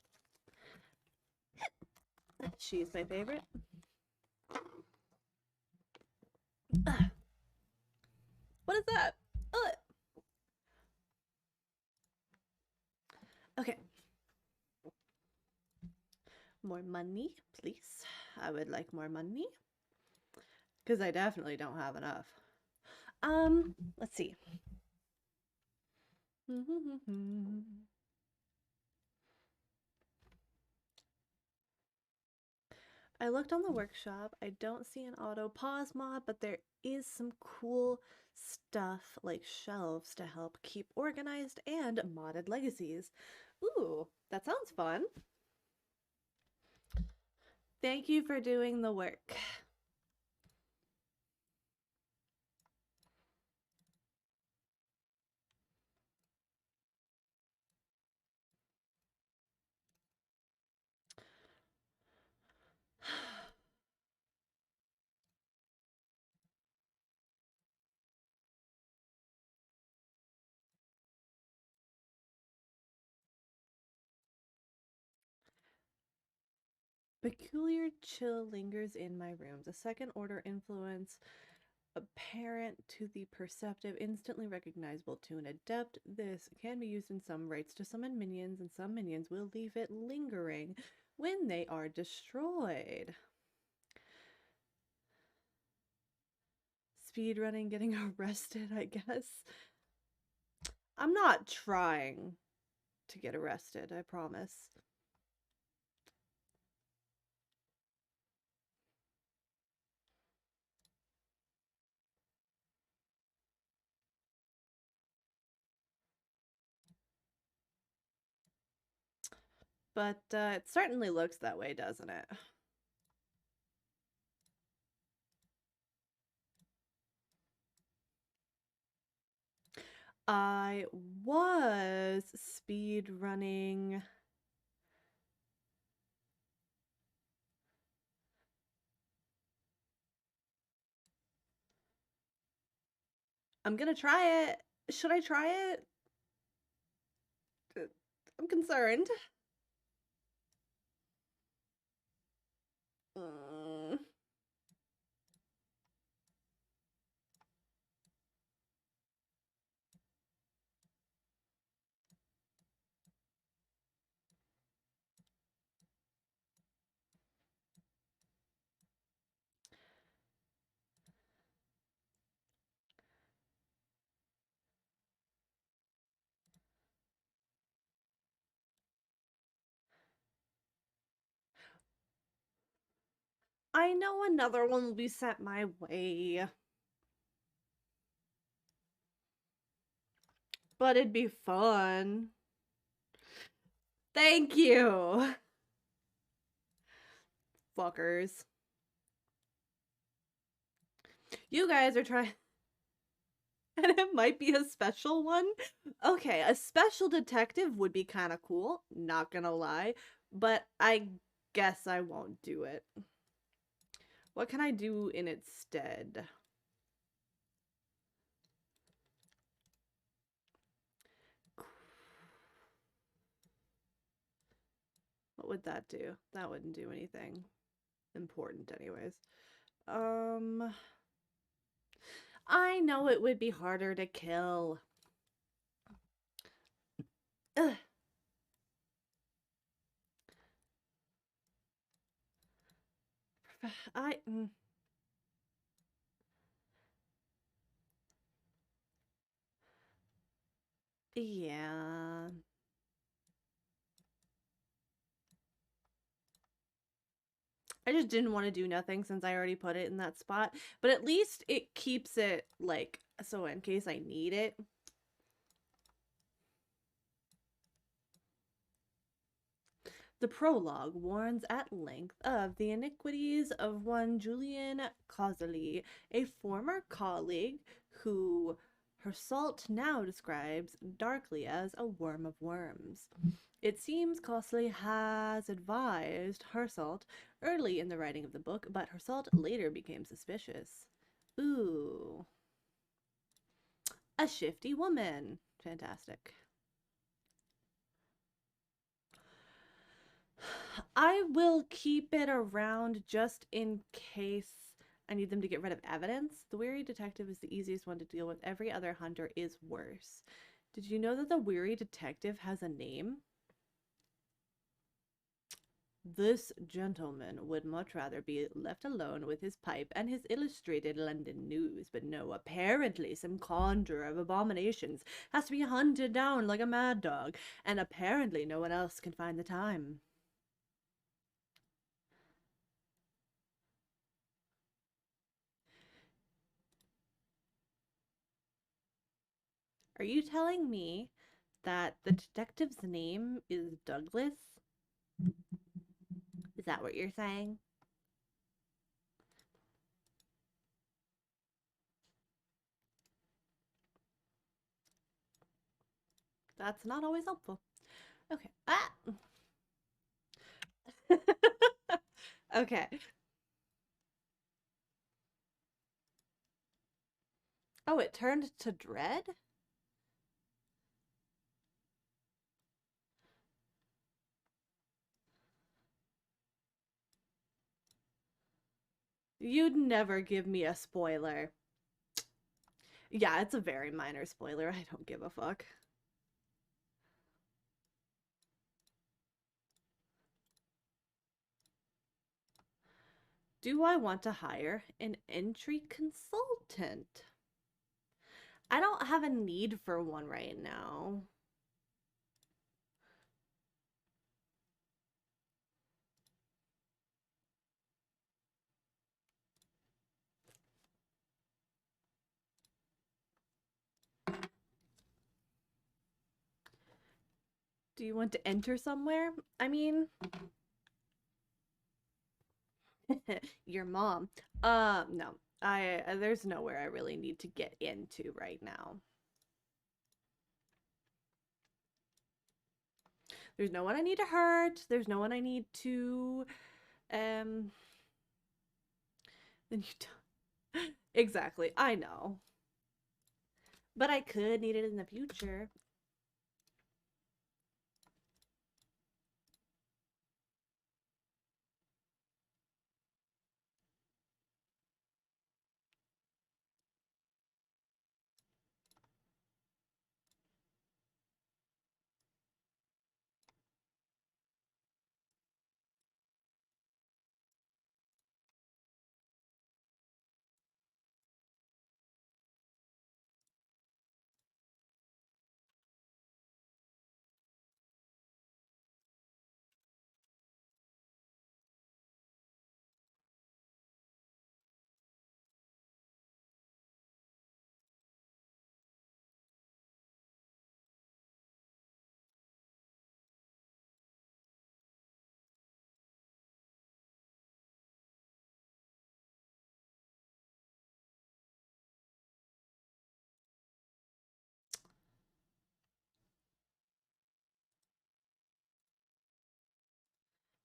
She's my favorite. What is that? Ugh. Okay. More money, please. I would like more money. Because I definitely don't have enough. Let's see. I looked on the workshop. I don't see an auto pause mod, but there is some cool stuff like shelves to help keep organized and modded legacies. Ooh, that sounds fun. Thank you for doing the work. Peculiar chill lingers in my rooms. A second order influence apparent to the perceptive, instantly recognizable to an adept. This can be used in some rites to summon minions, and some minions will leave it lingering when they are destroyed. Speedrunning, getting arrested, I guess. I'm not trying to get arrested, I promise. But it certainly looks that way, doesn't it? I was speed running. I'm gonna try it. Should I try it? I'm concerned. Mm. I know another one will be sent my way. But it'd be fun. Thank you. Fuckers. You guys are trying. And it might be a special one. Okay, a special detective would be kind of cool, not gonna lie. But I guess I won't do it. What can I do in its stead? What would that do? That wouldn't do anything important anyways. I know it would be harder to kill. Ugh. I yeah. I just didn't want to do nothing since I already put it in that spot, but at least it keeps it like so in case I need it. The prologue warns at length of the iniquities of one Julian Causely, a former colleague who Hersault now describes darkly as a worm of worms. It seems Causely has advised Hersault early in the writing of the book, but Hersault later became suspicious. Ooh. A shifty woman. Fantastic. I will keep it around just in case I need them to get rid of evidence. The weary detective is the easiest one to deal with. Every other hunter is worse. Did you know that the weary detective has a name? This gentleman would much rather be left alone with his pipe and his illustrated London news, but no, apparently some conjurer of abominations has to be hunted down like a mad dog, and apparently no one else can find the time. Are you telling me that the detective's name is Douglas? Is that what you're saying? That's not always helpful. Okay. Ah! Okay. Oh, it turned to dread? You'd never give me a spoiler. Yeah, it's a very minor spoiler. I don't give a fuck. Do I want to hire an entry consultant? I don't have a need for one right now. Do you want to enter somewhere? I mean, your mom. No. There's nowhere I really need to get into right now. There's no one I need to hurt. There's no one I need to then you don't. Exactly. I know. But I could need it in the future.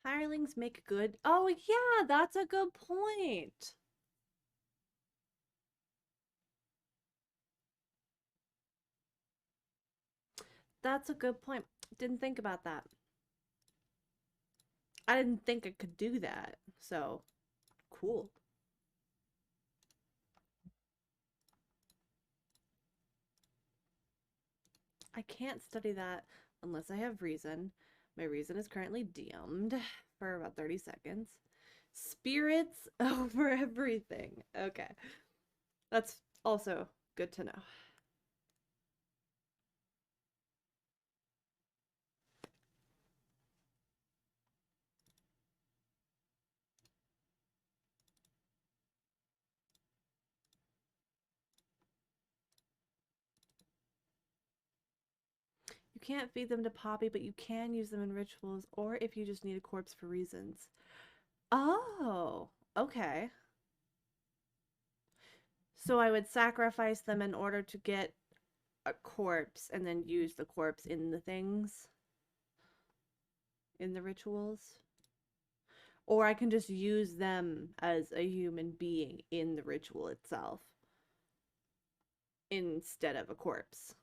Hirelings make good. Oh, yeah, that's a good point. That's a good point. Didn't think about that. I didn't think I could do that. So, cool. I can't study that unless I have reason. My reason is currently dimmed for about 30 seconds. Spirits over everything. Okay. That's also good to know. You can't feed them to Poppy, but you can use them in rituals or if you just need a corpse for reasons. Oh, okay. So I would sacrifice them in order to get a corpse and then use the corpse in the things, in the rituals. Or I can just use them as a human being in the ritual itself instead of a corpse.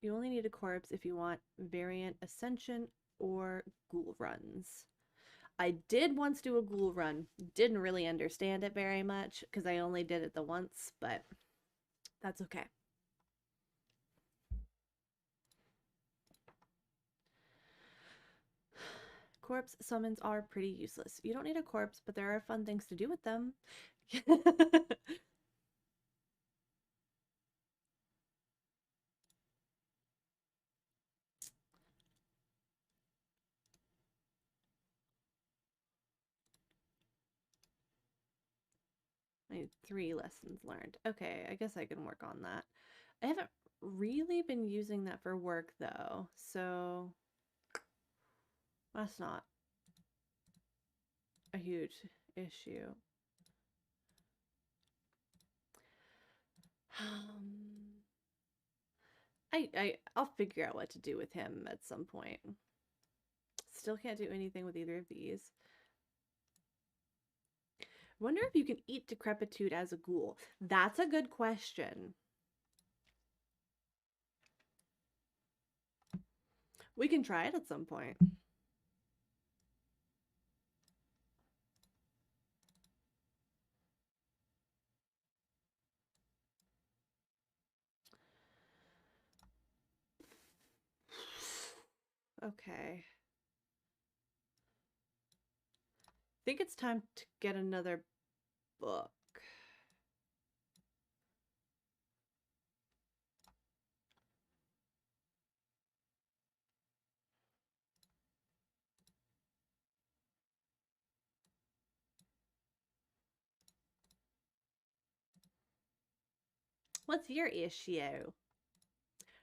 You only need a corpse if you want variant ascension or ghoul runs. I did once do a ghoul run. Didn't really understand it very much because I only did it the once, but that's okay. Corpse summons are pretty useless. You don't need a corpse, but there are fun things to do with them. I need 3 lessons learned. Okay, I guess I can work on that. I haven't really been using that for work though, so that's not a huge issue. I'll figure out what to do with him at some point. Still can't do anything with either of these. Wonder if you can eat decrepitude as a ghoul. That's a good question. We can try it at some point. Okay. I think it's time to get another book. What's your issue?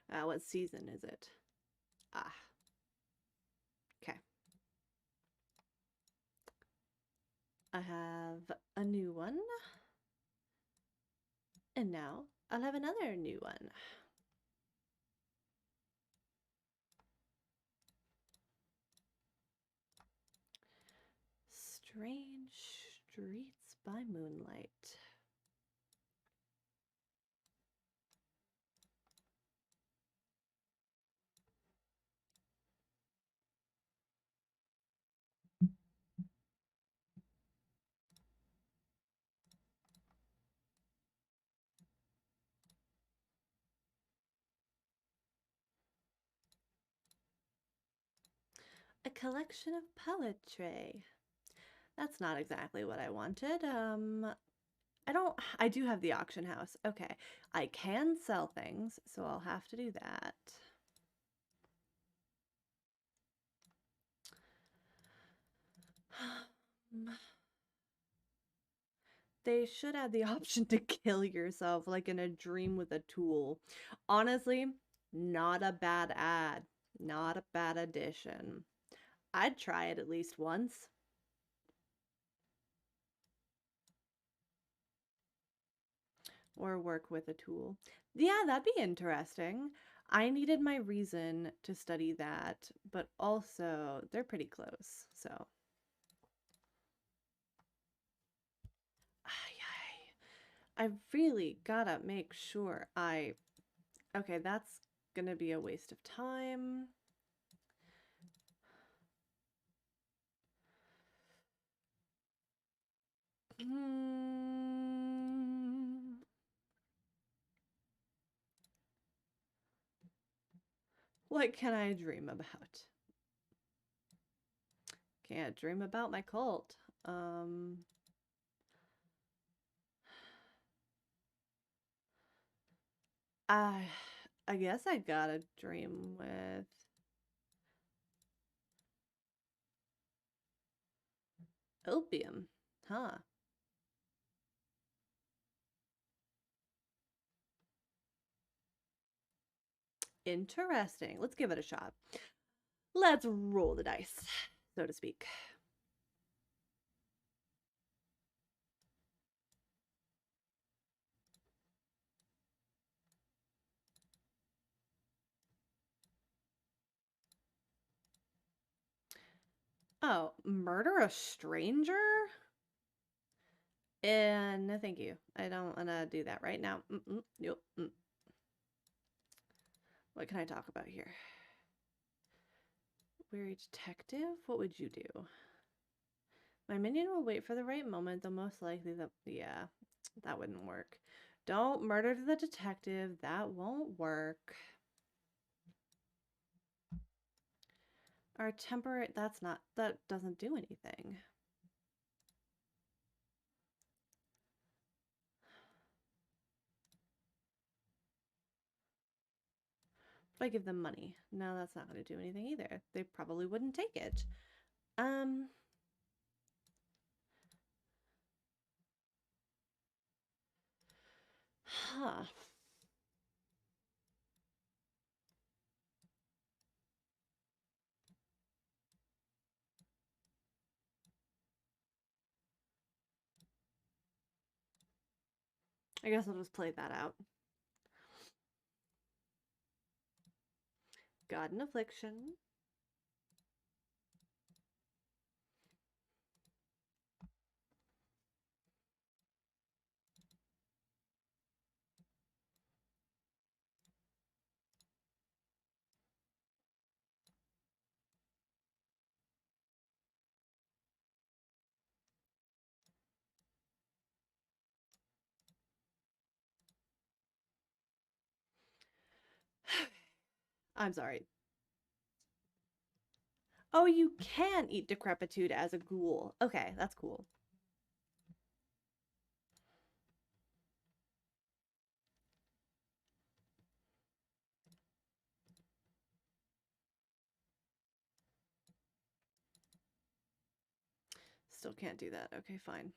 What season is it? Ah, okay. I have a new one. And now I'll have another new one. Strange Streets by Moonlight. A collection of poetry. That's not exactly what I wanted. I do have the auction house. Okay. I can sell things, so I'll have to do that. They should add the option to kill yourself like in a dream with a tool. Honestly, not a bad ad. Not a bad addition. I'd try it at least once. Or work with a tool. Yeah, that'd be interesting. I needed my reason to study that, but also they're pretty close. So, I really gotta make sure I. Okay, that's gonna be a waste of time. Hmm. What can I dream about? Can't dream about my cult. Um, I, I guess I gotta dream with opium, huh? Interesting. Let's give it a shot. Let's roll the dice, so to speak. Oh, murder a stranger? And no, thank you. I don't want to do that right now. Nope. What can I talk about here? Weary detective? What would you do? My minion will wait for the right moment, though most likely yeah, that wouldn't work. Don't murder the detective. That won't work. Our temporary, that doesn't do anything. If I give them money, no, that's not going to do anything either. They probably wouldn't take it. Um, huh. I guess I'll just play that out. God in affliction. I'm sorry. Oh, you can eat decrepitude as a ghoul. Okay, that's cool. Still can't do that. Okay, fine.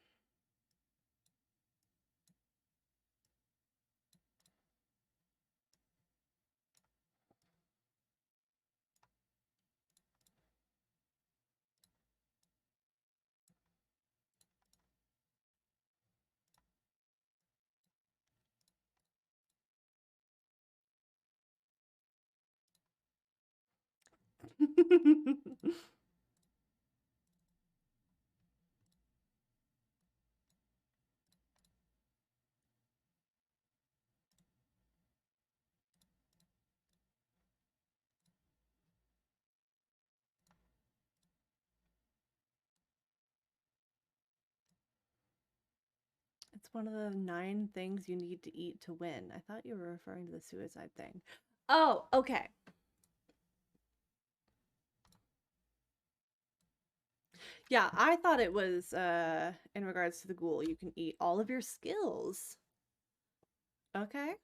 It's one of the 9 things you need to eat to win. I thought you were referring to the suicide thing. Oh, okay. Yeah, I thought it was in regards to the ghoul. You can eat all of your skills. Okay.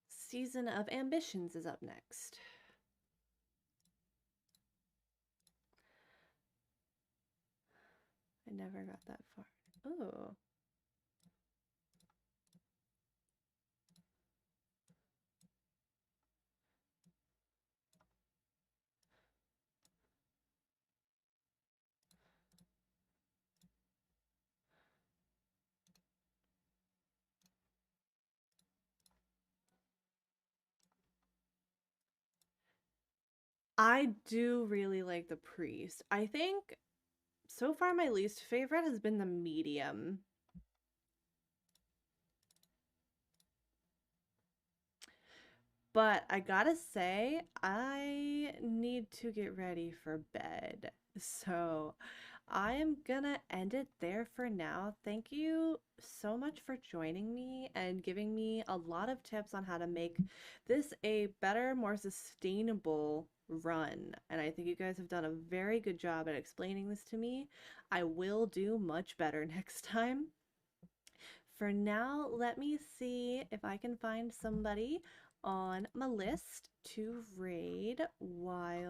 Season of Ambitions is up next. I never got that far. Oh. I do really like the priest. I think so far my least favorite has been the medium. But I gotta say, I need to get ready for bed. So I am gonna end it there for now. Thank you so much for joining me and giving me a lot of tips on how to make this a better, more sustainable run. And I think you guys have done a very good job at explaining this to me. I will do much better next time. For now, let me see if I can find somebody on my list to raid whilst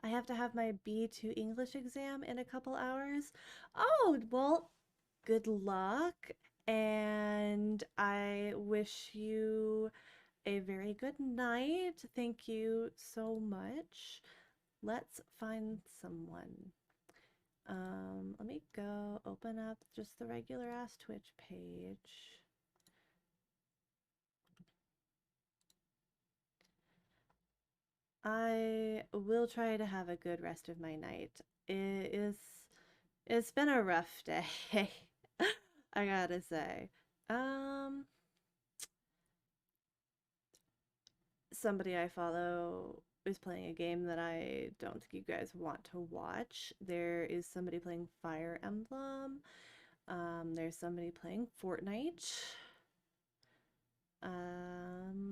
I have to have my B2 English exam in a couple hours. Oh, well, good luck, and I wish you a very good night. Thank you so much. Let's find someone. Let me go open up just the regular ass Twitch page. I will try to have a good rest of my night. It's been a rough day. I gotta say. Um Somebody I follow is playing a game that I don't think you guys want to watch. There is somebody playing Fire Emblem. There's somebody playing Fortnite. Um,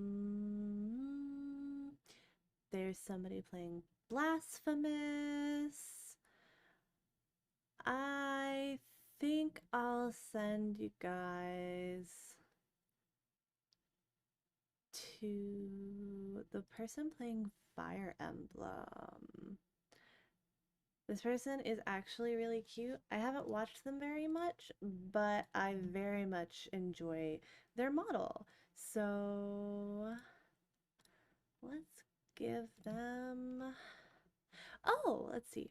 there's somebody playing Blasphemous. I think I'll send you guys to the person playing Fire Emblem. This person is actually really cute. I haven't watched them very much, but I very much enjoy their model. So let's give them. Oh, let's see.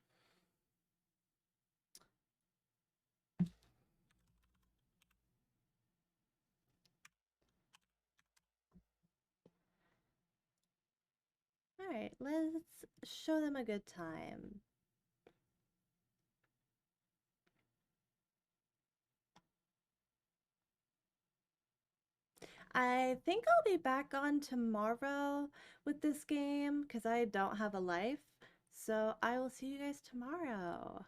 All right, let's show them a good time. I think I'll be back on tomorrow with this game because I don't have a life. So I will see you guys tomorrow.